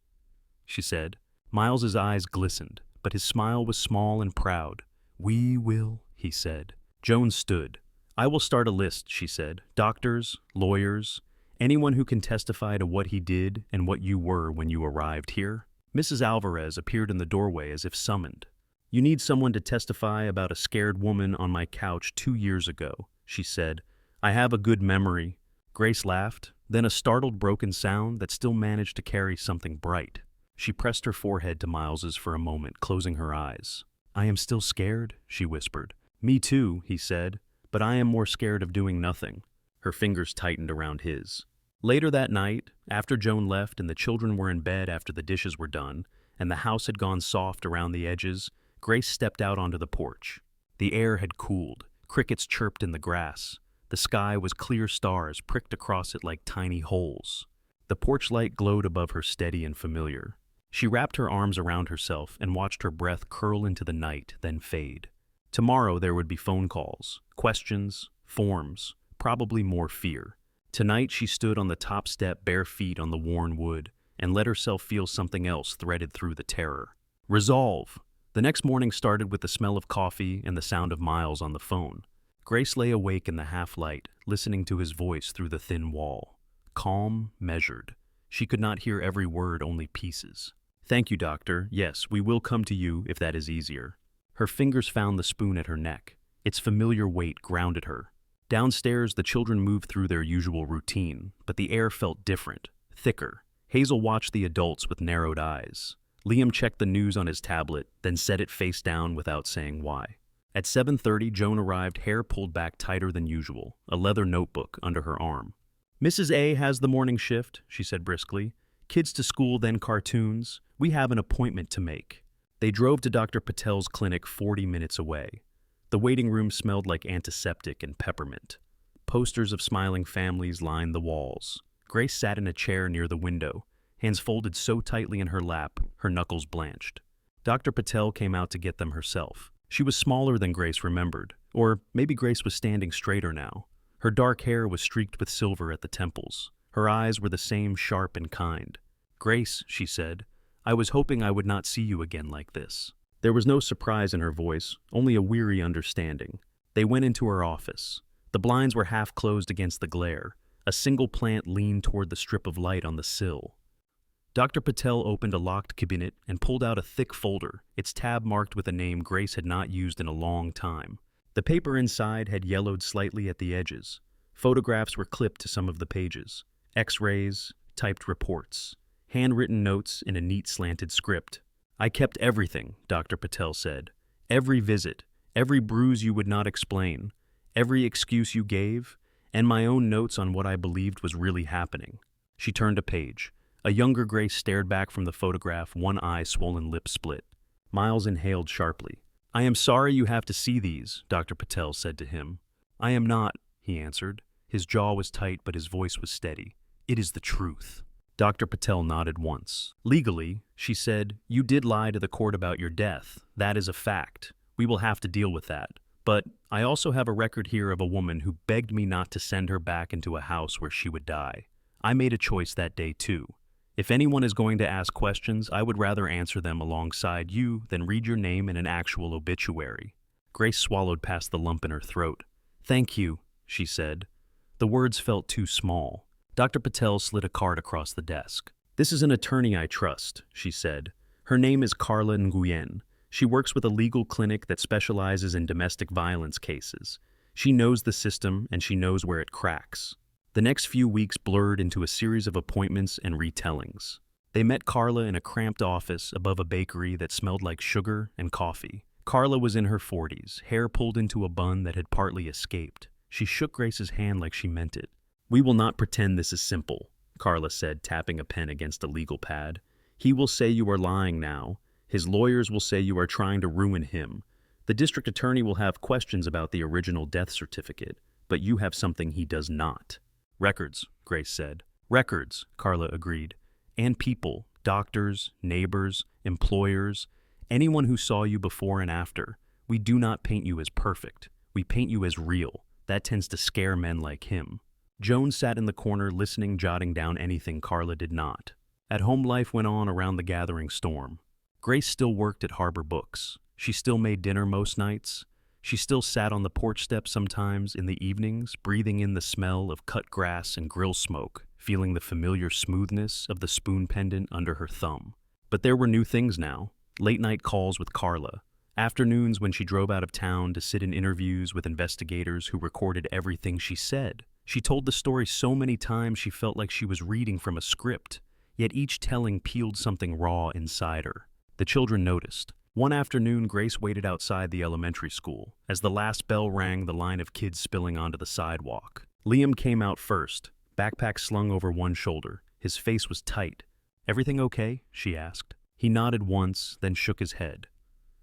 Miles's eyes glistened, but his smile was small and proud. "We will," he said. Joan stood. "I will start a list," she said. "Doctors, lawyers, anyone who can testify to what he did and what you were when you arrived here." Mrs. Alvarez appeared in the doorway as if summoned. "You need someone to testify about a scared woman on my couch 2 years ago," she said. "I have a good memory." Grace laughed, then a startled, broken sound that still managed to carry something bright. She pressed her forehead to Miles's for a moment, closing her eyes. "I am still scared," she whispered. "Me too," he said, "but I am more scared of doing nothing." Her fingers tightened around his. Later that night, after Joan left and the children were in bed after the dishes were done, and the house had gone soft around the edges, Grace stepped out onto the porch. The air had cooled, crickets chirped in the grass. The sky was clear stars pricked across it like tiny holes. The porch light glowed above her, steady and familiar. She wrapped her arms around herself and watched her breath curl into the night, then fade. Tomorrow there would be phone calls, questions, forms, probably more fear. Tonight she stood on the top step, bare feet on the worn wood, and let herself feel something else threaded through the terror. Resolve! The next morning started with the smell of coffee and the sound of Miles on the phone. Grace lay awake in the half-light, listening to his voice through the thin wall. Calm, measured. She could not hear every word, only pieces. "Thank you, doctor. Yes, we will come to you if that is easier." Her fingers found the spoon at her neck. Its familiar weight grounded her. Downstairs, the children moved through their usual routine, but the air felt different, thicker. Hazel watched the adults with narrowed eyes. Liam checked the news on his tablet, then set it face down without saying why. At 7:30, Joan arrived, hair pulled back tighter than usual, a leather notebook under her arm. "Mrs. A has the morning shift," she said briskly. "Kids to school, then cartoons. We have an appointment to make." They drove to Dr. Patel's clinic 40 minutes away. The waiting room smelled like antiseptic and peppermint. Posters of smiling families lined the walls. Grace sat in a chair near the window, hands folded so tightly in her lap, her knuckles blanched. Dr. Patel came out to get them herself. She was smaller than Grace remembered, or maybe Grace was standing straighter now. Her dark hair was streaked with silver at the temples. Her eyes were the same, sharp and kind. "Grace," she said, "I was hoping I would not see you again like this." There was no surprise in her voice, only a weary understanding. They went into her office. The blinds were half closed against the glare. A single plant leaned toward the strip of light on the sill. Dr. Patel opened a locked cabinet and pulled out a thick folder, its tab marked with a name Grace had not used in a long time. The paper inside had yellowed slightly at the edges. Photographs were clipped to some of the pages. X-rays, typed reports, handwritten notes in a neat slanted script. "I kept everything," Dr. Patel said. "Every visit, every bruise you would not explain, every excuse you gave, and my own notes on what I believed was really happening." She turned a page. A younger Grace stared back from the photograph, one eye, swollen lip split. Miles inhaled sharply. "I am sorry you have to see these," Dr. Patel said to him. "I am not," he answered. His jaw was tight, but his voice was steady. "It is the truth." Dr. Patel nodded once. "Legally," she said, "you did lie to the court about your death. That is a fact. We will have to deal with that. But I also have a record here of a woman who begged me not to send her back into a house where she would die. I made a choice that day, too. If anyone is going to ask questions, I would rather answer them alongside you than read your name in an actual obituary." Grace swallowed past the lump in her throat. "Thank you," she said. The words felt too small. Dr. Patel slid a card across the desk. "This is an attorney I trust," she said. "Her name is Carla Nguyen. She works with a legal clinic that specializes in domestic violence cases. She knows the system and she knows where it cracks." The next few weeks blurred into a series of appointments and retellings. They met Carla in a cramped office above a bakery that smelled like sugar and coffee. Carla was in her 40s, hair pulled into a bun that had partly escaped. She shook Grace's hand like she meant it. "We will not pretend this is simple," Carla said, tapping a pen against a legal pad. "He will say you are lying now. His lawyers will say you are trying to ruin him. The district attorney will have questions about the original death certificate, but you have something he does not." "Records," Grace said. "Records," Carla agreed. "And people, doctors, neighbors, employers, anyone who saw you before and after. We do not paint you as perfect. We paint you as real. That tends to scare men like him." Joan sat in the corner listening, jotting down anything Carla did not. At home, life went on around the gathering storm. Grace still worked at Harbor Books. She still made dinner most nights. She still sat on the porch steps sometimes in the evenings, breathing in the smell of cut grass and grill smoke, feeling the familiar smoothness of the spoon pendant under her thumb. But there were new things now. Late-night calls with Carla. Afternoons when she drove out of town to sit in interviews with investigators who recorded everything she said. She told the story so many times she felt like she was reading from a script. yet each telling peeled something raw inside her. The children noticed. One afternoon, Grace waited outside the elementary school. As the last bell rang, the line of kids spilling onto the sidewalk. Liam came out first, backpack slung over one shoulder. His face was tight. "Everything okay?" she asked. He nodded once, then shook his head.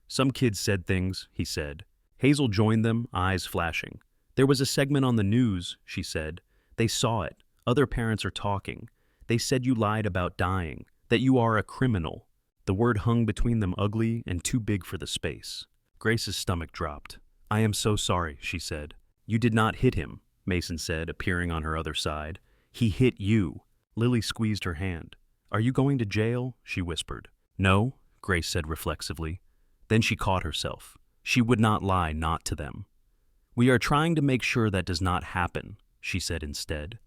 "Some kids said things," he said. Hazel joined them, eyes flashing. "There was a segment on the news," she said. "They saw it. Other parents are talking. They said you lied about dying, that you are a criminal." The word hung between them, ugly and too big for the space. Grace's stomach dropped. "I am so sorry," she said. "You did not hit him," Mason said, appearing on her other side. "He hit you." Lily squeezed her hand. "Are you going to jail?" she whispered. "No," Grace said reflexively. Then she caught herself. She would not lie, not to them. "We are trying to make sure that does not happen," she said instead.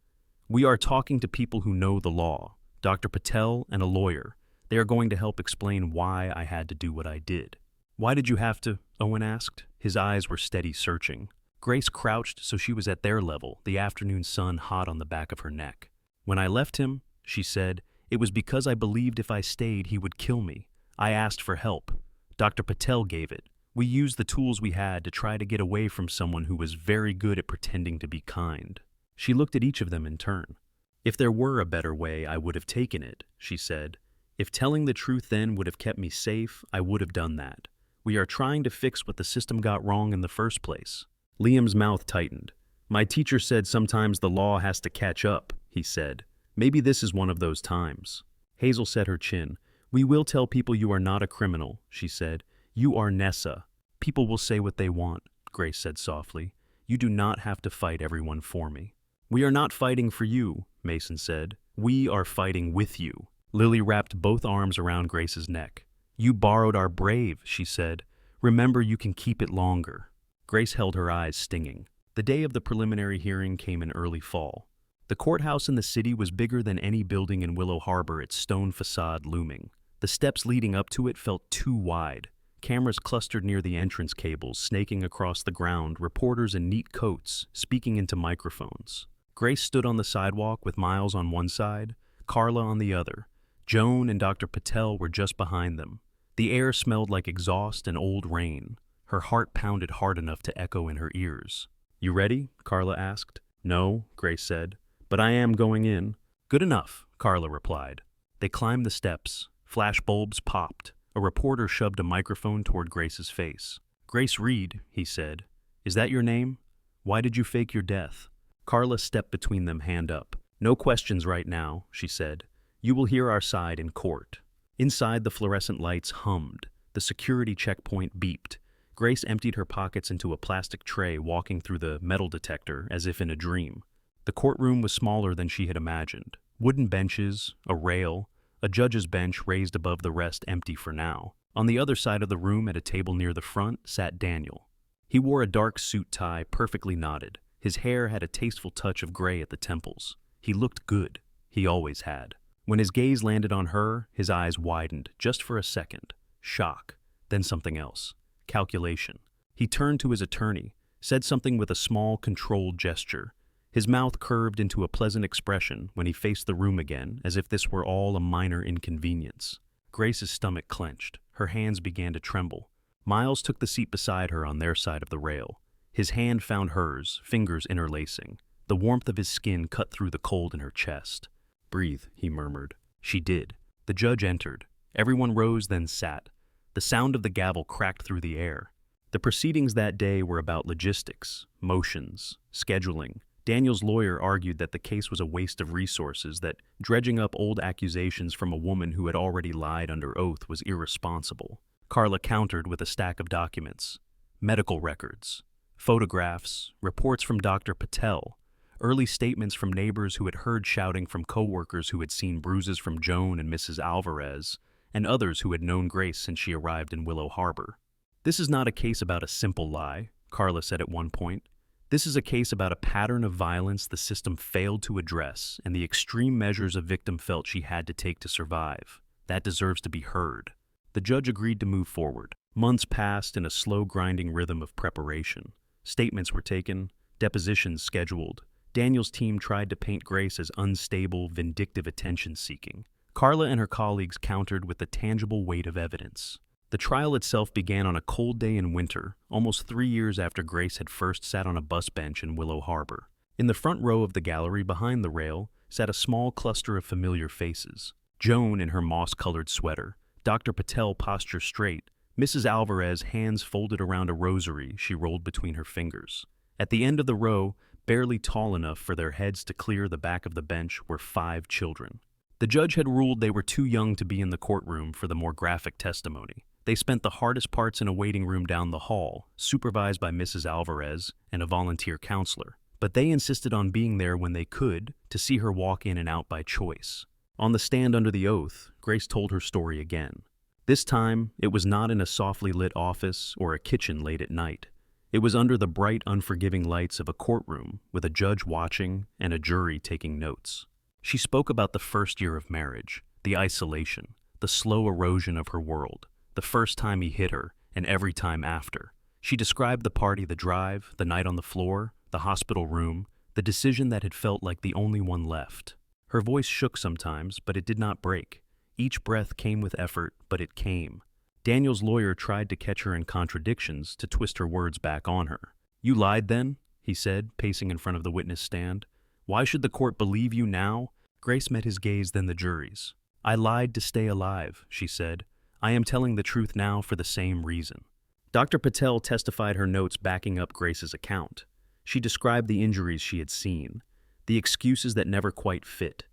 "We are talking to people who know the law, Dr. Patel and a lawyer. They are going to help explain why I had to do what I did." "Why did you have to?" Owen asked. His eyes were steady, searching. Grace crouched so she was at their level, the afternoon sun hot on the back of her neck. "When I left him," she said, "it was because I believed if I stayed he would kill me. I asked for help. Dr. Patel gave it. We used the tools we had to try to get away from someone who was very good at pretending to be kind." She looked at each of them in turn. "If there were a better way, I would have taken it," she said. "If telling the truth then would have kept me safe, I would have done that. We are trying to fix what the system got wrong in the first place." Liam's mouth tightened. "My teacher said sometimes the law has to catch up," he said. "Maybe this is one of those times." Hazel set her chin. "We will tell people you are not a criminal," she said. "You are Nessa." "People will say what they want," Grace said softly. "You do not have to fight everyone for me." "We are not fighting for you," Mason said. "We are fighting with you." Lily wrapped both arms around Grace's neck. "You borrowed our brave," she said. "Remember, you can keep it longer." Grace held her eyes stinging. The day of the preliminary hearing came in early fall. The courthouse in the city was bigger than any building in Willow Harbor, its stone facade looming. The steps leading up to it felt too wide. Cameras clustered near the entrance cables, snaking across the ground, reporters in neat coats, speaking into microphones. Grace stood on the sidewalk with Miles on one side, Carla on the other. Joan and Dr. Patel were just behind them. The air smelled like exhaust and old rain. Her heart pounded hard enough to echo in her ears. "You ready?" Carla asked. "No," Grace said. "But I am going in." "Good enough," Carla replied. They climbed the steps. Flash bulbs popped. A reporter shoved a microphone toward Grace's face. "Grace Reed," he said. "Is that your name? Why did you fake your death?" Carla stepped between them, hand up. "No questions right now," she said. "You will hear our side in court." Inside, the fluorescent lights hummed. The security checkpoint beeped. Grace emptied her pockets into a plastic tray, walking through the metal detector as if in a dream. The courtroom was smaller than she had imagined. Wooden benches, a rail, a judge's bench raised above the rest, empty for now. On the other side of the room, at a table near the front, sat Daniel. He wore a dark suit tie, perfectly knotted. His hair had a tasteful touch of gray at the temples. He looked good. He always had. When his gaze landed on her, his eyes widened, just for a second. Shock. Then something else. Calculation. He turned to his attorney, said something with a small, controlled gesture. His mouth curved into a pleasant expression when he faced the room again, as if this were all a minor inconvenience. Grace's stomach clenched. Her hands began to tremble. Miles took the seat beside her on their side of the rail. His hand found hers, fingers interlacing. The warmth of his skin cut through the cold in her chest. "Breathe," he murmured. She did. The judge entered. Everyone rose, then sat. The sound of the gavel cracked through the air. The proceedings that day were about logistics, motions, scheduling. Daniel's lawyer argued that the case was a waste of resources, that dredging up old accusations from a woman who had already lied under oath was irresponsible. Carla countered with a stack of documents. Medical records, photographs, reports from Dr. Patel, early statements from neighbors who had heard shouting from co-workers who had seen bruises from Joan and Mrs. Alvarez, and others who had known Grace since she arrived in Willow Harbor. "This is not a case about a simple lie," Carla said at one point. "This is a case about a pattern of violence the system failed to address and the extreme measures a victim felt she had to take to survive. That deserves to be heard." The judge agreed to move forward. Months passed in a slow, grinding rhythm of preparation. Statements were taken, depositions scheduled. Daniel's team tried to paint Grace as unstable, vindictive attention-seeking. Carla and her colleagues countered with the tangible weight of evidence. The trial itself began on a cold day in winter, almost 3 years after Grace had first sat on a bus bench in Willow Harbor. In the front row of the gallery behind the rail sat a small cluster of familiar faces. Joan in her moss-colored sweater, Dr. Patel posture straight, Mrs. Alvarez hands folded around a rosary she rolled between her fingers. At the end of the row, barely tall enough for their heads to clear the back of the bench, were 5 children. The judge had ruled they were too young to be in the courtroom for the more graphic testimony. They spent the hardest parts in a waiting room down the hall, supervised by Mrs. Alvarez and a volunteer counselor. But they insisted on being there when they could, to see her walk in and out by choice. On the stand under the oath, Grace told her story again. This time, it was not in a softly lit office or a kitchen late at night. It was under the bright, unforgiving lights of a courtroom with a judge watching and a jury taking notes. She spoke about the first year of marriage, the isolation, the slow erosion of her world, the first time he hit her, and every time after. She described the party, the drive, the night on the floor, the hospital room, the decision that had felt like the only one left. Her voice shook sometimes, but it did not break. Each breath came with effort, but it came. Daniel's lawyer tried to catch her in contradictions, to twist her words back on her. "You lied then?" he said, pacing in front of the witness stand. "Why should the court believe you now?" Grace met his gaze, then the jury's. "I lied to stay alive," she said. "I am telling the truth now for the same reason." Dr. Patel testified, her notes backing up Grace's account. She described the injuries she had seen, the excuses that never quite fit,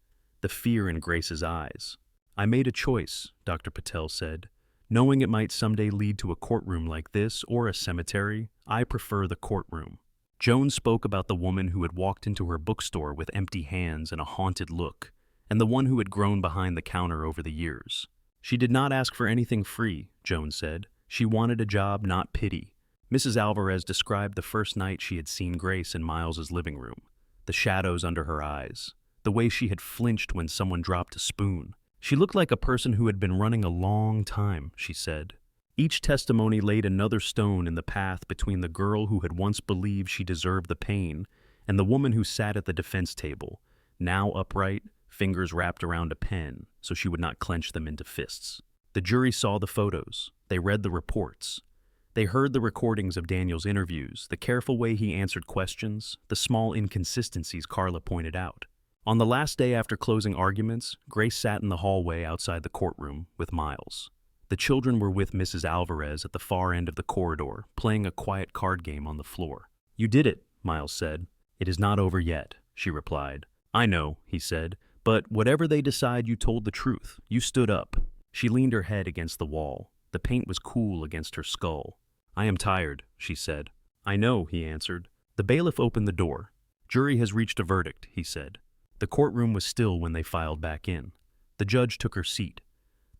the fear in Grace's eyes. "I made a choice," Dr. Patel said. "Knowing it might someday lead to a courtroom like this or a cemetery, I prefer the courtroom." Joan spoke about the woman who had walked into her bookstore with empty hands and a haunted look, and the one who had grown behind the counter over the years. She did not ask for anything free, Joan said. She wanted a job, not pity. Mrs. Alvarez described the first night she had seen Grace in Miles's living room, the shadows under her eyes, the way she had flinched when someone dropped a spoon. "She looked like a person who had been running a long time," she said. Each testimony laid another stone in the path between the girl who had once believed she deserved the pain and the woman who sat at the defense table, now upright, fingers wrapped around a pen so she would not clench them into fists. The jury saw the photos. They read the reports. They heard the recordings of Daniel's interviews, the careful way he answered questions, the small inconsistencies Carla pointed out. On the last day after closing arguments, Grace sat in the hallway outside the courtroom with Miles. The children were with Mrs. Alvarez at the far end of the corridor, playing a quiet card game on the floor. "You did it," Miles said. "It is not over yet," she replied. "I know," he said, "but whatever they decide, you told the truth. You stood up." She leaned her head against the wall. The paint was cool against her skull. "I am tired," she said. "I know," he answered. The bailiff opened the door. "Jury has reached a verdict," he said. The courtroom was still when they filed back in. The judge took her seat.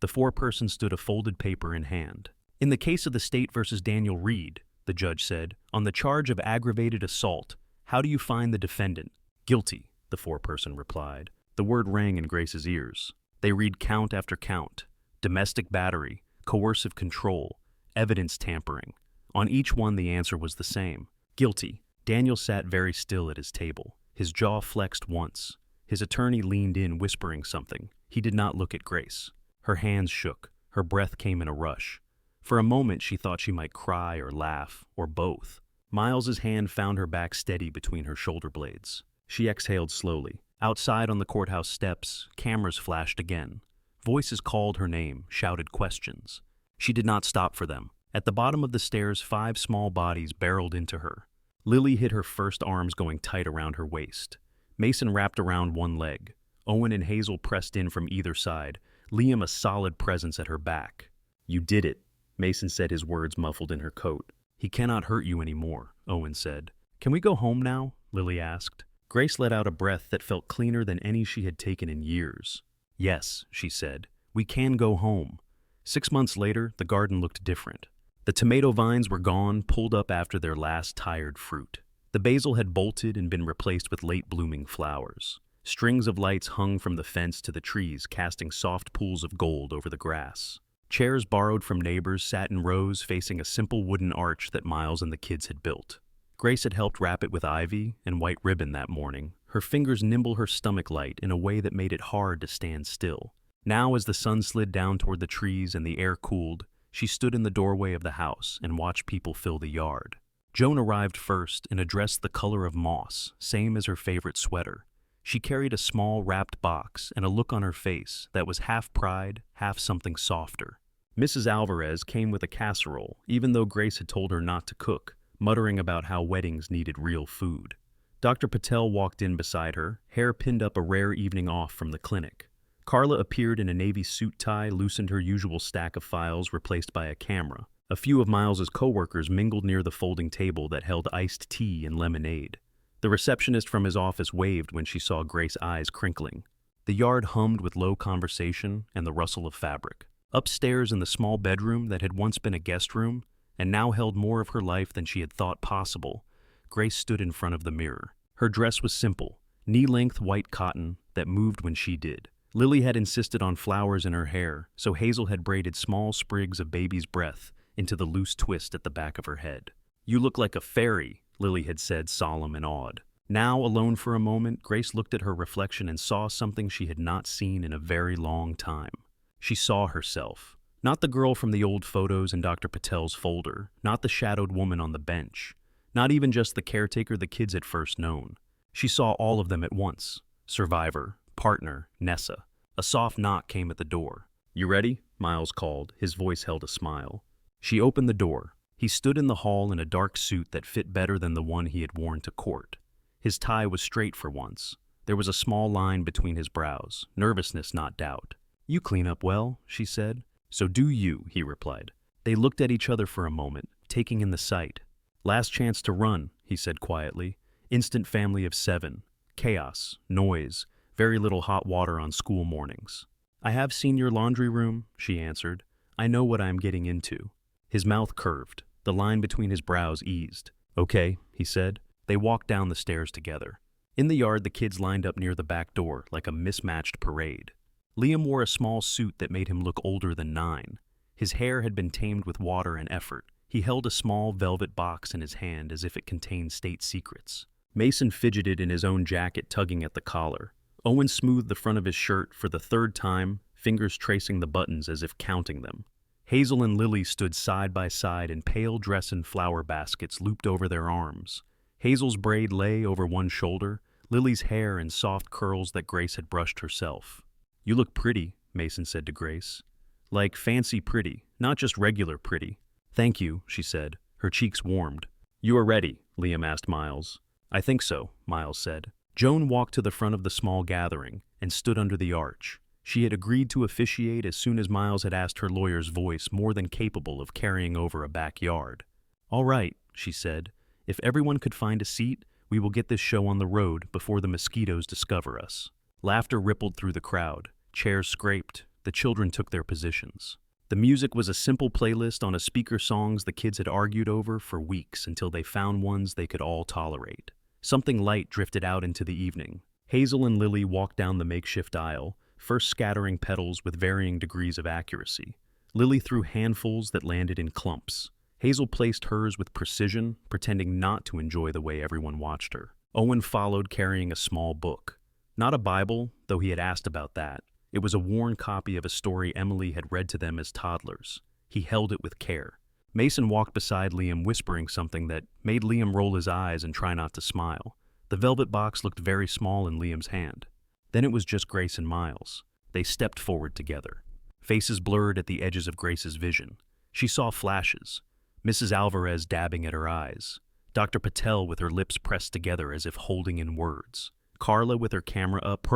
The 4 persons stood, a folded paper in hand. "In the case of the state versus Daniel Reed," the judge said, "on the charge of aggravated assault, how do you find the defendant?" "Guilty," the 4-person replied. The word rang in Grace's ears. They read count after count: domestic battery, coercive control, evidence tampering. On each one the answer was the same: guilty. Daniel sat very still at his table. His jaw flexed once. His attorney leaned in, whispering something. He did not look at Grace. Her hands shook. Her breath came in a rush. For a moment she thought she might cry or laugh, or both. Miles's hand found her back steady between her shoulder blades. She exhaled slowly. Outside on the courthouse steps, cameras flashed again. Voices called her name, shouted questions. She did not stop for them. At the bottom of the stairs, 5 small bodies barreled into her. Lily hid her first, arms going tight around her waist. Mason wrapped around one leg. Owen and Hazel pressed in from either side, Liam a solid presence at her back. "You did it," Mason said, his words muffled in her coat. "He cannot hurt you anymore," Owen said. "Can we go home now?" Lily asked. Grace let out a breath that felt cleaner than any she had taken in years. "Yes," she said, "we can go home." 6 months later, the garden looked different. The tomato vines were gone, pulled up after their last tired fruit. The basil had bolted and been replaced with late-blooming flowers. Strings of lights hung from the fence to the trees, casting soft pools of gold over the grass. Chairs borrowed from neighbors sat in rows facing a simple wooden arch that Miles and the kids had built. Grace had helped wrap it with ivy and white ribbon that morning, her fingers nimble, her stomach light in a way that made it hard to stand still. Now, as the sun slid down toward the trees and the air cooled, she stood in the doorway of the house and watched people fill the yard. Joan arrived first in a dress the color of moss, same as her favorite sweater. She carried a small wrapped box and a look on her face that was half pride, half something softer. Mrs. Alvarez came with a casserole, even though Grace had told her not to cook, muttering about how weddings needed real food. Dr. Patel walked in beside her, hair pinned up a rare evening off from the clinic. Carla appeared in a navy suit tie, loosened her usual stack of files replaced by a camera. A few of Miles's co-workers mingled near the folding table that held iced tea and lemonade. The receptionist from his office waved when she saw Grace's eyes crinkling. The yard hummed with low conversation and the rustle of fabric. Upstairs in the small bedroom that had once been a guest room, and now held more of her life than she had thought possible, Grace stood in front of the mirror. Her dress was simple, knee-length white cotton that moved when she did. Lily had insisted on flowers in her hair, so Hazel had braided small sprigs of baby's breath into the loose twist at the back of her head. "You look like a fairy," Lily had said, solemn and awed. Now, alone for a moment, Grace looked at her reflection and saw something she had not seen in a very long time. She saw herself. Not the girl from the old photos in Dr. Patel's folder, not the shadowed woman on the bench, not even just the caretaker the kids had first known. She saw all of them at once. Survivor, partner, Nessa. A soft knock came at the door. "You ready?" Miles called. His voice held a smile. She opened the door. He stood in the hall in a dark suit that fit better than the one he had worn to court. His tie was straight for once. There was a small line between his brows, nervousness, not doubt. "You clean up well," she said. "So do you," he replied. They looked at each other for a moment, taking in the sight. "Last chance to run," he said quietly. "Instant family of 7. Chaos, noise, very little hot water on school mornings." "I have seen your laundry room," she answered. "I know what I am getting into." His mouth curved. The line between his brows eased. "Okay," he said. They walked down the stairs together. In the yard, the kids lined up near the back door like a mismatched parade. Liam wore a small suit that made him look older than 9. His hair had been tamed with water and effort. He held a small velvet box in his hand as if it contained state secrets. Mason fidgeted in his own jacket, tugging at the collar. Owen smoothed the front of his shirt for the 3rd time, fingers tracing the buttons as if counting them. Hazel and Lily stood side by side in pale dress and flower baskets looped over their arms. Hazel's braid lay over one shoulder, Lily's hair in soft curls that Grace had brushed herself. "You look pretty," Mason said to Grace. "Like fancy pretty, not just regular pretty." "Thank you," she said. Her cheeks warmed. "You are ready?" Liam asked Miles. "I think so," Miles said. Joan walked to the front of the small gathering and stood under the arch. She had agreed to officiate as soon as Miles had asked her lawyer's voice more than capable of carrying over a backyard. "All right," she said. "If everyone could find a seat, we will get this show on the road before the mosquitoes discover us." Laughter rippled through the crowd. Chairs scraped. The children took their positions. The music was a simple playlist on a speaker songs the kids had argued over for weeks until they found ones they could all tolerate. Something light drifted out into the evening. Hazel and Lily walked down the makeshift aisle, first scattering petals with varying degrees of accuracy. Lily threw handfuls that landed in clumps. Hazel placed hers with precision, pretending not to enjoy the way everyone watched her. Owen followed carrying a small book. Not a Bible, though he had asked about that. It was a worn copy of a story Emily had read to them as toddlers. He held it with care. Mason walked beside Liam, whispering something that made Liam roll his eyes and try not to smile. The velvet box looked very small in Liam's hand. Then it was just Grace and Miles. They stepped forward together. Faces blurred at the edges of Grace's vision. She saw flashes. Mrs. Alvarez dabbing at her eyes. Dr. Patel with her lips pressed together as if holding in words. Carla with her camera up,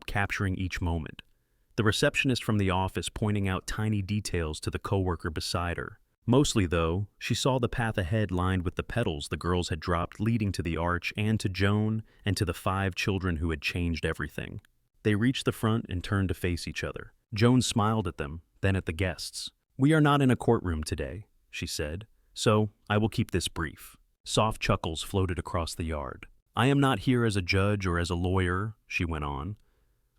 capturing each moment. The receptionist from the office pointing out tiny details to the coworker beside her. Mostly, though, she saw the path ahead lined with the petals the girls had dropped leading to the arch and to Joan and to the 5 children who had changed everything. They reached the front and turned to face each other. Joan smiled at them, then at the guests. "We are not in a courtroom today," she said, "so I will keep this brief." Soft chuckles floated across the yard. "I am not here as a judge or as a lawyer," she went on.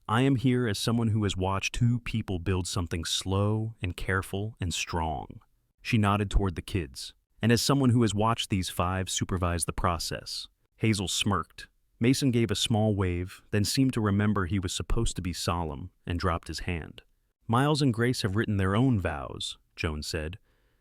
"I am here as someone who has watched 2 people build something slow and careful and strong." She nodded toward the kids. "And as someone who has watched these 5 supervise the process." Hazel smirked. Mason gave a small wave, then seemed to remember he was supposed to be solemn, and dropped his hand. Miles and Grace have written their own vows, Joan said,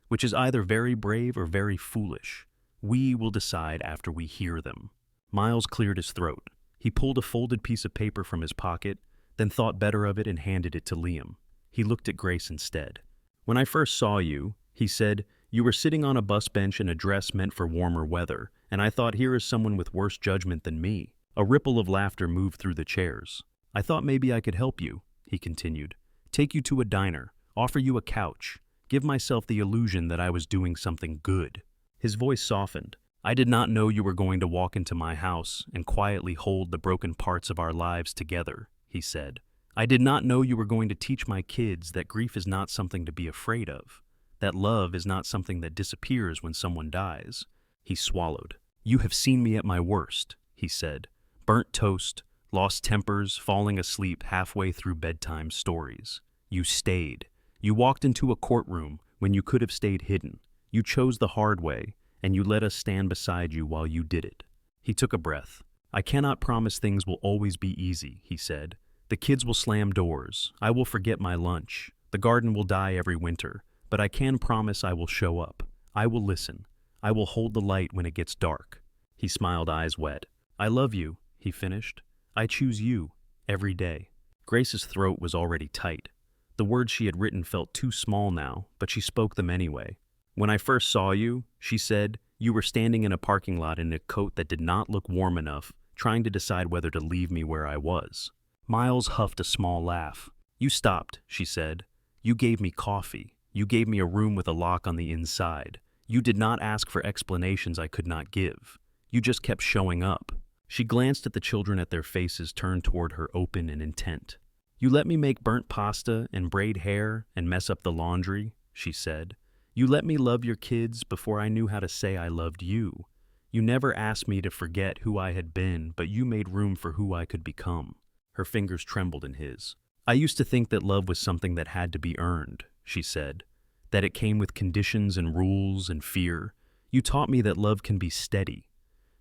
which is either very brave or very foolish. We will decide after we hear them. Miles cleared his throat. He pulled a folded piece of paper from his pocket, then thought better of it and handed it to Liam. He looked at Grace instead. When I first saw you, he said, you were sitting on a bus bench in a dress meant for warmer weather, and I thought, here is someone with worse judgment than me. A ripple of laughter moved through the chairs. I thought maybe I could help you, he continued. Take you to a diner, offer you a couch, give myself the illusion that I was doing something good. His voice softened. I did not know you were going to walk into my house and quietly hold the broken parts of our lives together, he said. I did not know you were going to teach my kids that grief is not something to be afraid of, that love is not something that disappears when someone dies. He swallowed. You have seen me at my worst, he said. Burnt toast, lost tempers, falling asleep halfway through bedtime stories. You stayed. You walked into a courtroom when you could have stayed hidden. You chose the hard way, and you let us stand beside you while you did it. He took a breath. I cannot promise things will always be easy, he said. The kids will slam doors. I will forget my lunch. The garden will die every winter. But I can promise I will show up. I will listen. I will hold the light when it gets dark. He smiled, eyes wet. I love you, he finished. I choose you, every day. Grace's throat was already tight. The words she had written felt too small now, but she spoke them anyway. When I first saw you, she said, you were standing in a parking lot in a coat that did not look warm enough, trying to decide whether to leave me where I was. Miles huffed a small laugh. You stopped, she said. You gave me coffee. You gave me a room with a lock on the inside. You did not ask for explanations I could not give. You just kept showing up. She glanced at the children at their faces turned toward her open and intent. You let me make burnt pasta and braid hair and mess up the laundry, she said. You let me love your kids before I knew how to say I loved you. You never asked me to forget who I had been, but you made room for who I could become. Her fingers trembled in his. I used to think that love was something that had to be earned, she said, that it came with conditions and rules and fear. You taught me that love can be steady,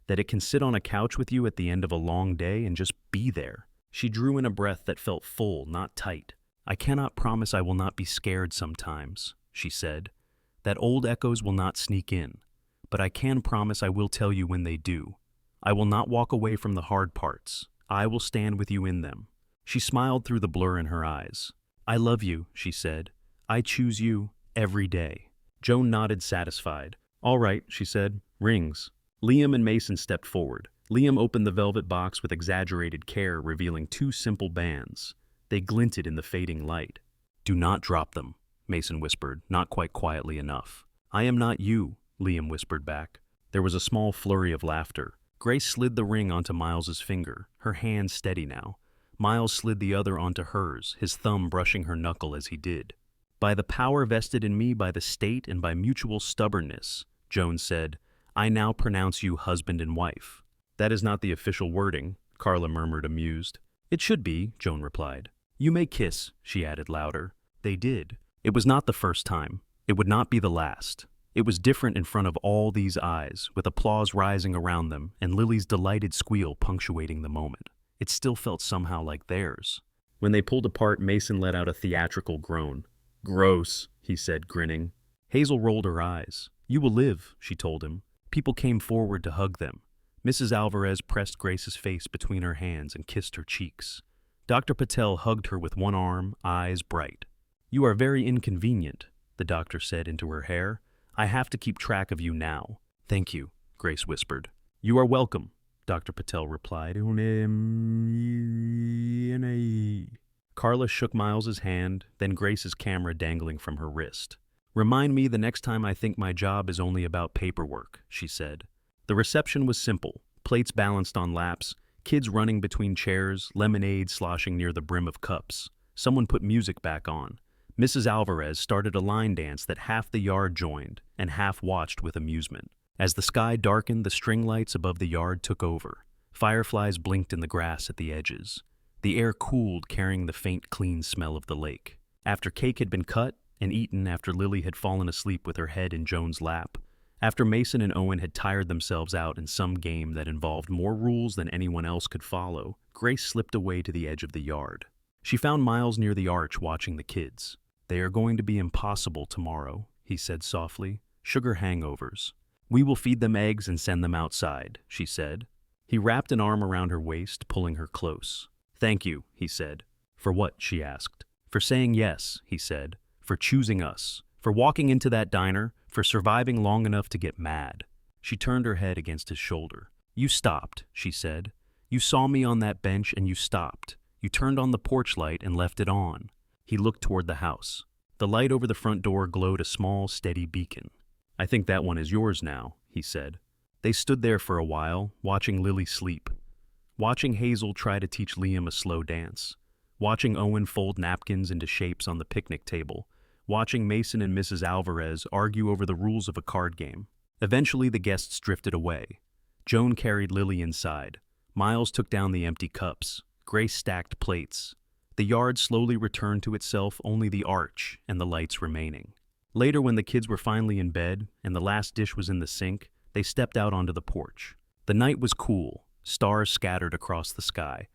that it can sit on a couch with you at the end of a long day and just be there. She drew in a breath that felt full, not tight. I cannot promise I will not be scared sometimes, she said, that old echoes will not sneak in, but I can promise I will tell you when they do. I will not walk away from the hard parts. I will stand with you in them. She smiled through the blur in her eyes. I love you, she said. I choose you every day. Joan nodded, satisfied. All right, she said. Rings. Liam and Mason stepped forward. Liam opened the velvet box with exaggerated care, revealing 2 simple bands. They glinted in the fading light. Do not drop them, Mason whispered, not quite quietly enough. I am not you, Liam whispered back. There was a small flurry of laughter. Grace slid the ring onto Miles's finger, her hand steady now. Miles slid the other onto hers, his thumb brushing her knuckle as he did. By the power vested in me by the state and by mutual stubbornness, Joan said, I now pronounce you husband and wife. That is not the official wording, Carla murmured, amused. It should be, Joan replied. You may kiss, she added louder. They did. It was not the first time. It would not be the last. It was different in front of all these eyes, with applause rising around them and Lily's delighted squeal punctuating the moment. It still felt somehow like theirs. When they pulled apart, Mason let out a theatrical groan. Gross, he said, grinning. Hazel rolled her eyes. You will live, she told him. People came forward to hug them. Mrs. Alvarez pressed Grace's face between her hands and kissed her cheeks. Dr. Patel hugged her with one arm, eyes bright. You are very inconvenient, the doctor said into her hair. I have to keep track of you now. Thank you, Grace whispered. You are welcome, Dr. Patel replied. Carla shook Miles's hand, then Grace's camera dangling from her wrist. Remind me the next time I think my job is only about paperwork, she said. The reception was simple, plates balanced on laps, kids running between chairs, lemonade sloshing near the brim of cups. Someone put music back on. Mrs. Alvarez started a line dance that half the yard joined and half watched with amusement. As the sky darkened, the string lights above the yard took over. Fireflies blinked in the grass at the edges. The air cooled, carrying the faint, clean smell of the lake. After cake had been cut and eaten, after Lily had fallen asleep with her head in Joan's lap, After Mason and Owen had tired themselves out in some game that involved more rules than anyone else could follow, Grace slipped away to the edge of the yard. She found Miles near the arch watching the kids. "They are going to be impossible tomorrow," he said softly. "Sugar hangovers. We will feed them eggs and send them outside," she said. He wrapped an arm around her waist, pulling her close. "Thank you," he said. "For what?" she asked. "For saying yes," he said. "For choosing us. For walking into that diner. For surviving long enough to get mad." She turned her head against his shoulder. "You stopped," she said. "You saw me on that bench and you stopped. You turned on the porch light and left it on." He looked toward the house. The light over the front door glowed a small, steady beacon. "I think that one is yours now," he said. They stood there for a while, watching Lily sleep. Watching Hazel try to teach Liam a slow dance. Watching Owen fold napkins into shapes on the picnic table. Watching Mason and Mrs. Alvarez argue over the rules of a card game. Eventually the guests drifted away. Joan carried Lily inside. Miles took down the empty cups. Grace stacked plates. The yard slowly returned to itself, only the arch and the lights remaining. Later, when the kids were finally in bed and the last dish was in the sink, they stepped out onto the porch. The night was cool, stars scattered across the sky.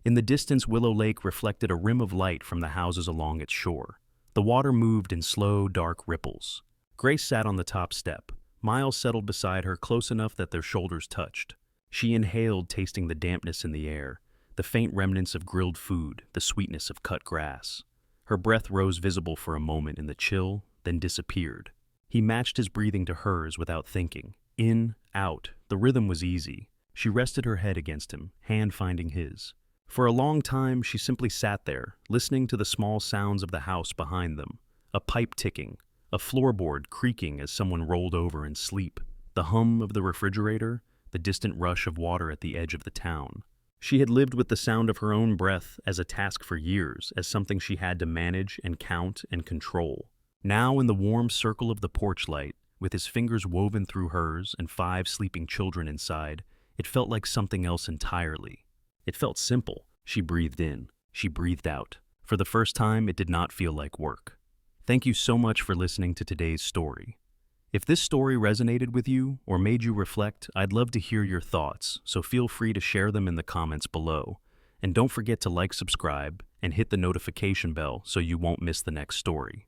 In the distance, Willow Lake reflected a rim of light from the houses along its shore. The water moved in slow, dark ripples. Grace sat on the top step. Miles settled beside her, close enough that their shoulders touched. She inhaled, tasting the dampness in the air, the faint remnants of grilled food, the sweetness of cut grass. Her breath rose visible for a moment in the chill, then disappeared. He matched his breathing to hers without thinking. In, out, the rhythm was easy. She rested her head against him, hand finding his. For a long time, she simply sat there, listening to the small sounds of the house behind them. A pipe ticking, a floorboard creaking as someone rolled over in sleep, the hum of the refrigerator, the distant rush of water at the edge of the town. She had lived with the sound of her own breath as a task for years, as something she had to manage and count and control. Now, in the warm circle of the porch light, with his fingers woven through hers and 5 sleeping children inside, it felt like something else entirely. It felt simple. She breathed in. She breathed out. For the first time, it did not feel like work. Thank you so much for listening to today's story. If this story resonated with you or made you reflect, I'd love to hear your thoughts, so feel free to share them in the comments below. And don't forget to like, subscribe, and hit the notification bell so you won't miss the next story.